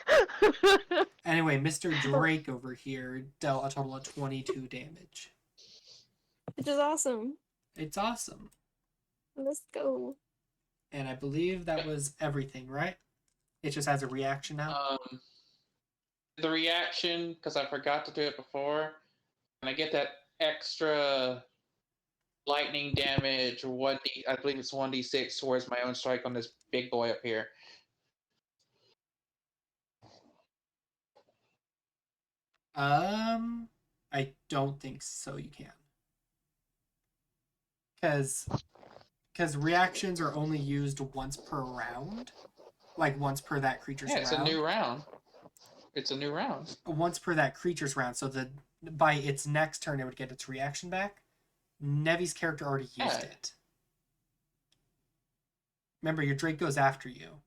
Anyway, Mr. Drake over here dealt a total of 22 damage.
Which is awesome.
It's awesome.
Let's go.
And I believe that was everything, right? It just has a reaction now.
The reaction, because I forgot to do it before. When I get that extra lightning damage. 1d, I believe it's 1d6 towards my own strike on this big boy up here.
I don't think so. You can, because reactions are only used once per round, like once per that creature's
Yeah, it's
round.
a new round. It's a new round.
Once per that creature's round, so that by its next turn it would get its reaction back. Nevi's character already used
Yeah.
it. Remember, your Drake goes after you.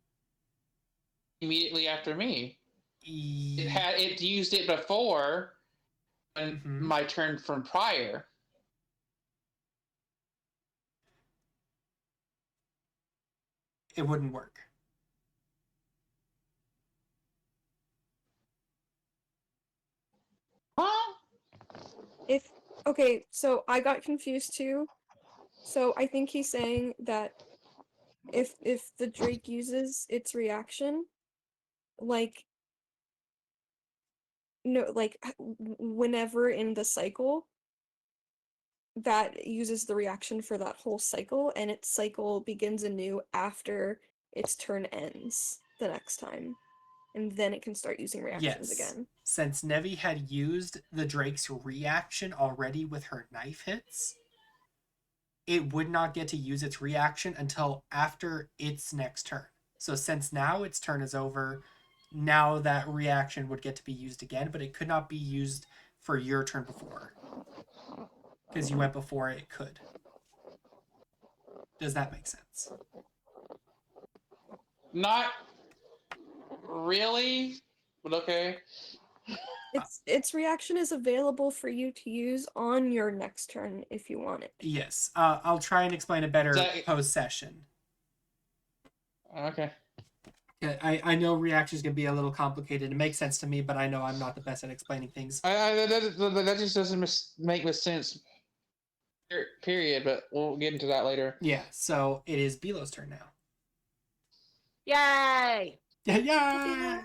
Immediately after me.
E-
It used it before my turn from prior.
It wouldn't work.
Huh?
If okay, so I got confused too. So I think he's saying that if the Drake uses its reaction, like no, like whenever in the cycle, that uses the reaction for that whole cycle, and its cycle begins anew after its turn ends the next time, and then it can start using reactions
Yes.
again.
Since Nevi had used the Drake's reaction already with her knife hits, it would not get to use its reaction until after its next turn. So since now its turn is over, now that reaction would get to be used again, but it could not be used for your turn before. Because you went before it could. Does that make sense?
Not really, but okay.
Its reaction is available for you to use on your next turn if you want it.
Yes. I'll try and explain it better post session.
Okay.
I know reactions can be a little complicated. It makes sense to me, but I know I'm not the best at explaining things.
That just doesn't make sense. Period. But we'll get into that later.
Yeah. So it is Belo's turn now.
Yay!
Yeah!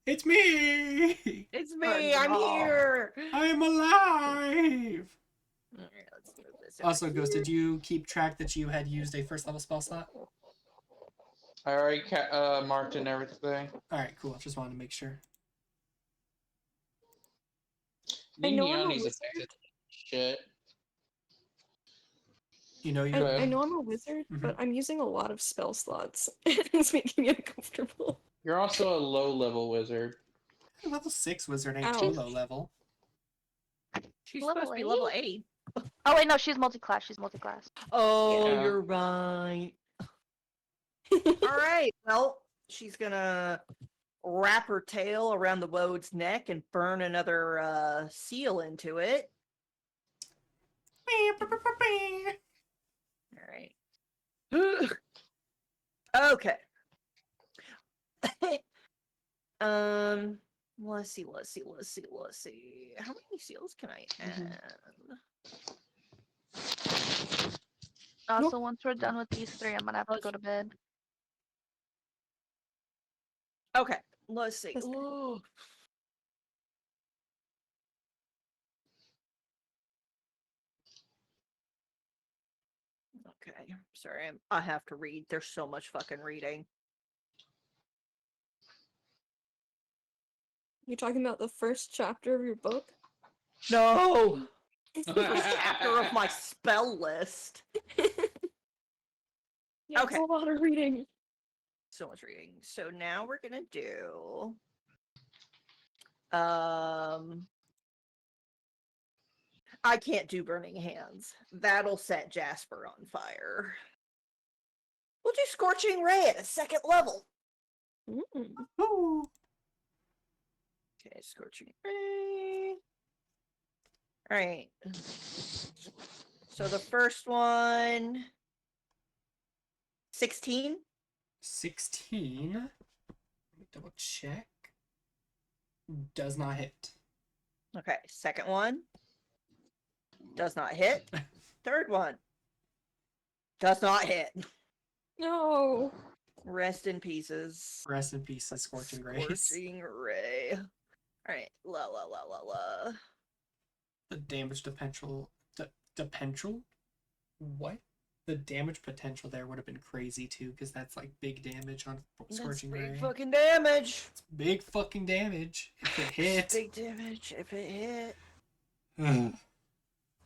It's me!
It's me! I'm here!
I'm alive!
Alright, let's move this over
Also,
here.
Ghost, did you keep track that you had used a first level spell slot?
I already marked and everything.
Alright, cool. Just wanted to make sure.
I know I'm a
Neon's
wizard.
affected shit.
You know you.
I know I'm a wizard, but I'm using a lot of spell slots. It's making me uncomfortable.
You're also a low level wizard.
Level 6 wizard ain't
Ow.
too low level.
She's
Level
supposed to be level 8.
Oh wait, no, she's multi-class. She's multi-class.
Oh,
Yeah.
you're right. Alright, well, she's gonna wrap her tail around the woad's neck and burn another seal into it. Alright. Okay. Let's see. How many seals can I add?
Also, once we're done with these three, I'm gonna have to go to bed.
Okay, let's see.
That's fair.
Ooh. Okay, sorry, I have to read. There's so much fucking reading.
You're talking about the first chapter of your book?
No! First chapter of my spell list.
Yeah,
Okay.
it's a lot of reading.
So much reading. So now we're gonna do I can't do burning hands. That'll set Jasper on fire. We'll do scorching ray at a second level.
Mm.
Ooh.
Okay, scorching ray. All right. So the first one 16.
16. Let me double check. Does not hit.
Okay, second one does not hit. Third one does not hit.
No.
Rest in pieces.
Rest in peace, Scorching Grace.
Scorching ray. All right, la.
The damage potential. Potential? What? The damage potential there would have been crazy too, because that's like big damage on Scorching
That's
Ray.
big fucking damage.
It's big fucking damage if it
It's
hits.
big damage if it hit.
Ugh.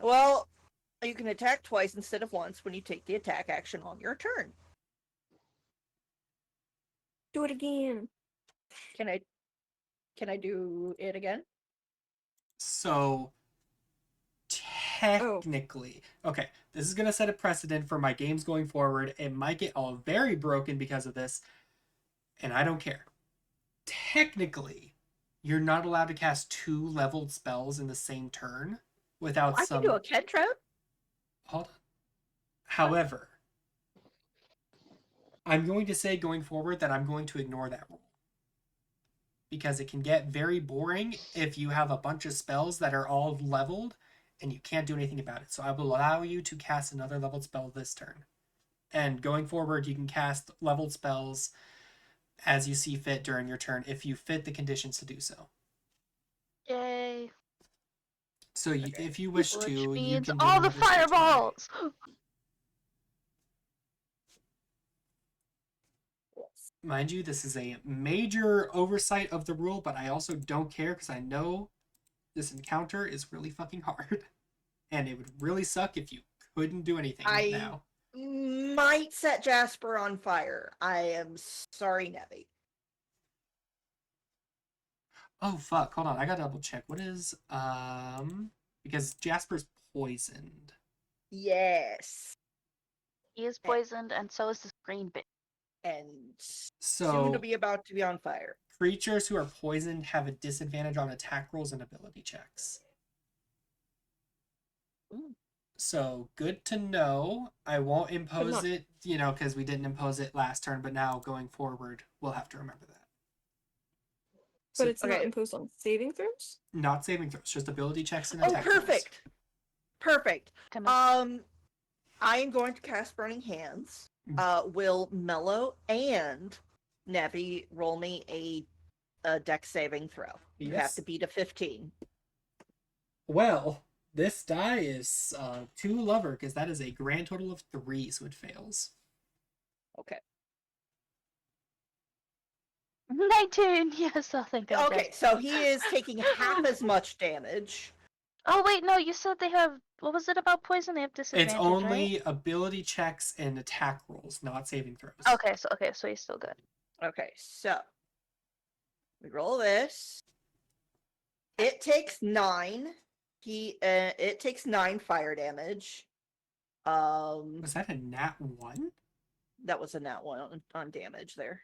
Well, you can attack twice instead of once when you take the attack action on your turn.
Do it again.
Can I do it again?
So technically, okay, this is gonna set a precedent for my games going forward. It might get all very broken because of this, and I don't care. Technically, you're not allowed to cast 2 leveled spells in the same turn without
I
some.
can do a cantrip.
Hold on. However, I'm going to say going forward that I'm going to ignore that rule. Because it can get very boring if you have a bunch of spells that are all leveled and you can't do anything about it. So I will allow you to cast another leveled spell this turn. And going forward, you can cast leveled spells as you see fit during your turn if you fit the conditions to do so.
Yay.
So
Okay.
if you wish
Which
to, you
means
can do
all the
another Scorching Ray.
fireballs!
Mind you, this is a major oversight of the rule, but I also don't care because I know this encounter is really fucking hard. And it would really suck if you couldn't do anything now.
Might set Jasper on fire. I am sorry, Nevi.
Oh fuck, hold on, I gotta double check. What is because Jasper's poisoned.
Yes.
He is poisoned, and so is this green bit.
And
So
soon to be about to be on fire.
creatures who are poisoned have a disadvantage on attack rolls and ability checks.
Ooh.
So good to know. I won't impose
not-
it, because we didn't impose it last turn, but now going forward, we'll have to remember that.
But
So,
it's not
okay.
imposed on saving throws?
not saving throws, just ability checks and
Oh,
attack rolls.
perfect. Perfect.
Timothy.
I am going to cast Burning Hands. Will Mellow and Nevi roll me a dex saving throw? You have
Yes.
to beat a 15.
Well, this die is 2 lover, because that is a grand total of 3, so it fails.
Okay.
19! Yes, oh thank God.
Okay, so he is taking half as much damage.
Oh wait, no, you said they have, what was it about poison? They have disadvantage,
It's only
right?
ability checks and attack rolls, not saving throws.
Okay, so he's still good.
Okay, so we roll this. It takes 9. It takes 9 fire damage.
Was that a nat 1?
That was a nat 1 on damage there.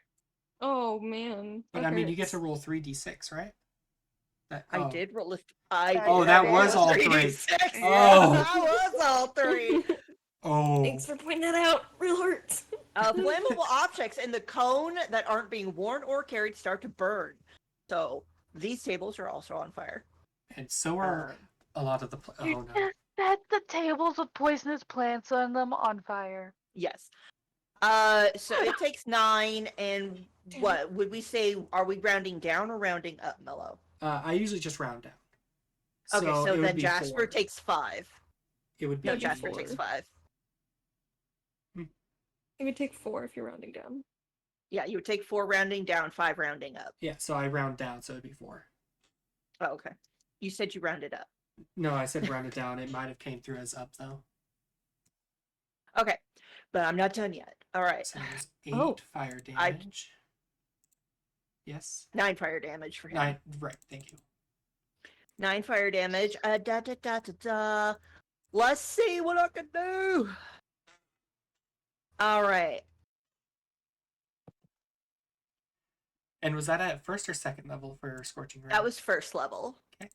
Oh man.
But
that
I mean, you get
hurts.
to roll 3d6, right?
I did roll I
Oh,
did
that
roll
was
a
all
3d6.
three.
Yeah,
Oh.
that was all 3.
Oh.
Thanks for pointing that out. Real hurts.
Flammable objects in the cone that aren't being worn or carried start to burn. So these tables are also on fire.
And so are a lot of the... Oh,
You
no.
just set the tables with poisonous plants on them on fire.
Yes. So it takes 9, and what would we say? Are we rounding down or rounding up, Mellow?
I usually just round down.
Okay, so
it would
then
be
Jasper
4.
takes 5.
It would be
No,
That'd be
Jasper
4.
takes 5.
It would take 4 if you're rounding down.
Yeah, you would take 4 rounding down, 5 rounding up.
Yeah, so I round down, so it'd be 4.
Oh, okay. You said you rounded up.
No, I said round it down. It might have came through as up, though.
Okay, but I'm not done yet. All right.
So there's 8
Oh.
fire damage. Yes?
9 fire damage for him.
9, right, thank you.
9 fire damage. Let's see what I can do. All right.
And was that at first or second level for Scorching Ray?
That was first level.
Okay.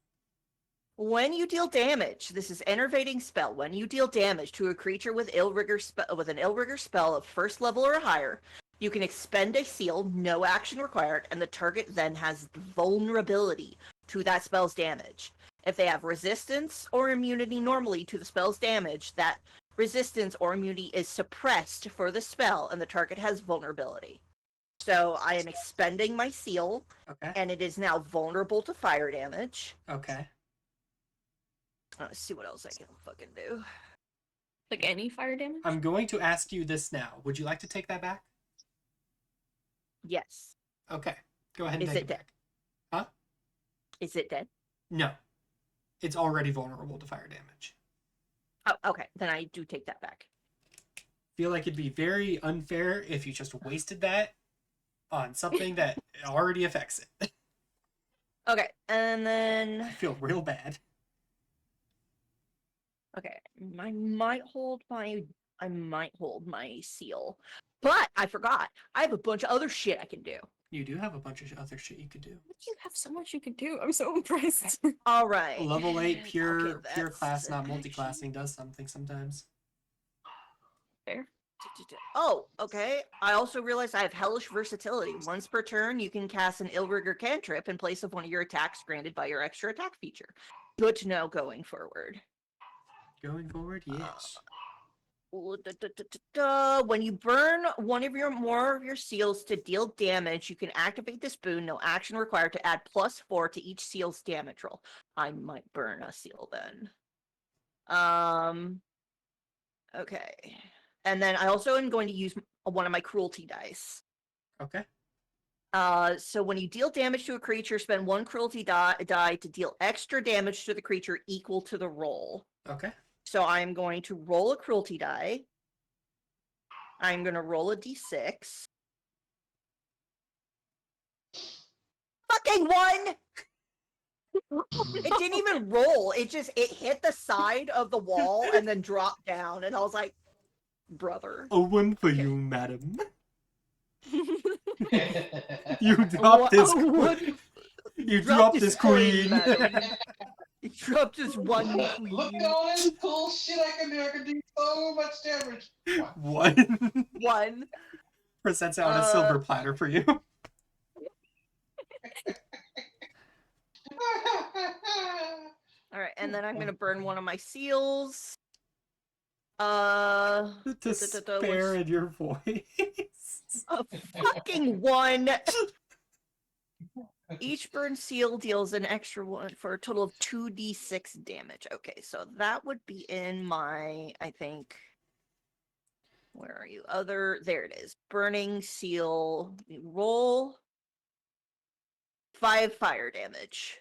When you deal damage, this is enervating spell. When you deal damage to a creature with an ill rigor spell of first level or higher, you can expend a seal, no action required, and the target then has vulnerability to that spell's damage. If they have resistance or immunity normally to the spell's damage, that resistance or immunity is suppressed for the spell, and the target has vulnerability. So I am expending my seal,
Okay.
and it is now vulnerable to fire damage.
Okay.
Let's see what else I can fucking do.
Like any fire damage?
I'm going to ask you this now. Would you like to take that back?
Yes.
Okay. Go ahead and
Is
take
it
it
dead?
back. Huh?
Is it dead?
No. It's already vulnerable to fire damage.
Oh, okay. Then I do take that back.
Feel like it'd be very unfair if you just wasted that on something that already affects it.
Okay, and
I
then
feel real bad.
okay, I might hold my seal, but I forgot. I have a bunch of other shit I can do.
You do have a bunch of other shit you could do.
You have so much you can do. I'm so impressed.
All right.
Level 8 pure
Okay,
pure
that's
class, not
an
multi-classing, does something sometimes.
Fair.
Oh, okay. I also realized I have hellish versatility. Once per turn, you can cast an Illrigger cantrip in place of one of your attacks granted by your extra attack feature. Good to know going forward.
Going forward, yes.
When you burn one of more of your seals to deal damage, you can activate this boon. No action required to add +4 to each seal's damage roll. I might burn a seal then. Okay. And then I also am going to use one of my cruelty dice.
Okay.
So when you deal damage to a creature, spend one cruelty die to deal extra damage to the creature equal to the roll.
Okay.
So I'm going to roll a cruelty die. I'm going to roll a d6. Fucking 1! It didn't even roll. It hit the side of the wall and then dropped down. And I was like, brother.
A one for
Okay.
you, madam. You dropped this queen. You dropped this queen.
You dropped this one queen.
Look at all this cool shit I can do. I can do so much damage.
One.
One.
Presents out a silver platter for you.
All right, and then I'm gonna burn one of my seals.
The despair in your voice.
A fucking 1. Each burn seal deals an extra 1 for a total of 2d6 damage. Okay, so that would be in my, I think. Where are you? There it is. Burning seal. Roll 5 fire damage.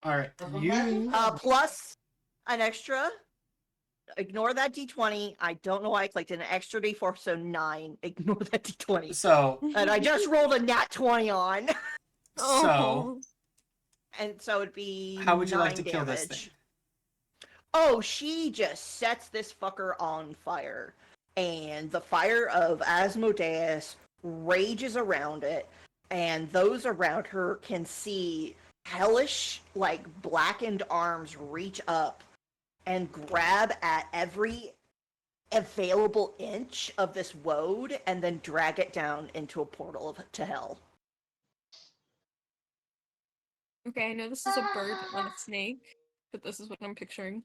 All right, you.
Plus an extra. Ignore that d20. I don't know why I clicked an extra d4, so 9. Ignore that d20.
So.
And I just rolled a nat 20 on.
So.
And so it'd be.
How would you like to
damage.
kill this thing?
Oh, she just sets this fucker on fire. And the fire of Asmodeus rages around it. And those around her can see hellish, like, blackened arms reach up and grab at every available inch of this woad and then drag it down into a portal to hell.
Okay, I know this is a bird, not a snake, but this is what I'm picturing.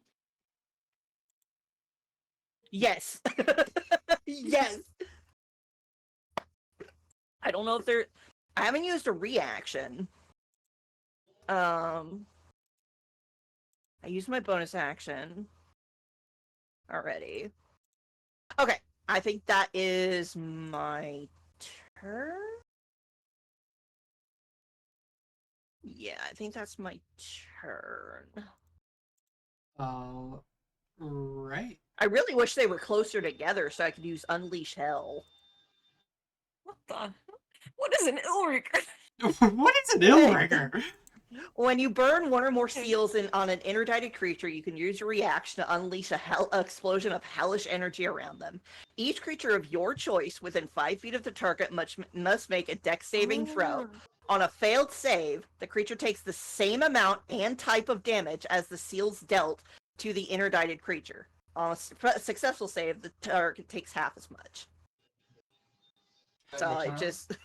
Yes. Yes. I don't know if I haven't used a reaction. I used my bonus action already. Okay, I think that is my turn. Yeah, I think that's my turn.
Right.
I really wish they were closer together so I could use Unleash Hell.
What the? What is an Ilric?
What is an Illrigger?
When you burn one or more seals on an interdicted creature, you can use your reaction to unleash a explosion of hellish energy around them. Each creature of your choice within 5 feet of the target must make a dex saving throw. On a failed save, the creature takes the same amount and type of damage as the seals dealt to the interdicted creature. On a successful save, the target takes half as much. So I just...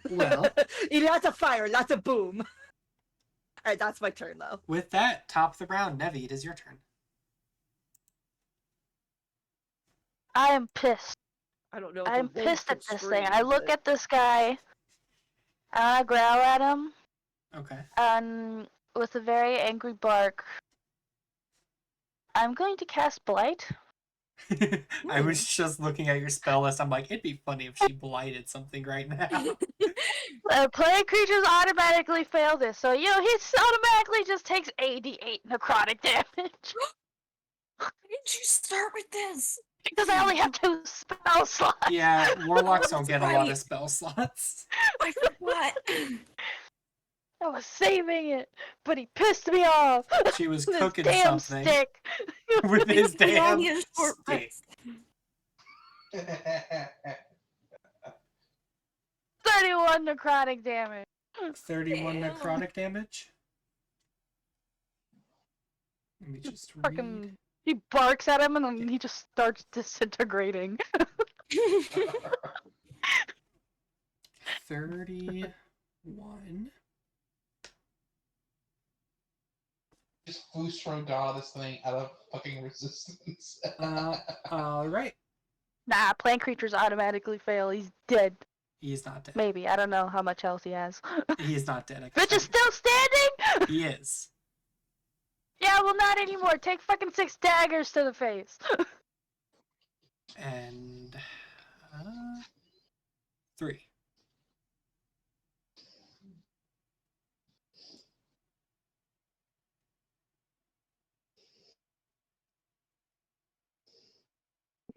Well,
lots of fire, lots of boom. Alright, that's my turn, though.
with that, top of the round, Nevi, it is your turn.
I am pissed.
I don't know.
I'm pissed at this thing. I look at this guy, and I growl at him,
Okay.
and with a very angry bark, I'm going to cast Blight.
I was just looking at your spell list. I'm like, it'd be funny if she blighted something right now.
Plague creatures automatically fail this, so he automatically just takes 88 necrotic damage.
Why did you start with this?
Because I only have 2 spell slots.
Yeah, warlocks
Oh,
don't
that's
get a lot of
right.
spell slots.
I forgot.
I was saving it, but he pissed me off.
She was
With his
cooking
damn
something
stick.
with his
He
damn
only has short
stick.
rest.
31 necrotic damage.
31
Damn.
necrotic damage. Let me just read.
Fucking, he barks at him and then he just starts disintegrating.
31.
Just boost from God this thing out of fucking resistance.
All right.
Nah, plant creatures automatically fail. He's dead.
He's not dead.
Maybe. I don't know how much health he has.
He's not dead. I can
Bitch
tell
is still standing?
you. He is.
Yeah, well, not anymore. Take fucking 6 daggers to the face.
And 3.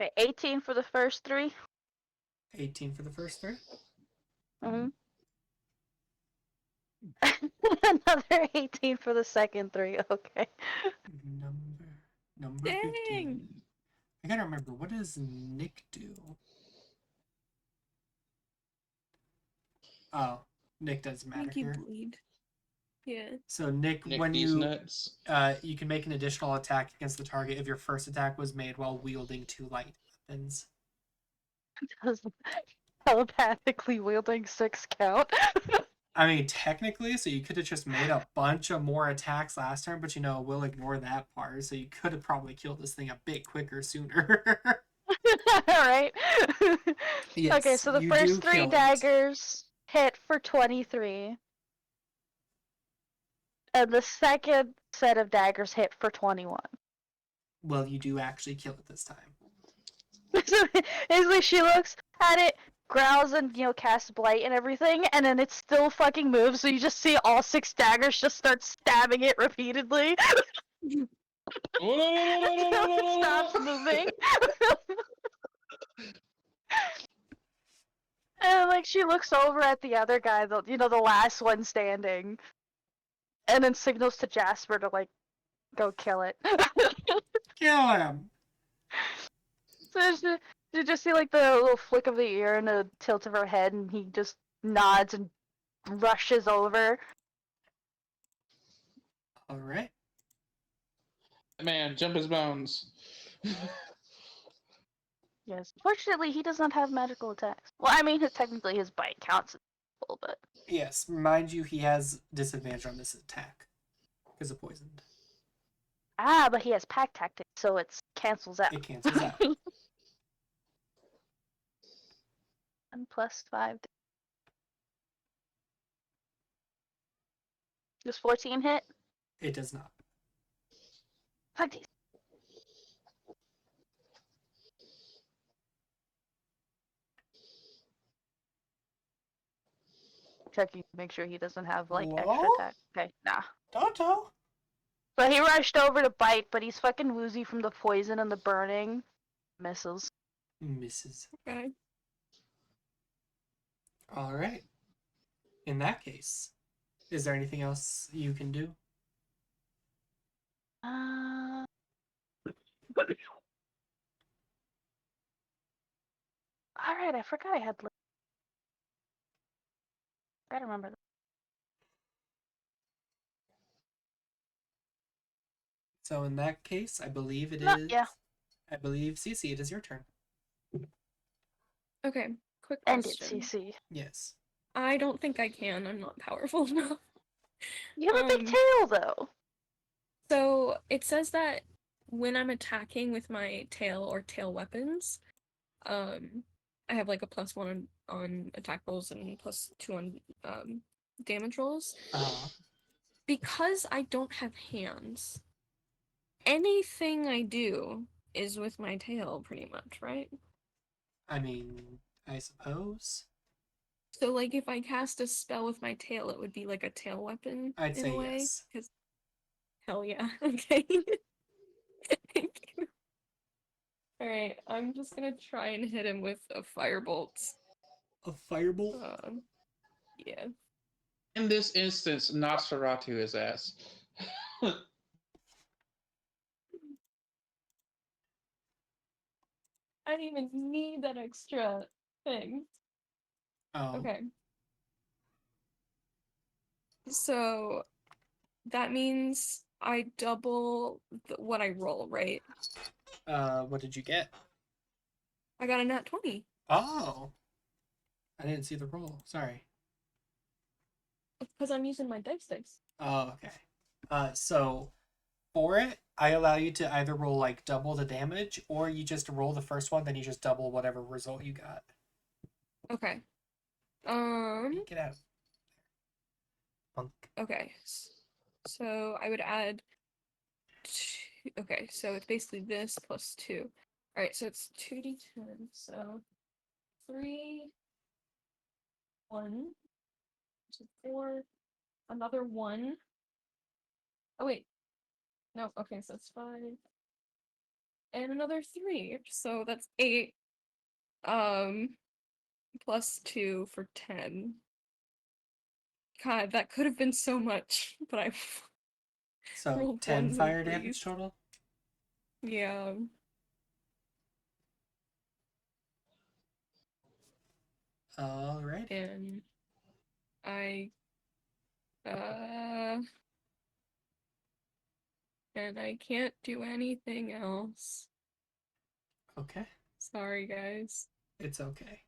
Okay, 18 for the first 3.
18 for the first 3.
Mm-hmm. Another 18 for the second 3. Okay.
Number
Dang.
15. I gotta remember, what does Nick do? Oh, Nick doesn't
I
matter
think you
here.
bleed. Yeah.
So Nick,
Nick
when
these
you
nuts.
you can make an additional attack against the target if your first attack was made while wielding 2 light weapons.
Does telepathically wielding 6 count?
I mean, technically, so you could have just made a bunch of more attacks last turn, but we'll ignore that part. So you could have probably killed this thing a bit quicker sooner.
Alright.
Yes,
Okay, so the
you do
first 3
kill it.
daggers hit for 23. And the second set of daggers hit for 21.
Well, you do actually kill it this time.
So basically, she looks at it, growls, and casts blight and everything, and then it still fucking moves. So you just see all 6 daggers just start stabbing it repeatedly until it stops moving. And like she looks over at the other guy, the last one standing, and then signals to Jasper to like go kill it.
Kill him!
So you just see like the little flick of the ear and a tilt of her head, and he just nods and rushes over.
Alright.
Man, jump his bones.
Yes. Fortunately, he does not have magical attacks. Well, I mean, technically his bite counts as full, but
Yes, mind you, he has disadvantage on this attack because of poisoned.
but he has pack tactics, so it cancels out.
It cancels out.
1 plus 5. Does 14 hit?
It does not.
Fuck these. Checking to make sure he doesn't have like extra
Hello?
attack. Okay, nah.
Toto?
So he rushed over to bite, but he's fucking woozy from the poison and the burning. Misses.
Misses.
Okay.
Alright. In that case, is there anything else you can do?
Alright, I forgot I had. Gotta remember that.
So in that case, I believe it
No,
is.
yeah.
I believe Cece, it is your turn.
Okay. Quick
End it,
question.
CC.
Yes.
I don't think I can. I'm not powerful enough.
You have a big tail, though.
So it says that when I'm attacking with my tail or tail weapons, I have like a +1 on attack rolls and +2 on damage rolls.
Uh,
Because I don't have hands, anything I do is with my tail, pretty much, right?
I mean, I suppose.
So, like, if I cast a spell with my tail, it would be like a tail weapon
I'd
in
say
a way.
yes.
Because, hell yeah, okay. Thank you. All right, I'm just gonna try and hit him with a firebolt.
A firebolt?
Yeah.
In this instance, Nosferatu his ass.
I didn't even need that extra thing.
Oh.
Okay. So that means I double what I roll, right?
What did you get?
I got a nat 20.
Oh. I didn't see the roll. Sorry.
Because I'm using my dice.
Oh, okay. So for it, I allow you to either roll like double the damage, or you just roll the first one, then you just double whatever result you got.
Okay.
Get out. Punk.
Okay. So I would add okay, so it's basically this plus 2. Alright, so it's 2d10, so 3, 1, so 4, another 1. Oh wait. No, okay, so that's 5. And another 3. So that's 8. Plus 2 for 10. God, that could have been so much, but I
So
rolled
10
ones
fire
and
damage
threes.
total?
Yeah.
Alright.
And I uh and I can't do anything else.
Okay.
Sorry guys.
It's okay.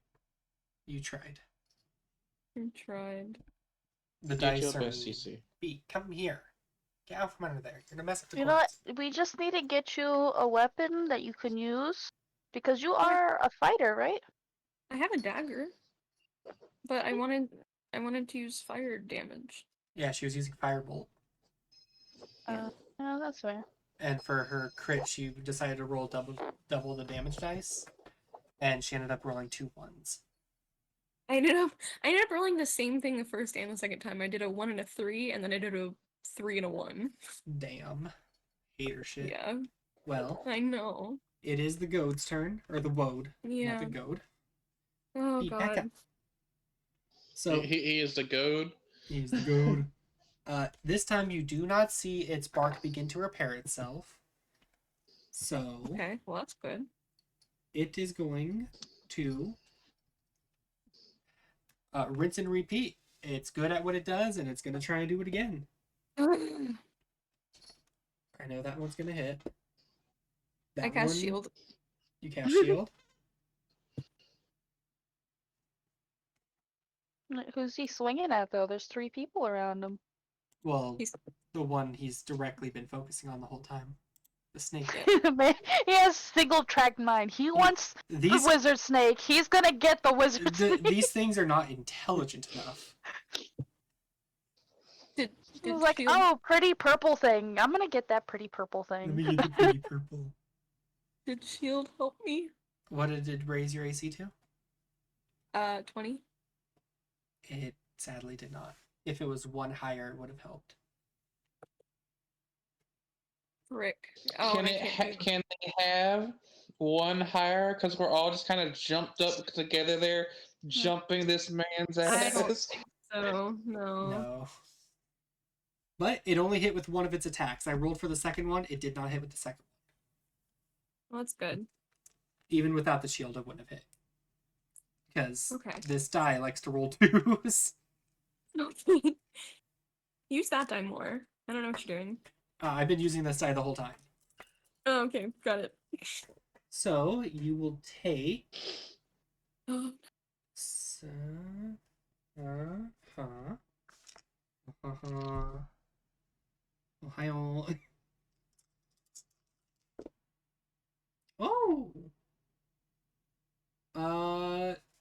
You tried.
I tried.
The
You did
dice
your
are
best,
mean.
CC.
B, come here. Get out from under there. You're gonna mess up the
You know what?
coins.
We just need to get you a weapon that you can use because you
Okay.
are a fighter, right?
I have a dagger, but I wanted to use fire damage.
Yeah, she was using firebolt.
No, that's fair.
And for her crit, she decided to roll double the damage dice, and she ended up rolling 2 ones.
I ended up rolling the same thing the first and the second time. I did a 1 and a 3, and then I did a 3 and a 1.
Damn. Hater shit.
Yeah,
Well,
I know.
it is the goad's turn, or the woad, not the
Yeah.
goad.
Oh
Be back up.
god.
So
He is the goad.
he's the goad. This time you do not see its bark begin to repair itself. So
Okay, well that's good.
it is going to rinse and repeat. It's good at what it does, and it's going to try and do it again. I know that one's going to hit. That
I cast
one,
shield.
You cast shield.
Who's he swinging at though? There's 3 people around him.
Well,
He's
the one he's directly been focusing on the whole time. The snake.
Man, he has single track mind. He wants the
These
wizard snake. He's gonna get the wizard snake.
these things are not intelligent enough.
did
He was like,
shield
oh, pretty purple thing. I'm gonna get that pretty purple
Let
thing.
me get the pretty purple.
did shield help me?
What did it raise your AC to?
20.
It sadly did not. If it was 1 higher, it would have helped.
Frick. Oh,
Can
and I can't do
can they have 1 higher? Because we're all just kind of jumped up together there, jumping this man's
I don't
ass.
think so. No.
No. But it only hit with 1 of its attacks. I rolled for the second one. It did not hit with the second one.
Well, that's good.
Even without the shield, it wouldn't have hit. Because
Okay.
this die likes to roll 2s.
Okay. Use that die more. I don't know what you're doing.
I've been using this die the whole time.
Oh, okay, got it.
So you will take.
Oh,
Ohio. Oh.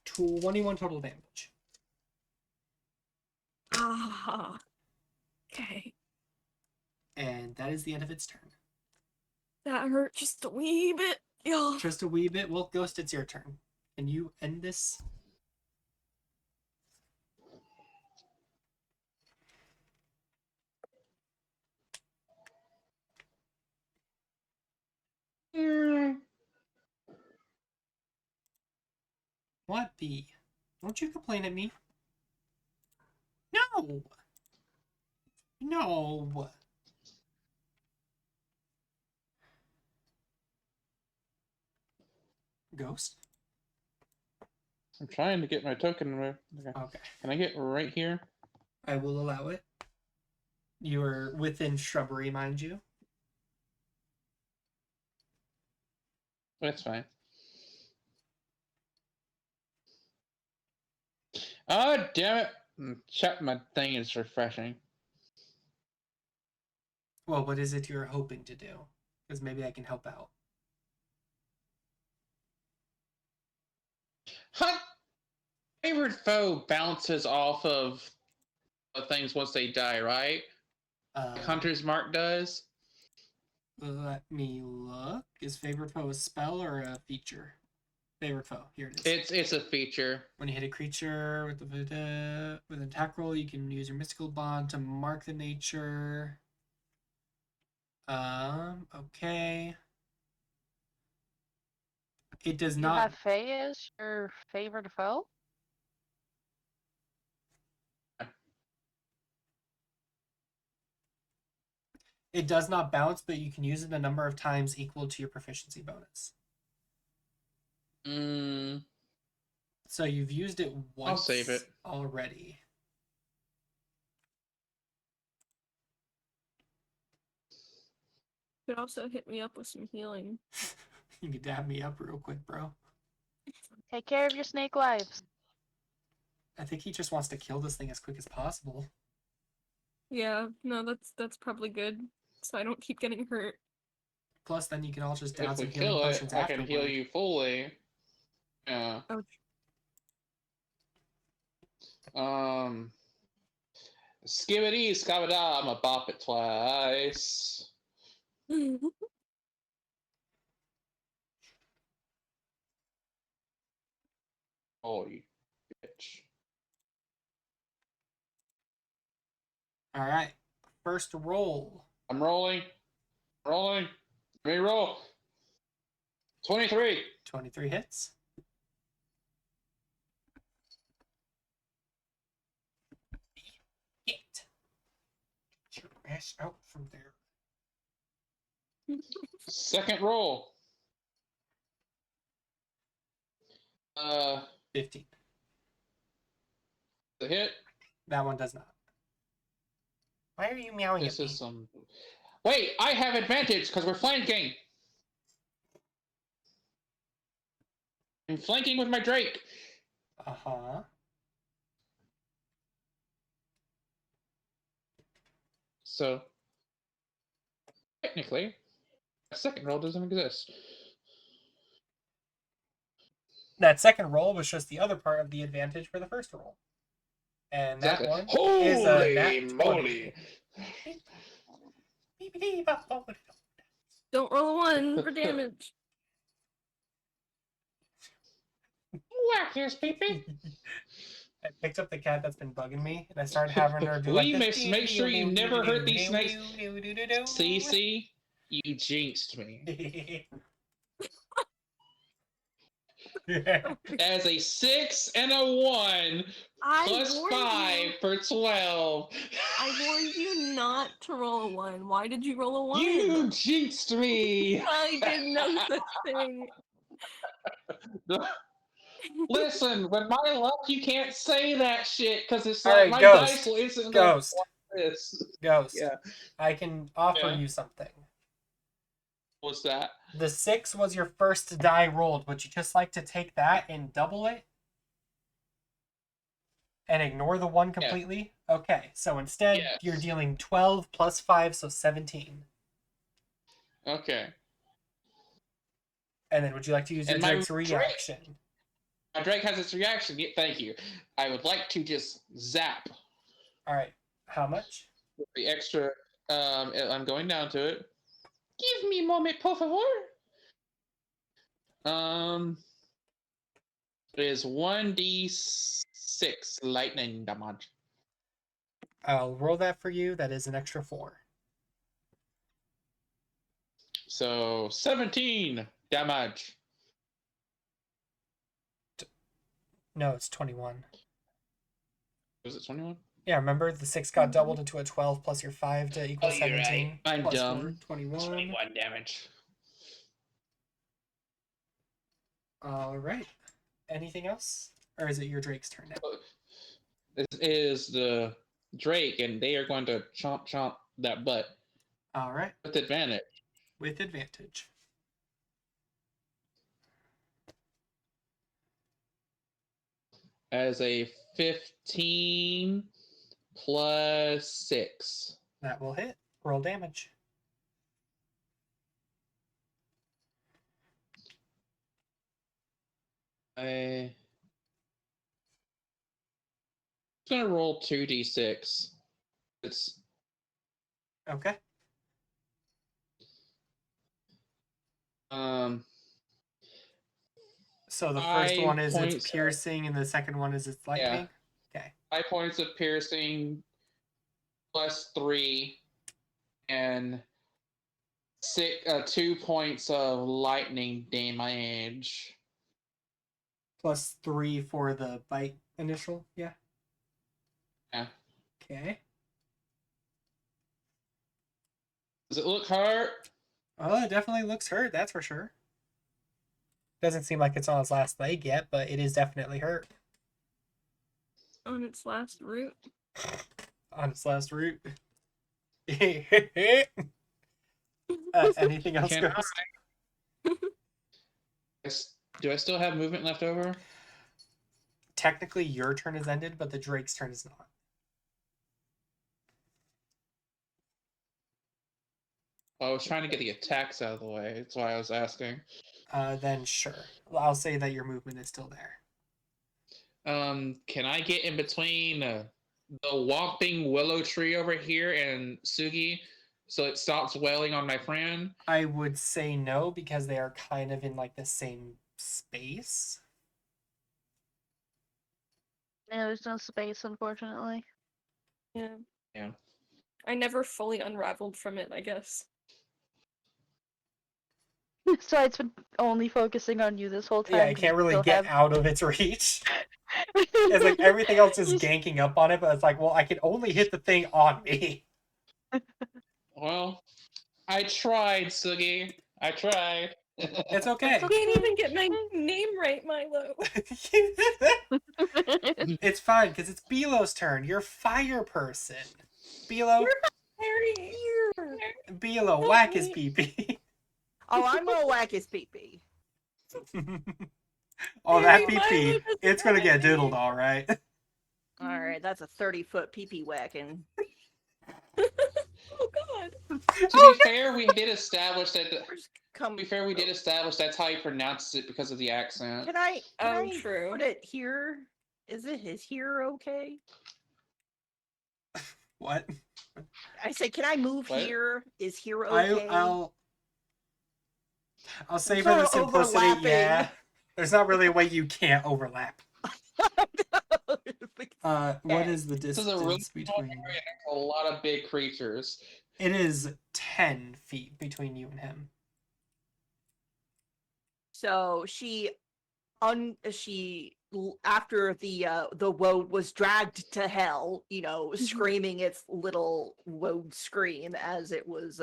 21 total damage.
ah. Okay.
And that is the end of its turn.
That hurt just a wee bit. Yeah.
Just a wee bit. Well, Ghost, it's your turn. Can you end this? What the? Don't you complain at me. No! No! Ghost?
I'm trying to get my token removed. Okay.
Okay.
Can I get right here?
I will allow it. You are within shrubbery, mind you.
That's fine. Oh, damn it. Chat, my thing is refreshing.
Well, what is it you're hoping to do? Because maybe I can help out.
Hunt favorite foe bounces off of things once they die, right? Like Hunter's Mark does.
Let me look. Is favorite foe a spell or a feature? Favorite foe. Here it is.
It's a feature.
When you hit a creature with an attack roll, you can use your mystical bond to mark the nature. Okay. It does
You
not.
have Faye as your favorite foe?
It does not bounce, but you can use it a number of times equal to your proficiency bonus. So you've used it once.
I'll save it
already.
Could also hit me up with some healing.
You can dab me up real quick, bro.
Take care of your snake lives.
I think he just wants to kill this thing as quick as possible.
Yeah, no, that's probably good. So I don't keep getting hurt.
Plus, then you can all just down
if we
some healing
kill it,
potions
I can heal
afterward.
you fully. Yeah. Skibbity, scabada, I'm a bop it twice. Holy bitch.
Alright. First roll.
I'm rolling. Rolling. Let me roll. 23.
23 hits. Get your ass out from there.
Second roll.
15.
The hit.
That one does not. Why are you meowing
This
at
is
me?
some. Wait, I have advantage because we're flanking. I'm flanking with my Drake.
Uh-huh.
So, technically, a second roll doesn't exist.
That second roll was just the other part of the advantage for the first roll. And
Exactly.
that one
Holy
is a nat 20.
moly.
Don't roll a 1 for damage.
Whack, here's Pee-Pee.
I picked up the cat that's been bugging me, and I started having her do like
We
this.
must make sure you never hurt these snakes. Cece, you jinxed me. As a 6 and a 1, plus 5 for 12.
I warned you not to roll a 1. Why did you roll a 1?
You jinxed me.
I did no such thing.
Listen, with my luck, you can't say that shit because it's
All
like
right,
my
Ghost.
dice isn't
Ghost.
like this.
Ghost.
Yeah.
I can offer
Yeah.
you something.
What's that?
The 6 was your first die rolled. Would you just like to take that and double it? And ignore the 1 completely? Yeah. Okay, so instead, you're dealing 12 plus 5, so 17.
Okay.
And then would you like to use your Drake's reaction?
My Drake has its reaction. Yeah, thank you. I would like to just zap.
All right. How much?
The extra. I'm going down to it. Give me a moment, por favor. It is 1d6 lightning damage.
I'll roll that for you. That is an extra 4.
So 17 damage.
No, it's 21.
Was it 21?
Yeah, remember the 6 got doubled into a 12 plus your 5 to equal 17.
I'm
plus
dumb.
4, 21.
21 damage.
All right. Anything else? Or is it your Drake's turn now?
This is the Drake, and they are going to chomp that butt.
All right.
With advantage.
With advantage.
As a 15 plus 6.
That will hit. Roll damage.
I'm going to roll 2d6. It's
okay. So the first one is its piercing, and the second one is its lightning?
Yeah.
Okay.
5 points of piercing plus 3, and 2 points of lightning damage.
Plus 3 for the bite initial, yeah?
Yeah.
Okay.
Does it look hurt?
Oh, it definitely looks hurt, that's for sure. Doesn't seem like it's on its last leg yet, but it is definitely hurt.
On its last route.
On its last route. Anything else
Can
goes?
Do I still have movement left over?
Technically, your turn is ended, but the Drake's turn is not.
Well, I was trying to get the attacks out of the way. That's why I was asking.
Then sure. I'll say that your movement is still there.
Can I get in between the whomping willow tree over here and Sugi so it stops wailing on my friend?
I would say no, because they are kind of in like the same space.
Yeah, there's no space, unfortunately.
Yeah.
Yeah.
I never fully unraveled from it, I guess.
So it's been only focusing on you this whole time.
Yeah, it can't really get out of its reach. It's like everything else is ganking up on it, but it's like, well, I can only hit the thing on me.
Well, I tried, Sugi. I tried.
It's okay.
I can't even get my name right, Milo.
It's fine, because it's Belo's turn. You're fire person. Belo.
Harry.
Belo, whack his pee-pee.
Oh, I'm gonna whack his pee-pee.
Oh, that pee-pee. It's gonna get diddled, all right.
All right, that's a 30-foot pee-pee whacking.
Oh God.
To be fair, we did establish that. To be fair, we did establish that's how he pronounces it because of the accent.
Can I
true.
put it here? Is here okay?
What?
I say, can I move
What?
here? Is here okay?
I'll say for the simplicity, yeah. There's not really a way you can't overlap. What is the
This is
distance
a really small
between?
area. A lot of big creatures.
It is 10 feet between you and him.
So she after the woad was dragged to hell, screaming its little woad scream as it was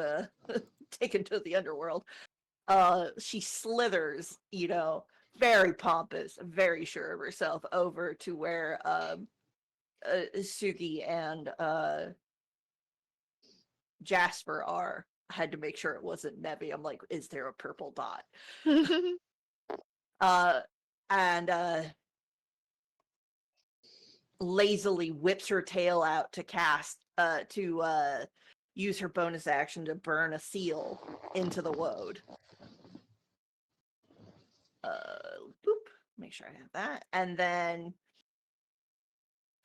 taken to the underworld. She slithers, very pompous, very sure of herself, over to where Sugi and Jasper are. I had to make sure it wasn't Nebby. I'm like, is there a purple dot? And lazily whips her tail out to cast to use her bonus action to burn a seal into the woad. Boop. Make sure I have that. And then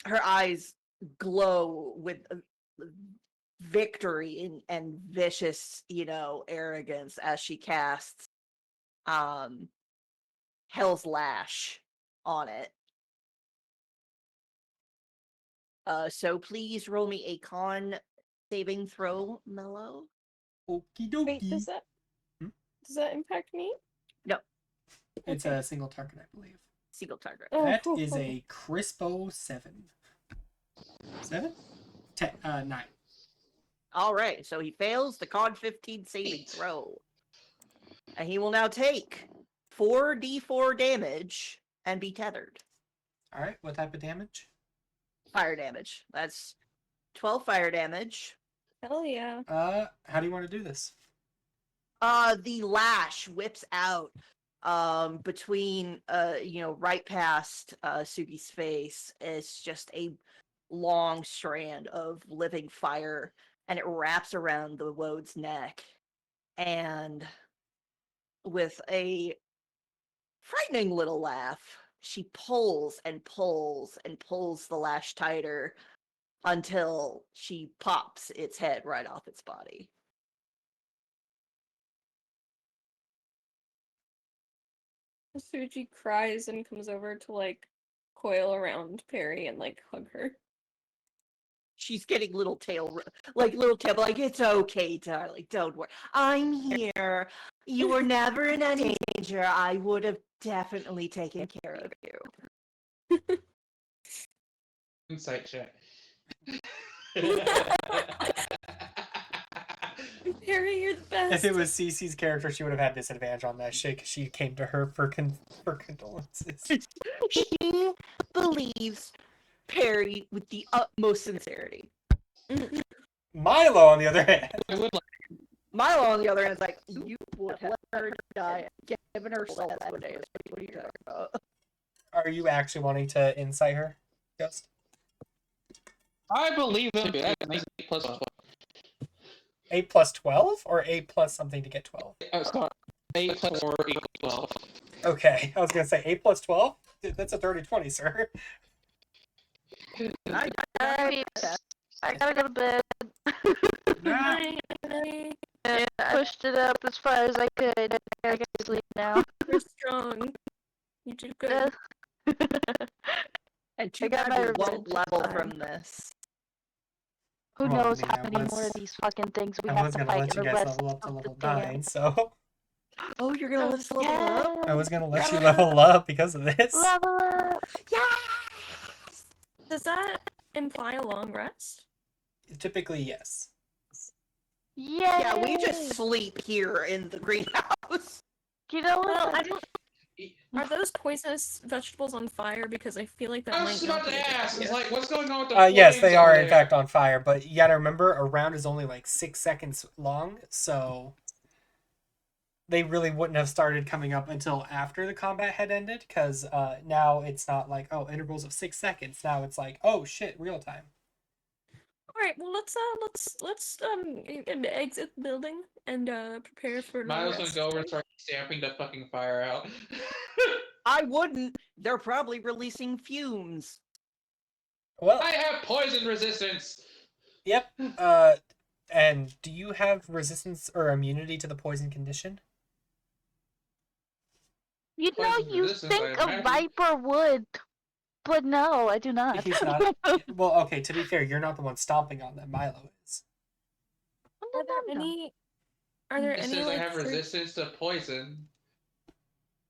her eyes glow with victory and vicious, arrogance as she casts Hell's Lash on it. So please roll me a con saving throw, Mello.
Okie
Wait,
dokie.
does that impact me?
No,
It's
Okay.
a single target, I believe.
single target.
Oh,
That
whew,
is
okay.
a crispo 7. 7? 9.
All right, so he fails the con 15 saving throw. And he will now take 4d4 damage and be tethered.
All right, what type of damage?
Fire damage. That's 12 fire damage.
Hell yeah.
How do you want to do this?
The lash whips out between right past Sugi's face. It's just a long strand of living fire, and it wraps around the woad's neck. And with a frightening little laugh, she pulls and pulls and pulls the lash tighter until she pops its head right off its body.
Suji cries and comes over to like coil around Perry and like hug her.
She's getting little tail, like, it's okay, darling, don't worry. I'm here. You were never in any danger. I would have definitely taken care of you.
Insight check.
Perry, you're the best.
If it was Cece's character, she would have had disadvantage on that shit because she came to her for condolences.
She believes Perry with the utmost sincerity.
Milo, on the other hand,
I would like
Milo, on the other hand, is like, you would have let her die, given her soul that day. What are you talking about?
are you actually wanting to insight her, Ghost?
I believe them to be that makes 8 plus 12.
8 plus 12 or 8 plus something to get 12?
Sorry. 8 plus 4 equals 12.
Okay, I was gonna say 8 plus 12. That's a 30-20, sir.
Alright, I gotta go to bed.
Nah.
And I pushed it up as far as I could. I gotta go to sleep now.
You're strong. You did good.
And too
I got
bad
my
we won't
revenge
level
time.
from this.
Who
Well, I
knows
mean,
how
I
many
was-
more of these fucking things we
I
have
was
to
gonna
fight
let
in
you
the
guys
rest
level up to
of the
level
damn.
9, so
Oh, you're gonna let us level up?
I was gonna let you level up because of this.
Level up!
Yes!
Does that imply a long rest?
Typically, yes.
Yay!
Yeah, we just sleep here in the greenhouse.
You know what?
Well, I don't. Are those poisonous vegetables on fire? Because I feel like that
I
might
was
not
about
be
to
a good
ask, it's
idea.
like, what's going on with the
Yes,
flames
they are
over
in
there?
fact on fire, but you gotta remember a round is only like 6 seconds long, so they really wouldn't have started coming up until after the combat had ended, because now it's not like, oh, intervals of 6 seconds. Now it's like, oh shit, real time.
All right. Well, let's exit the building and prepare for a long
Miles gonna
rest.
go over and start stamping the fucking fire out.
I wouldn't. They're probably releasing fumes.
Well,
I have poison resistance!
yep. And do you have resistance or immunity to the poison condition?
You know,
Poison
you
resistance, I
think a
imagine.
viper would, but no, I do not.
He's not. Well, okay, to be fair, you're not the one stomping on them. Milo is.
Are there any? Are there
It
any
says I
like
have
fruit-
resistance to poison.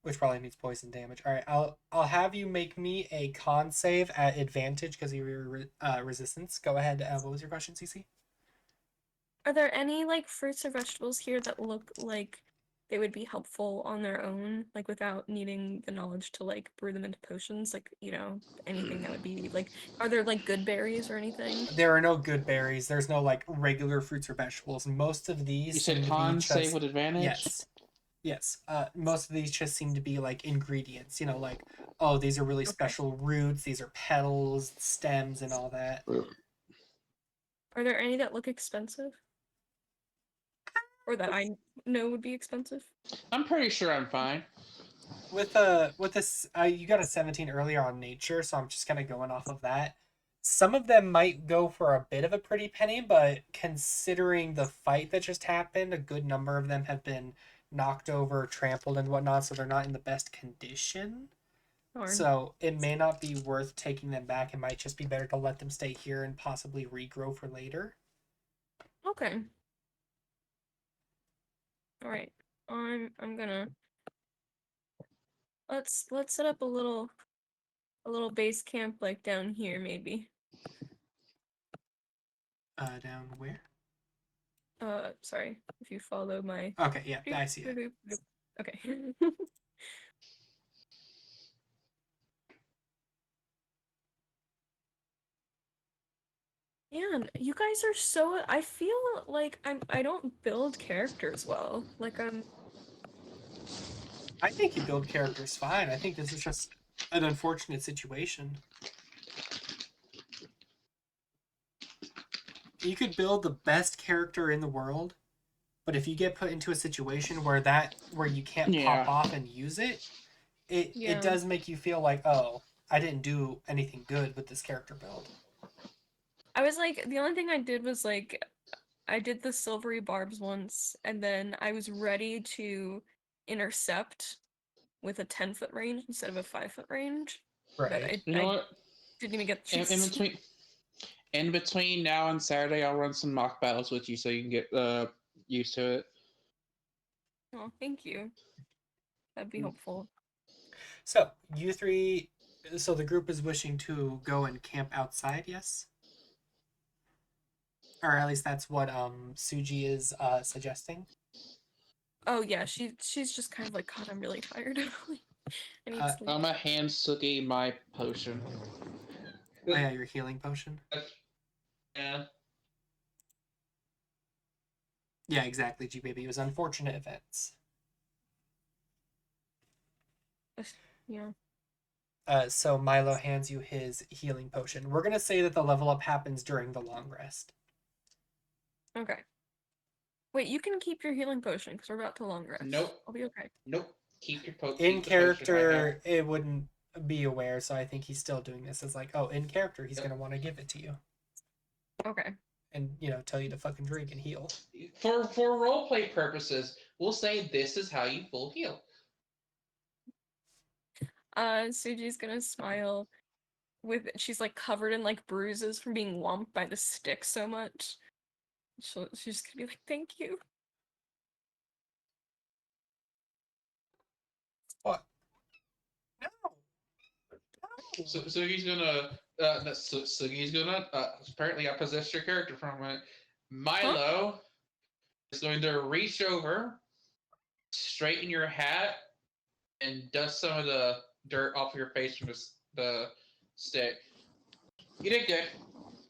Which probably means poison damage. All right, I'll have you make me a con save at advantage because of your resistance. Go ahead. What was your question, Cece?
Are there any like fruits or vegetables here that look like they would be helpful on their own, like without needing the knowledge to like brew them into potions? Like, anything that would be like, are there like good berries or anything?
There are no good berries. There's no like regular fruits or vegetables. Most of these
You
seem
said
to
con
be
save
just
with advantage?
yes. Yes, most of these just seem to be like ingredients, like, oh, these are really special roots, these are petals, stems, and all that.
Are there any that look expensive? Or that I know would be expensive?
I'm pretty sure I'm fine.
With this, you got a 17 earlier on nature, so I'm just kind of going off of that. Some of them might go for a bit of a pretty penny, but considering the fight that just happened, a good number of them have been knocked over, trampled, and whatnot, so they're not in the best condition.
Darn.
So it may not be worth taking them back. It might just be better to let them stay here and possibly regrow for later.
Okay. All right. I'm gonna let's set up a little base camp like down here maybe.
Down where?
Sorry. If you follow my
Okay, yeah, I see it.
Okay. Man, you guys are so I feel like I don't build characters well. Like
I think you build characters fine. I think this is just an unfortunate situation. You could build the best character in the world, but if you get put into a situation where you can't
Yeah.
pop off and use it, it
Yeah.
does make you feel like, oh, I didn't do anything good with this character build.
I was like the only thing I did was like I did the silvery barbs once and then I was ready to intercept with a 10-foot range instead of a 5-foot range. But
Right.
You know
I
what?
didn't even get the
In
chance.
between now and Saturday, I'll run some mock battles with you so you can get used to it.
Oh, thank you. That'd be helpful.
So, you three, so the group is wishing to go and camp outside, yes? Or at least that's what Suji is suggesting.
Oh yeah, she's just kind of like, God, I'm really tired. I need sleep.
I'm a hand Sugi my potion.
Oh yeah, your healing potion.
Yeah.
Yeah, exactly, G baby. It was unfortunate events.
Yeah.
So Milo hands you his healing potion. We're gonna say that the level up happens during the long rest.
Okay. Wait, you can keep your healing potion because we're about to long rest.
Nope.
I'll be okay.
Nope. Keep your potion.
In character, it wouldn't be aware, so I think he's still doing this as like, oh, in character, he's gonna want to give it to you
Okay.
and tell you to fucking drink and heal.
For roleplay purposes, we'll say this is how you full heal.
Suji's gonna smile she's like covered in like bruises from being whomped by the stick so much. She's just gonna be like, thank you.
What? No.
So he's gonna. Sugi's gonna. Apparently, I possessed your character from it. Milo is going to reach over, straighten your hat, and dust some of the dirt off your face from the stick. You did good.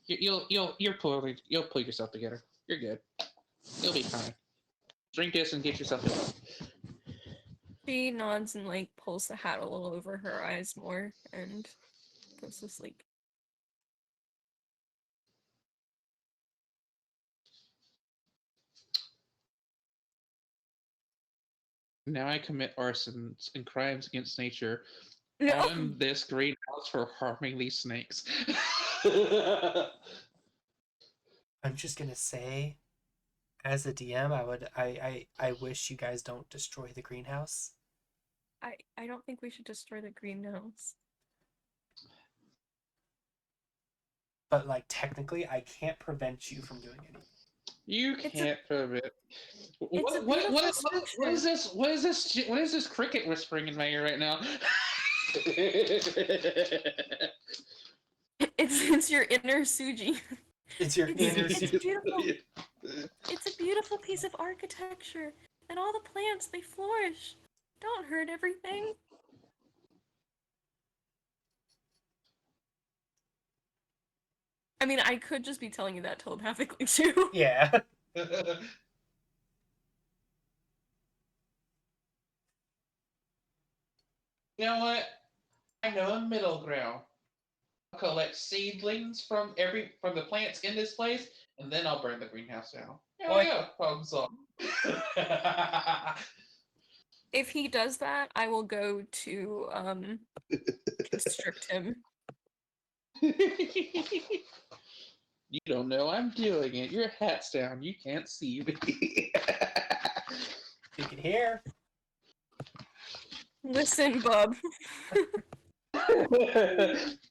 You'll pull yourself together. You're good. You'll be fine. Drink this and get yourself good.
She nods and like pulls the hat a little over her eyes more and goes to sleep.
Now I commit arsons and crimes against nature
No.
on this greenhouse for harming these snakes.
I'm just gonna say, as a DM, I wish you guys don't destroy the greenhouse.
I don't think we should destroy the greenhouse.
But like technically, I can't prevent you from doing anything.
You can't prevent.
What
What is this? What is this cricket whispering in my ear right now?
It's your inner Suji.
It's your inner.
It's beautiful. It's a beautiful piece of architecture, and all the plants they flourish. Don't hurt everything. I mean, I could just be telling you that telepathically too.
Yeah.
You know what? I know a middle ground. I'll collect seedlings from the plants in this place, and then I'll burn the greenhouse down. There we go. Problem solved.
If he does that, I will go to constrict him.
You don't know I'm doing it. Your hat's down. You can't see me.
You can hear.
Listen, bub.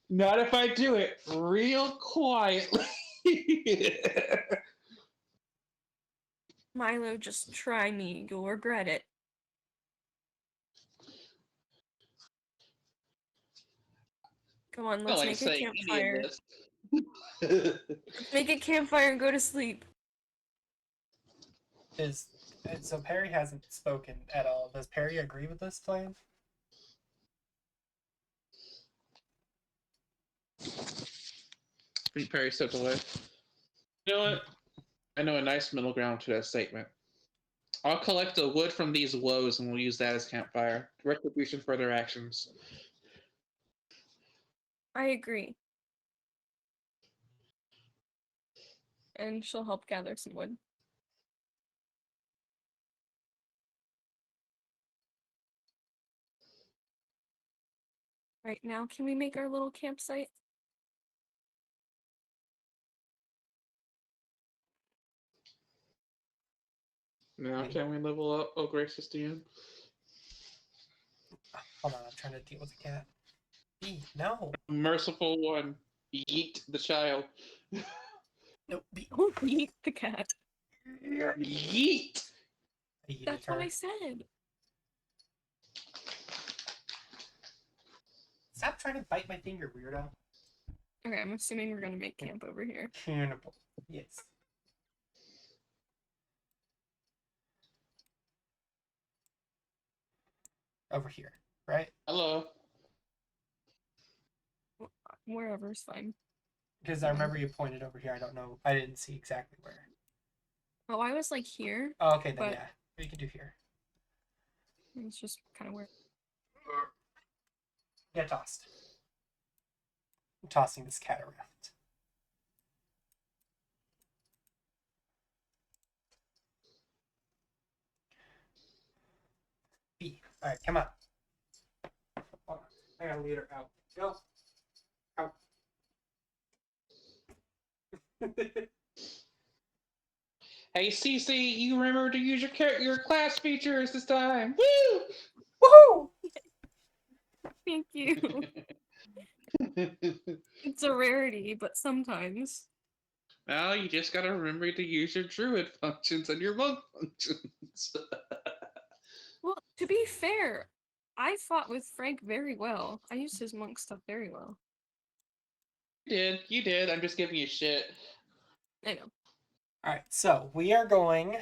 Not if I do it real quietly.
Milo, just try me. You'll regret it. Come on,
I don't
let's
like
make a
saying any
campfire.
of this.
Let's make a campfire and go to sleep.
So Perry hasn't spoken at all. Does Perry agree with this plan?
I think Perry stepped away. You know what? I know a nice middle ground to that statement. I'll collect the wood from these woes and we'll use that as campfire. Retribution for their actions.
I agree. And she'll help gather some wood. Right now, can we make our little campsite?
Now can we level up? Oh, gracious DM.
Hold on, I'm trying to deal with the cat. B, no.
Merciful one. Yeet the child.
No, B.
Don't eat the cat.
Yeet!
I yeeted
That's
her.
what I said.
Stop trying to bite my finger, weirdo.
Okay, I'm assuming we're gonna make camp over here.
Cannibal. Yes. Over here, right?
Hello.
Wherever's fine.
Because I remember you pointed over here. I don't know. I didn't see exactly where.
Oh, I was like here.
Oh, okay, then
But-
yeah. We can do here.
It's just kind of weird.
Get tossed. I'm tossing this cat around. B. Alright, come on. Hold on. I gotta lead her out. Go. Out.
Hey, Cece, you remember to use your class features this time. Woo!
Woohoo!
Thank you. It's a rarity, but sometimes.
Now you just gotta remember to use your druid functions and your monk functions.
Well, to be fair, I fought with Frank very well. I used his monk stuff very well.
You did. I'm just giving you shit.
I know.
Alright, so we are going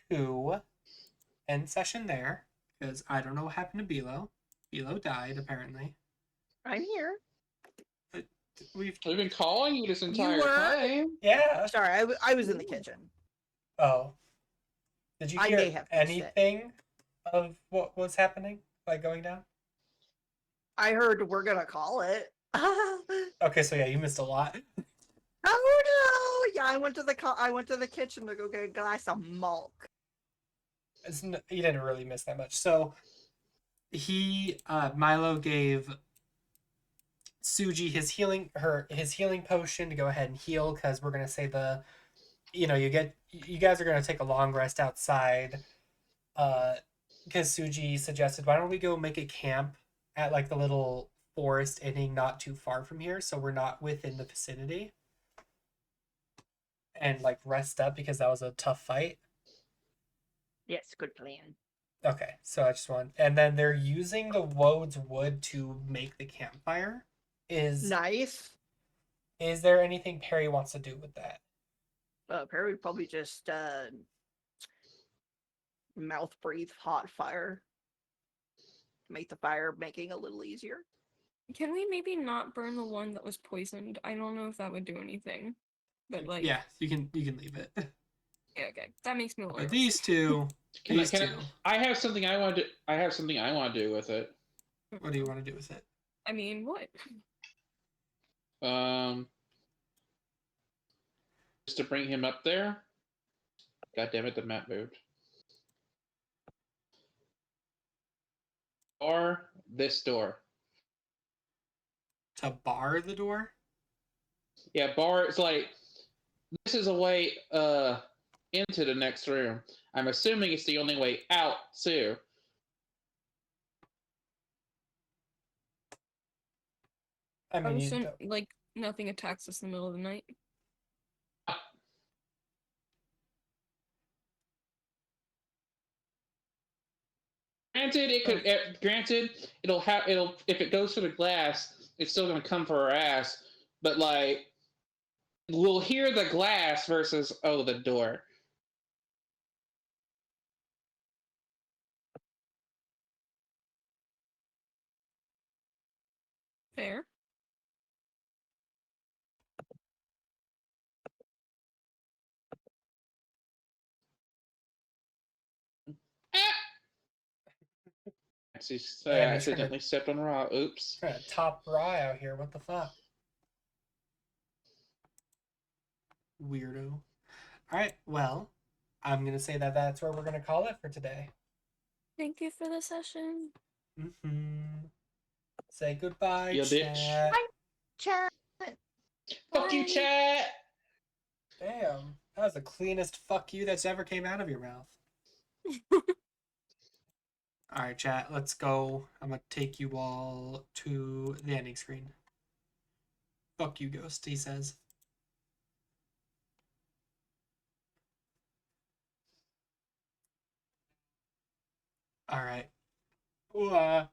to end session there. Because I don't know what happened to Bilo. Bilo died, apparently.
I'm here.
We've
We've been calling you this entire
were?
time.
Yeah.
Sorry, I was in the kitchen.
Oh. Did you
I
hear
may have missed it.
anything of what was happening? Like going down?
I heard we're gonna call it. Oh
Okay, so yeah, you missed a lot.
no! Yeah, I went to the kitchen to go get a glass of milk.
You didn't really miss that much. So Milo gave Suji his healing potion to go ahead and heal, because we're gonna say you guys are gonna take a long rest outside. Because Suji suggested, why don't we go make a camp at like the little forest ending not too far from here, so we're not within the vicinity, and like rest up, because that was a tough fight.
Yes, good plan.
Okay, so I just want, and then they're using the Woad's wood to make the campfire.
Nice.
Is there anything Perry wants to do with that?
Perry would probably just mouth breathe hot fire. Make the fire making a little easier.
Can we maybe not burn the one that was poisoned? I don't know if that would do anything. But like
Yeah, you can leave it.
yeah, okay. That makes me a little
But
nervous.
these two,
I have something I want to. I have something I want to do with it.
what do you want to do with it?
I mean, what?
Just to bring him up there. God damn it, the map moved. Or this door.
To bar the door?
Yeah, bar. It's like this is a way into the next room. I'm assuming it's the only way out too.
I mean,
Oh,
you
so
don't.
like nothing attacks us in the middle of the night.
Granted, it could. Granted, it'll have. It'll if it goes for the glass, it's still gonna come for our ass. But like, we'll hear the glass versus the door.
Fair.
I
Damn,
accidentally stepped on a rock. Oops.
trying to top Rye out here. What the fuck? Weirdo. All right, well, I'm gonna say that that's where we're gonna call it for today.
Thank you for the session.
Say goodbye,
You bitch.
chat.
Chat.
Fuck you,
Bye.
chat.
Damn, that was the cleanest fuck you that's ever came out of your mouth. All right, chat, let's go. I'm gonna take you all to the ending screen. Fuck you, Ghost, he says. All right. Ooh,